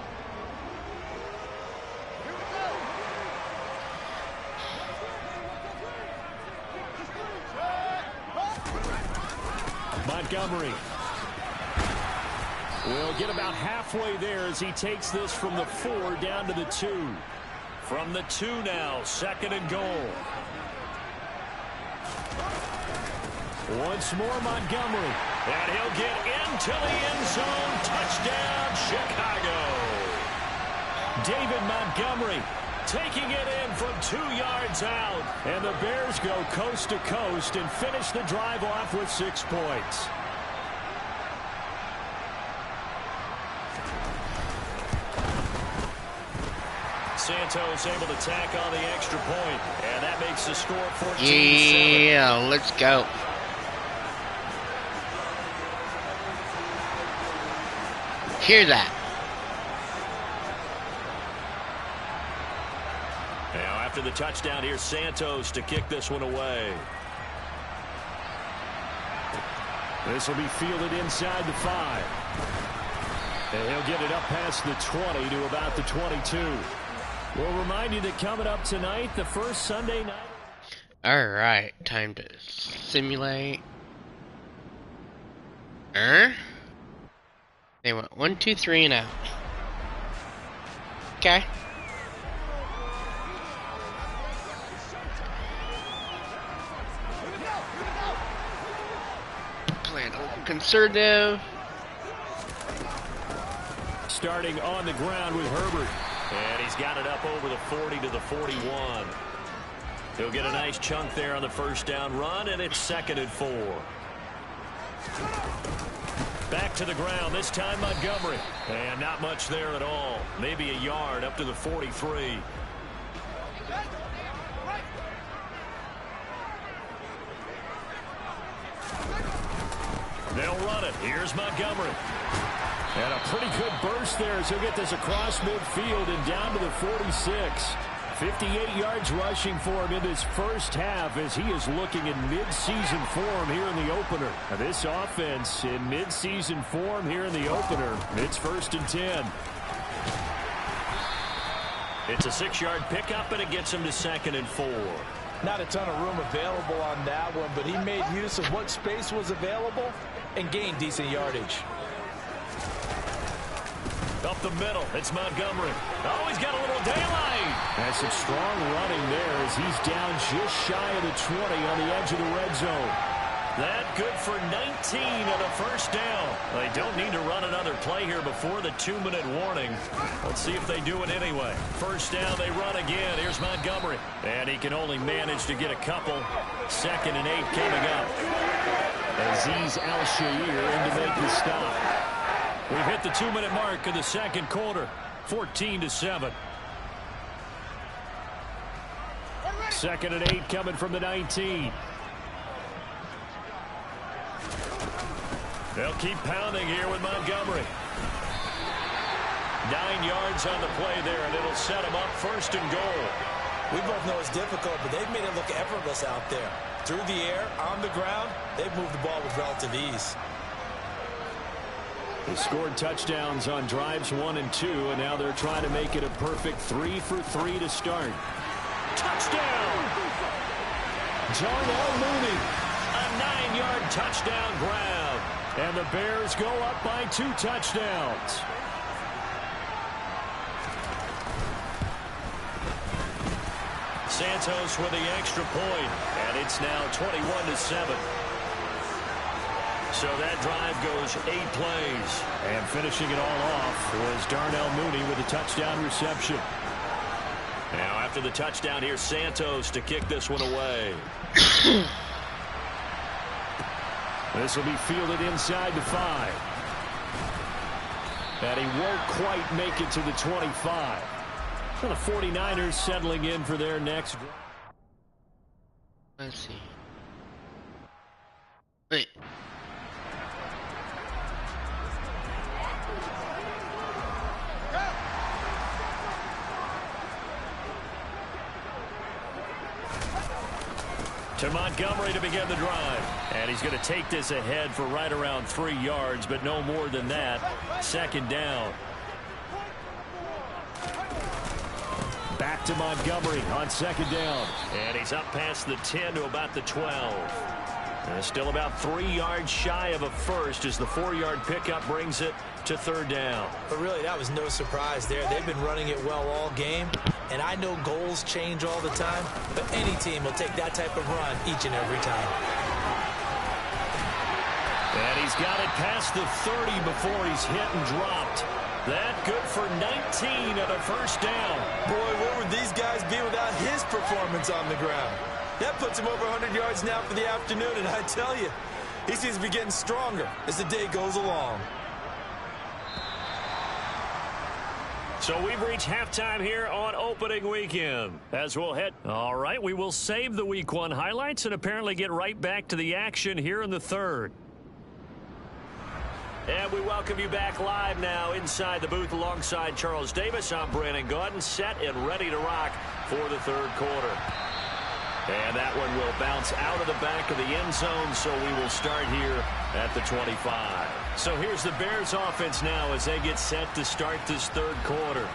Montgomery will get about halfway there as he takes this from the 4 down to the 2. From the 2 now, 2nd and goal. Once more, Montgomery. And he'll get into the end zone. Touchdown, Chicago. David Montgomery taking it in from 2 yards out. And the Bears go coast to coast and finish the drive off with 6 points. Santos able to tack on the extra point, and that makes the score 14-7. Yeah, let's go. Hear that. Now after the touchdown, here's Santos to kick this one away. This will be fielded inside the 5. And he'll get it up past the 20 to about the 22. We'll remind you that coming up tonight, the first Sunday night. All right, time to simulate. They went 1, 2, 3 and out. Okay. Playing a little conservative. Starting on the ground with Herbert. And he's got it up over the 40 to the 41. He'll get a nice chunk there on the 1st down run, and it's 2nd and 4. Back to the ground, this time Montgomery. And not much there at all. Maybe a yard up to the 43. They'll run it. Here's Montgomery. And a pretty good burst there as he'll get this across midfield and down to the 46. 58 yards rushing for him in this first half as he is looking in mid-season form here in the opener. Now this offense in mid-season form here in the opener. It's 1st and 10. It's a 6-yard pickup, and it gets him to 2nd and 4. Not a ton of room available on that one, but he made use of what space was available and gained decent yardage. Up the middle, it's Montgomery. Oh, he's got a little daylight. That's some strong running there as he's down just shy of the 20 on the edge of the red zone. That good for 19 and a 1st down. They don't need to run another play here before the 2-minute warning. Let's see if they do it anyway. 1st down, they run again. Here's Montgomery. And he can only manage to get a couple. 2nd and 8 coming up. Azeez Al-Shaair in to make the stop. We've hit the 2-minute mark of the 2nd quarter. 14-7. 2nd and 8 coming from the 19. They'll keep pounding here with Montgomery. 9 yards on the play there, and it'll set them up 1st and goal. We both know it's difficult, but they've made it look effortless out there. Through the air, on the ground, they've moved the ball with relative ease. They scored touchdowns on drives 1 and 2, and now they're trying to make it a perfect 3 for 3 to start. Touchdown! Darnell Mooney. A 9-yard touchdown grab. And the Bears go up by 2 touchdowns. Santos with the extra point, and it's now 21-7. So that drive goes 8 plays. And finishing it all off was Darnell Mooney with a touchdown reception. Now after the touchdown, here's Santos to kick this one away. This will be fielded inside the 5. And he won't quite make it to the 25. So the 49ers settling in for their next. Let's see. Wait. To Montgomery to begin the drive. And he's going to take this ahead for right around 3 yards, but no more than that. 2nd down. Back to Montgomery on 2nd down. And he's up past the 10 to about the 12. And still about 3 yards shy of a first as the 4-yard pickup brings it to 3rd down. But really, that was no surprise there. They've been running it well all game. And I know goals change all the time, but any team will take that type of run each and every time. And he's got it past the 30 before he's hit and dropped. That good for 19 and a 1st down. Boy, where would these guys be without his performance on the ground? That puts him over 100 yards now for the afternoon, and I tell you, he seems to be getting stronger as the day goes along. So we've reached halftime here on opening weekend. As we'll head. All right, we will save the Week 1 highlights and apparently get right back to the action here in the 3rd. And we welcome you back live now inside the booth alongside Charles Davis. I'm Brandon Gaudin, set and ready to rock for the 3rd quarter. And that one will bounce out of the back of the end zone, so we will start here at the 25. So here's the Bears offense now as they get set to start this 3rd quarter.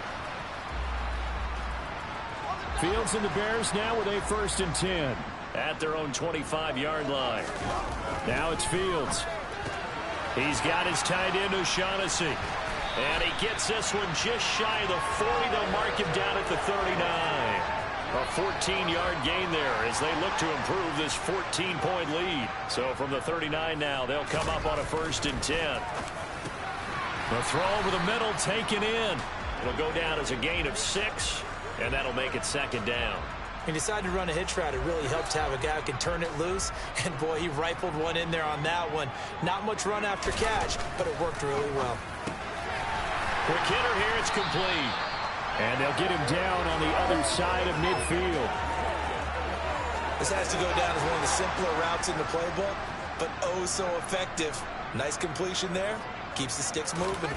Fields and the Bears now with a 1st and 10. At their own 25-yard line. Now it's Fields. He's got his tight end, O'Shaughnessy. And he gets this one just shy of the 40. They'll mark him down at the 39. A 14-yard gain there as they look to improve this 14-point lead. So from the 39 now, they'll come up on a 1st and 10. The throw over the middle taken in. It'll go down as a gain of 6, and that'll make it 2nd down. He decided to run a hitch route. It really helped to have a guy who can turn it loose. And, boy, he rifled one in there on that one. Not much run after catch, but it worked really well. Quick hitter here. It's complete. And they'll get him down on the other side of midfield. This has to go down as one of the simpler routes in the playbook, but oh so effective. Nice completion there. Keeps the sticks moving.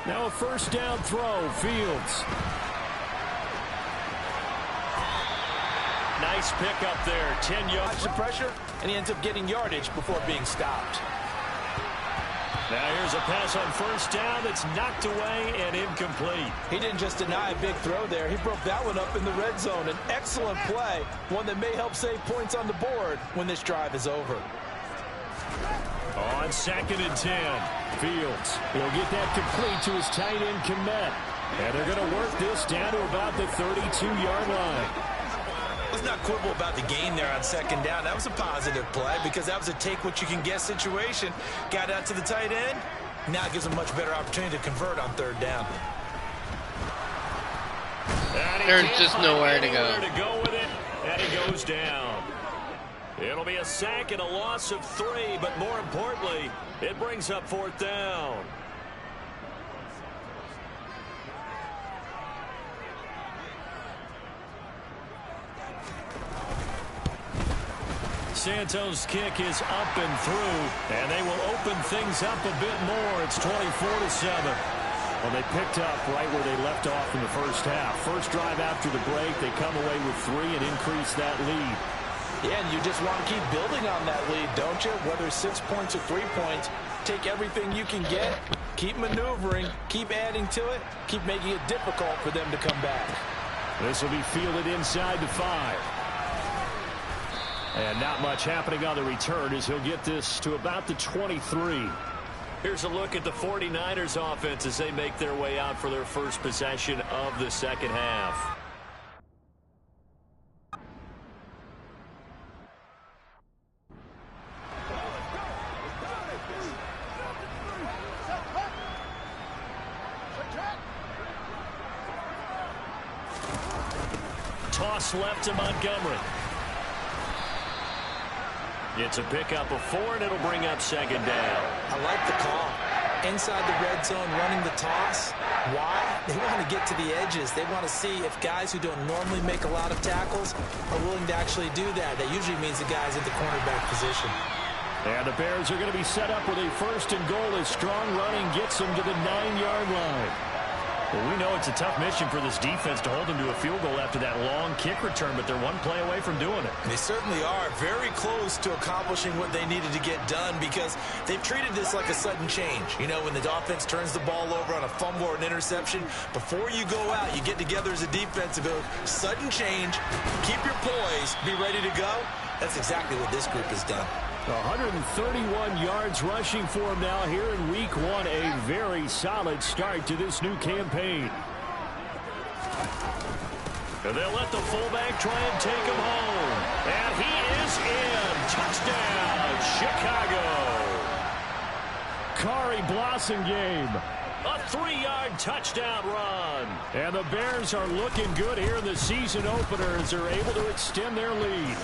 Now a 1st down throw. Fields. nice pickup there. 10 yards. Watch the pressure, and he ends up getting yardage before being stopped. Now here's a pass on first down that's knocked away and incomplete. He didn't just deny a big throw there. He broke that one up in the red zone. An excellent play, one that may help save points on the board when this drive is over. On 2nd and 10, Fields. He'll get that complete to his tight end, Kmet. And they're going to work this down to about the 32-yard line. Let's not quibble about the gain there on 2nd down. That was a positive play because that was a take-what-you-can-get situation. Got out to the tight end. Now it gives him a much better opportunity to convert on 3rd down. There's just nowhere to go. With it, and he goes down. It'll be a sack and a loss of 3, but more importantly, it brings up 4th down. Santos' kick is up and through, and they will open things up a bit more. It's 24-7. Well, they picked up right where they left off in the first half. First drive after the break, they come away with 3 and increase that lead. Yeah, and you just want to keep building on that lead, don't you? Whether it's 6 points or 3 points, take everything you can get, keep maneuvering, keep adding to it, keep making it difficult for them to come back. This will be fielded inside the 5. And not much happening on the return as he'll get this to about the 23. Here's a look at the 49ers offense as they make their way out for their first possession of the second half. Toss left to Montgomery. It's a pickup of 4, and it'll bring up 2nd down. I like the call. Inside the red zone, running the toss. Why? They want to get to the edges. They want to see if guys who don't normally make a lot of tackles are willing to actually do that. That usually means the guys at the cornerback position. And the Bears are going to be set up with a 1st and goal as strong running gets them to the 9-yard line. Well, we know it's a tough mission for this defense to hold them to a field goal after that long kick return, but they're one play away from doing it. They certainly are very close to accomplishing what they needed to get done because they've treated this like a sudden change. You know, when the offense turns the ball over on a fumble or an interception, before you go out, you get together as a defense and go, sudden change, keep your poise, be ready to go. That's exactly what this group has done. 131 yards rushing for him now here in week 1. A very solid start to this new campaign. And they'll let the fullback try and take him home. And he is in. Touchdown, Chicago. Kari Blossingame. A 3-yard touchdown run. And the Bears are looking good here in the season opener as they're able to extend their lead.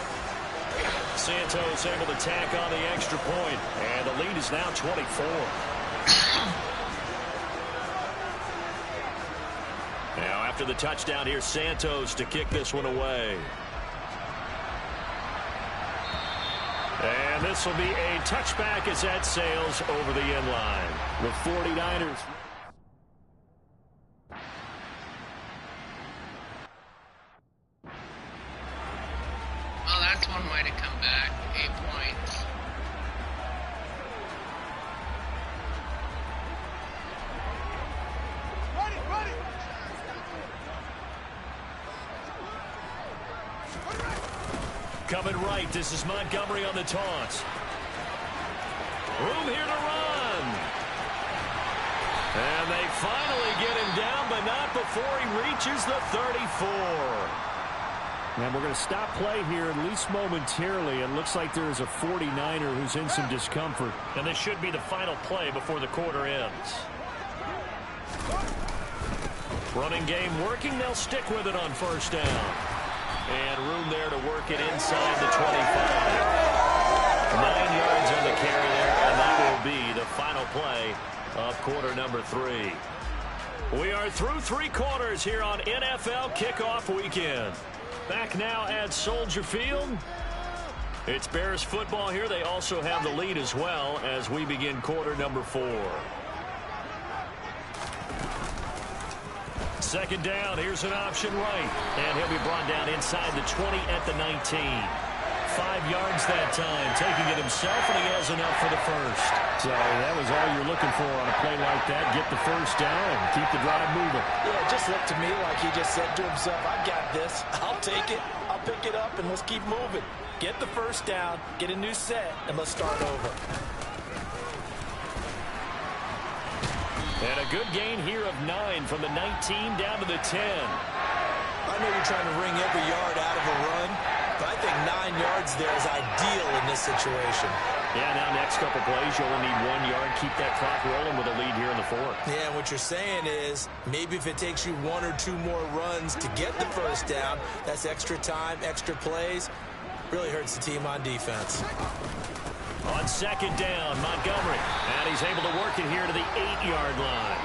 Santos able to tack on the extra point, and the lead is now 24. Now after the touchdown, here's Santos to kick this one away. And this will be a touchback as that sails over the end line. The 49ers. Well, that's one way to come back. 8 points. Coming right, this is Montgomery on the toss. Room here to run. And they finally get him down, but not before he reaches the 34. And we're going to stop play here, at least momentarily. It looks like there is a 49er who's in some discomfort. And this should be the final play before the quarter ends. Running game working. They'll stick with it on first down. And room there to work it inside the 25. 9 yards on the carry there, and that will be the final play of quarter number 3. We are through 3 quarters here on NFL Kickoff Weekend. Back now at Soldier Field. It's Bears football here. They also have the lead as well as we begin quarter number 4. second down. Here's an option right. And he'll be brought down inside the 20 at the 19. 5 yards that time, taking it himself, and he has enough for the first. So that was all you're looking for on a play like that. Get the first down and keep the drive moving. Yeah, it just looked to me like he just said to himself, I got this. I'll take it. I'll pick it up, and let's keep moving. Get the first down, get a new set, and let's start over. And a good gain here of 9 from the 19 down to the 10. I know you're trying to wring every yard out of a run, but I think 9 yards there is ideal in this situation. Yeah, now next couple plays, you only need 1 yard. Keep that clock rolling with a lead here in the fourth. Yeah, what you're saying is maybe if it takes you 1 or 2 more runs to get the first down, that's extra time, extra plays. Really hurts the team on defense. On second down, Montgomery. And he's able to work it here to the 8-yard line.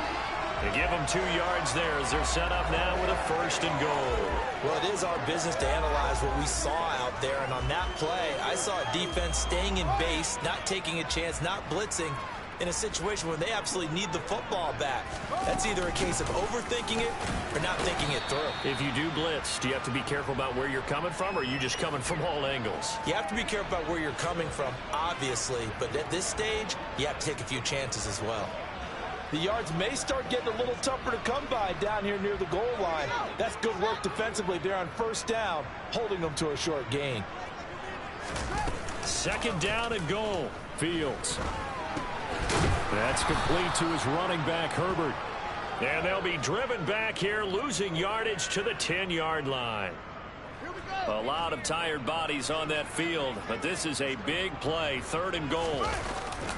They give him 2 yards there as they're set up now with a first and goal. Well, it is our business to analyze what we saw out there. And on that play, I saw a defense staying in base, not taking a chance, not blitzing, in a situation where they absolutely need the football back. That's either a case of overthinking it or not thinking it through. If you do blitz, do you have to be careful about where you're coming from, or are you just coming from all angles? You have to be careful about where you're coming from, obviously. But at this stage, you have to take a few chances as well. The yards may start getting a little tougher to come by down here near the goal line. That's good work defensively there on first down, holding them to a short gain. Second down and goal. Fields. That's complete to his running back, Herbert. And they'll be driven back here, losing yardage to the 10-yard line. A lot of tired bodies on that field, but this is a big play, third and goal.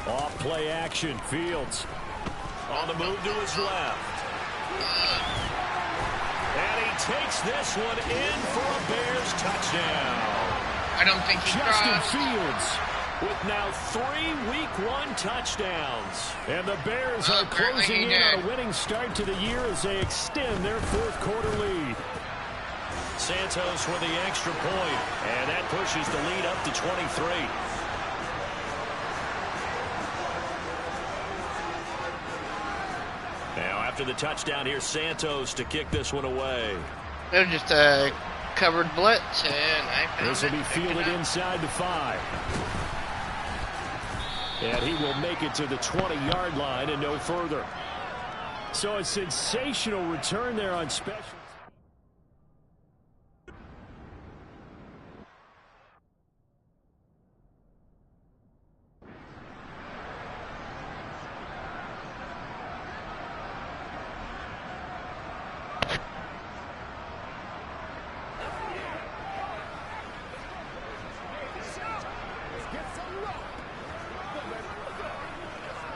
Off play action, Fields. On the move to his left. And he takes this one in for a Bears touchdown. I don't think he Justin crossed. Fields. With now 3 Week 1 touchdowns. And the Bears are apparently closing he in on did. a winning start to the year as they extend their fourth quarter lead. Santos with the extra point, and that pushes the lead up to 23. Now after the touchdown here, Santos to kick this one away. It was just a covered blitz, and I found This will be it. fielded inside the 5. And he will make it to the 20-yard line and no further. So a sensational return there on special.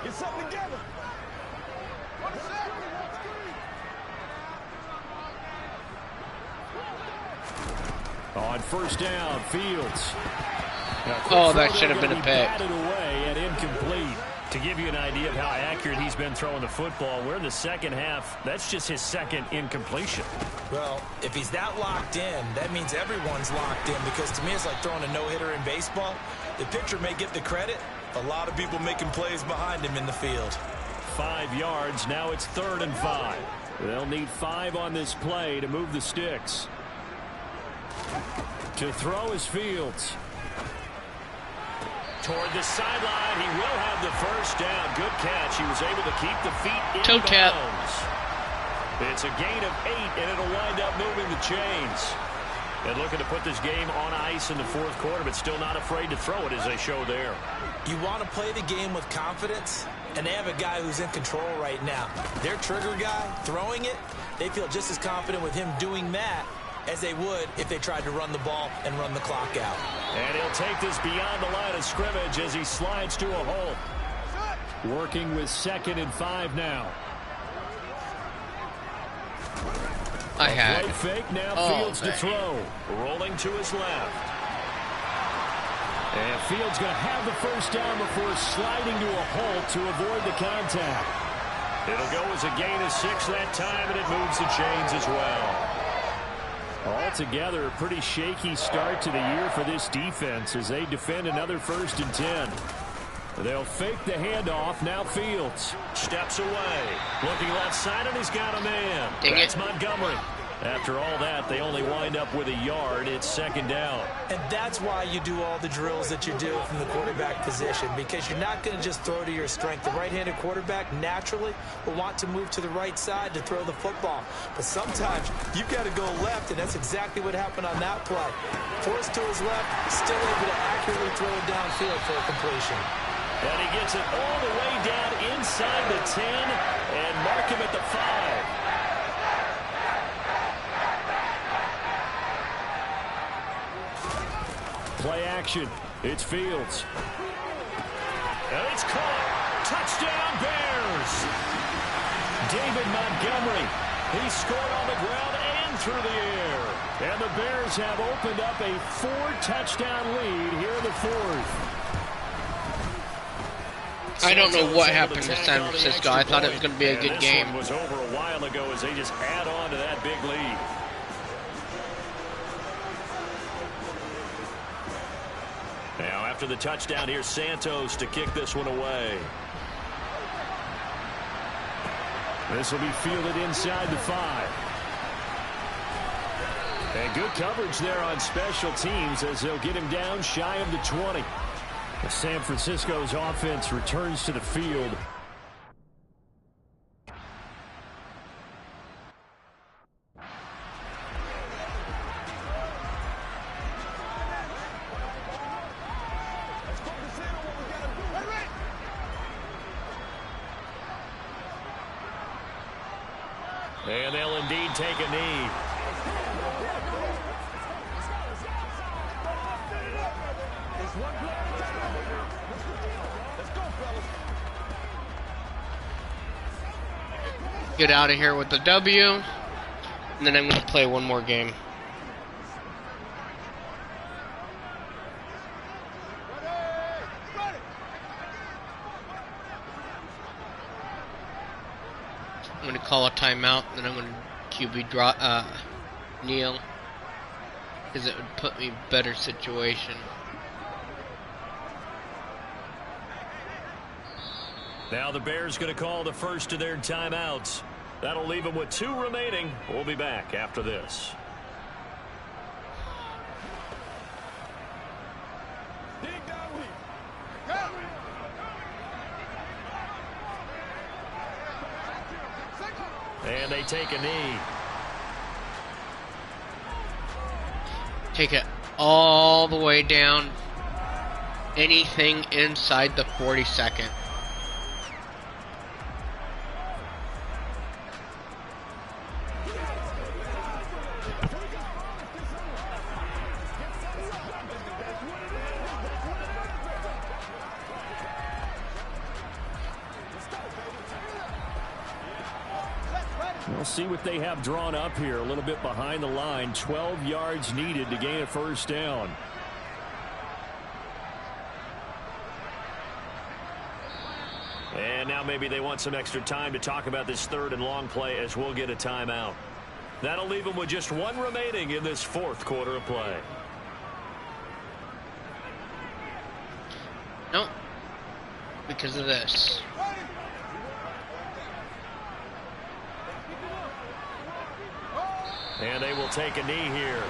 Get something together. On first down, Fields. Oh, that should have been a pick. Batted away and incomplete. To give you an idea of how accurate he's been throwing the football, we're in the second half. That's just his second incompletion. Well, if he's that locked in, that means everyone's locked in, because to me it's like throwing a no-hitter in baseball. The pitcher may get the credit, a lot of people making plays behind him in the field. 5 yards, now it's 3rd and 5. They'll need 5 on this play to move the sticks. To throw is Fields. Toward the sideline, he will have the first down. Good catch. He was able to keep the feet in Toe tap. bounds. It's a gain of 8, and it'll wind up moving the chains. And looking to put this game on ice in the fourth quarter, but still not afraid to throw it, as they show there. You want to play the game with confidence, and they have a guy who's in control right now. Their trigger guy, throwing it, they feel just as confident with him doing that as they would if they tried to run the ball and run the clock out. And he'll take this beyond the line of scrimmage as he slides to a hole. Working with 2nd and 5 now. I had Play it. fake, now Oh, Fields to man. throw. Rolling to his left. And Fields going to have the first down before sliding to a halt to avoid the contact. It'll go as a gain of 6 that time, and it moves the chains as well. Altogether, a pretty shaky start to the year for this defense as they defend another 1st and 10. They'll fake the handoff. Now Fields steps away. Looking left side, and he's got a man. That's Montgomery. After all that, they only wind up with a yard. It's second down. And that's why you do all the drills that you do from the quarterback position, because you're not going to just throw to your strength. The right-handed quarterback naturally will want to move to the right side to throw the football. But sometimes you've got to go left, and that's exactly what happened on that play. Forced to his left, still able to accurately throw it downfield for a completion. And he gets it all the way down inside the 10 and mark him at the 5. Play action. It's Fields. And it's caught. Touchdown, Bears. David Montgomery. He scored on the ground and through the air. And the Bears have opened up a 4-touchdown lead here in the fourth. I don't know what happened to San Francisco. I thought it was going to be a good game. This one was over a while ago as they just add on to that big lead. Now, after the touchdown, here's Santos to kick this one away. This will be fielded inside the 5. And good coverage there on special teams as they'll get him down shy of the 20. San Francisco's offense returns to the field. And they'll indeed take a knee. Get out of here with the W, and then I'm going to play one more game. I'm going to call a timeout, then I'm going to QB draw, kneel, because it would put me in a better situation. Now the Bears going to call the first of their timeouts. That'll leave them with 2 remaining. We'll be back after this. And they take a knee. Take it all the way down. Anything inside the 42nd. We'll see what they have drawn up here. A little bit behind the line. 12 yards needed to gain a first down. And now maybe they want some extra time to talk about this 3rd and long play as we'll get a timeout. That'll leave them with just 1 remaining in this 4th quarter of play. Nope. Because of this. And they will take a knee here.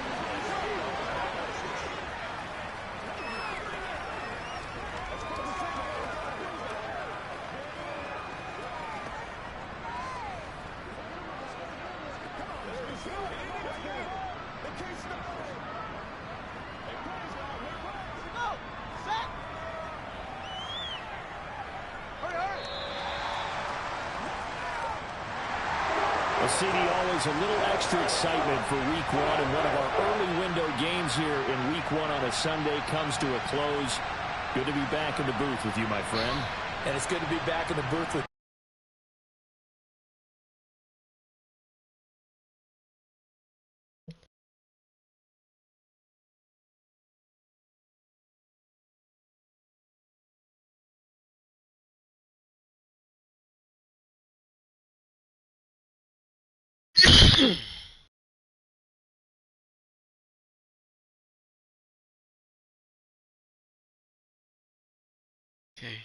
CD, always a little extra excitement for week 1, and one of our early window games here in week 1 on a Sunday comes to a close. Good to be back in the booth with you, my friend. And it's good to be back in the booth with Okay.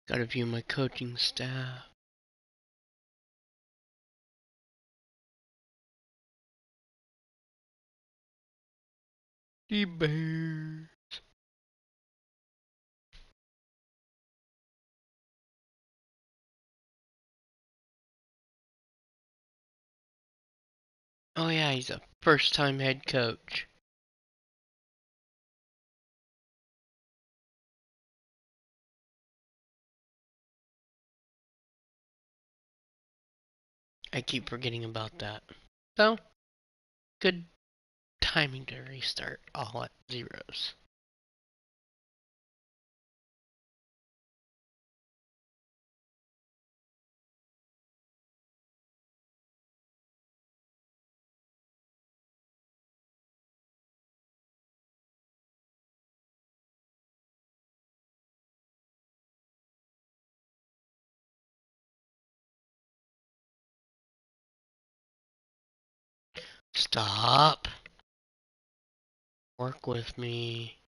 Gotta view my coaching staff. The Bears. Oh yeah, he's a first-time head coach. I keep forgetting about that. So, good timing to restart all at zeros. Stop. Work with me.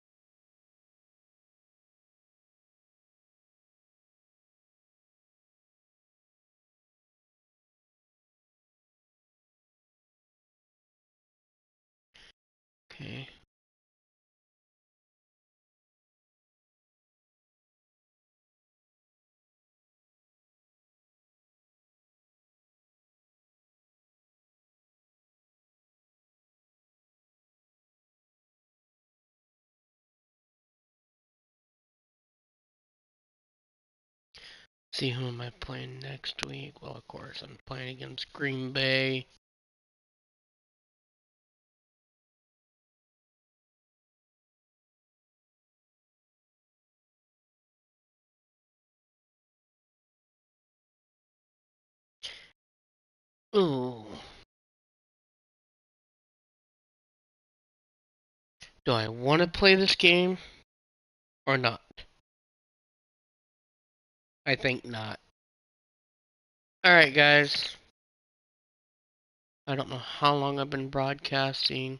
Okay. See who am I playing next week? Well, of course, I'm playing against Green Bay. Ooh. Do I want to play this game or not? I think not. Alright, guys. I don't know how long I've been broadcasting.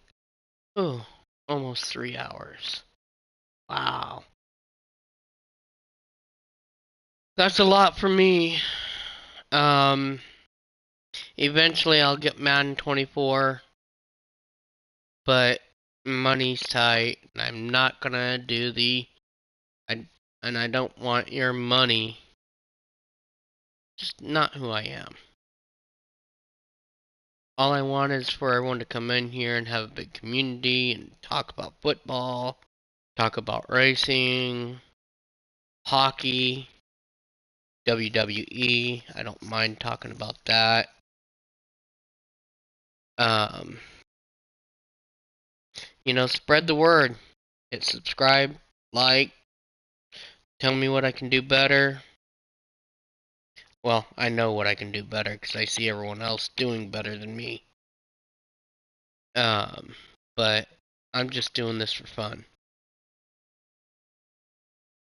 Ooh, almost 3 hours. Wow. That's a lot for me. Eventually I'll get Madden 24, but money's tight, and I'm not gonna do and I don't want your money. Just not who I am. All I want is for everyone to come in here and have a big community and talk about football, talk about racing, hockey, WWE. I don't mind talking about that. Um, spread the word. Hit subscribe, like, tell me what I can do better. Well, I know what I can do better because I see everyone else doing better than me. Um, but I'm just doing this for fun.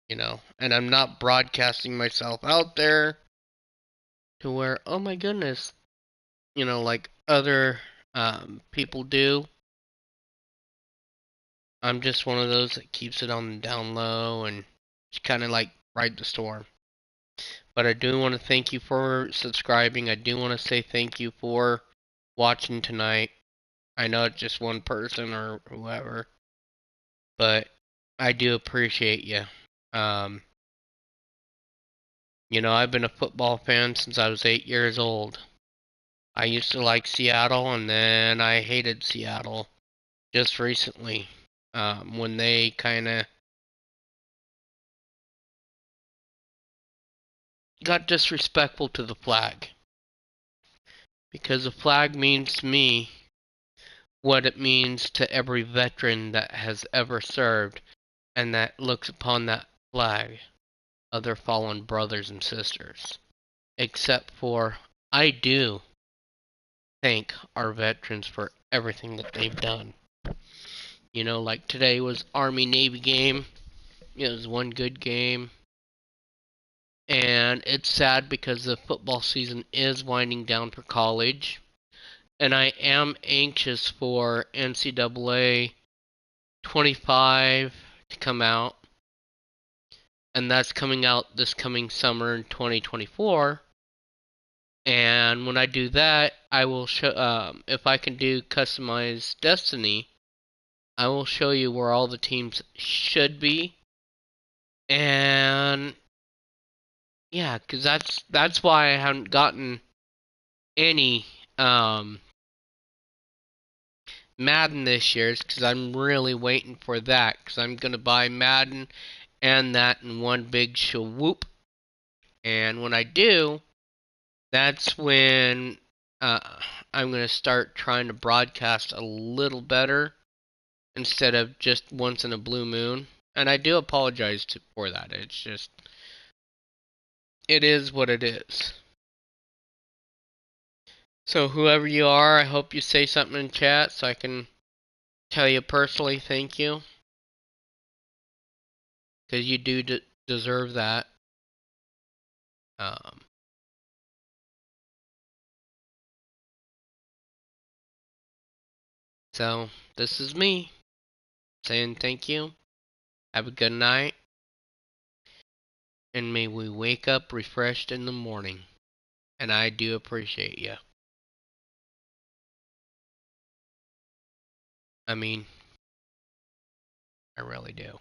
And I'm not broadcasting myself out there to where, oh my goodness, like other people do. I'm just one of those that keeps it on the down low and just kind of like ride the storm. But I do want to thank you for subscribing. I do want to say thank you for watching tonight. I know it's just one person or whoever, but I do appreciate you. I've been a football fan since I was 8 years old. I used to like Seattle, and then I hated Seattle just recently when they kind of got disrespectful to the flag. Because the flag means to me what it means to every veteran that has ever served and that looks upon that flag of their fallen brothers and sisters. Except for, I do thank our veterans for everything that they've done. Like today was Army-Navy game. It was one good game. And it's sad because the football season is winding down for college. And I am anxious for NCAA 25 to come out. and that's coming out this coming summer in 2024. And when I do that, I will show if I can do customized Destiny. I will show you where all the teams should be, and yeah, because that's why I haven't gotten any Madden this year, is because I'm really waiting for that, because I'm gonna buy Madden and that in one big swoop, and when I do, that's when I'm gonna start trying to broadcast a little better instead of just once in a blue moon. And I do apologize for that. It's just, it is what it is. So whoever you are, I hope you say something in chat so I can tell you personally thank you. Because you do deserve that. Um, so this is me saying thank you. Have a good night. And may we wake up refreshed in the morning. And I do appreciate you. I mean, I really do.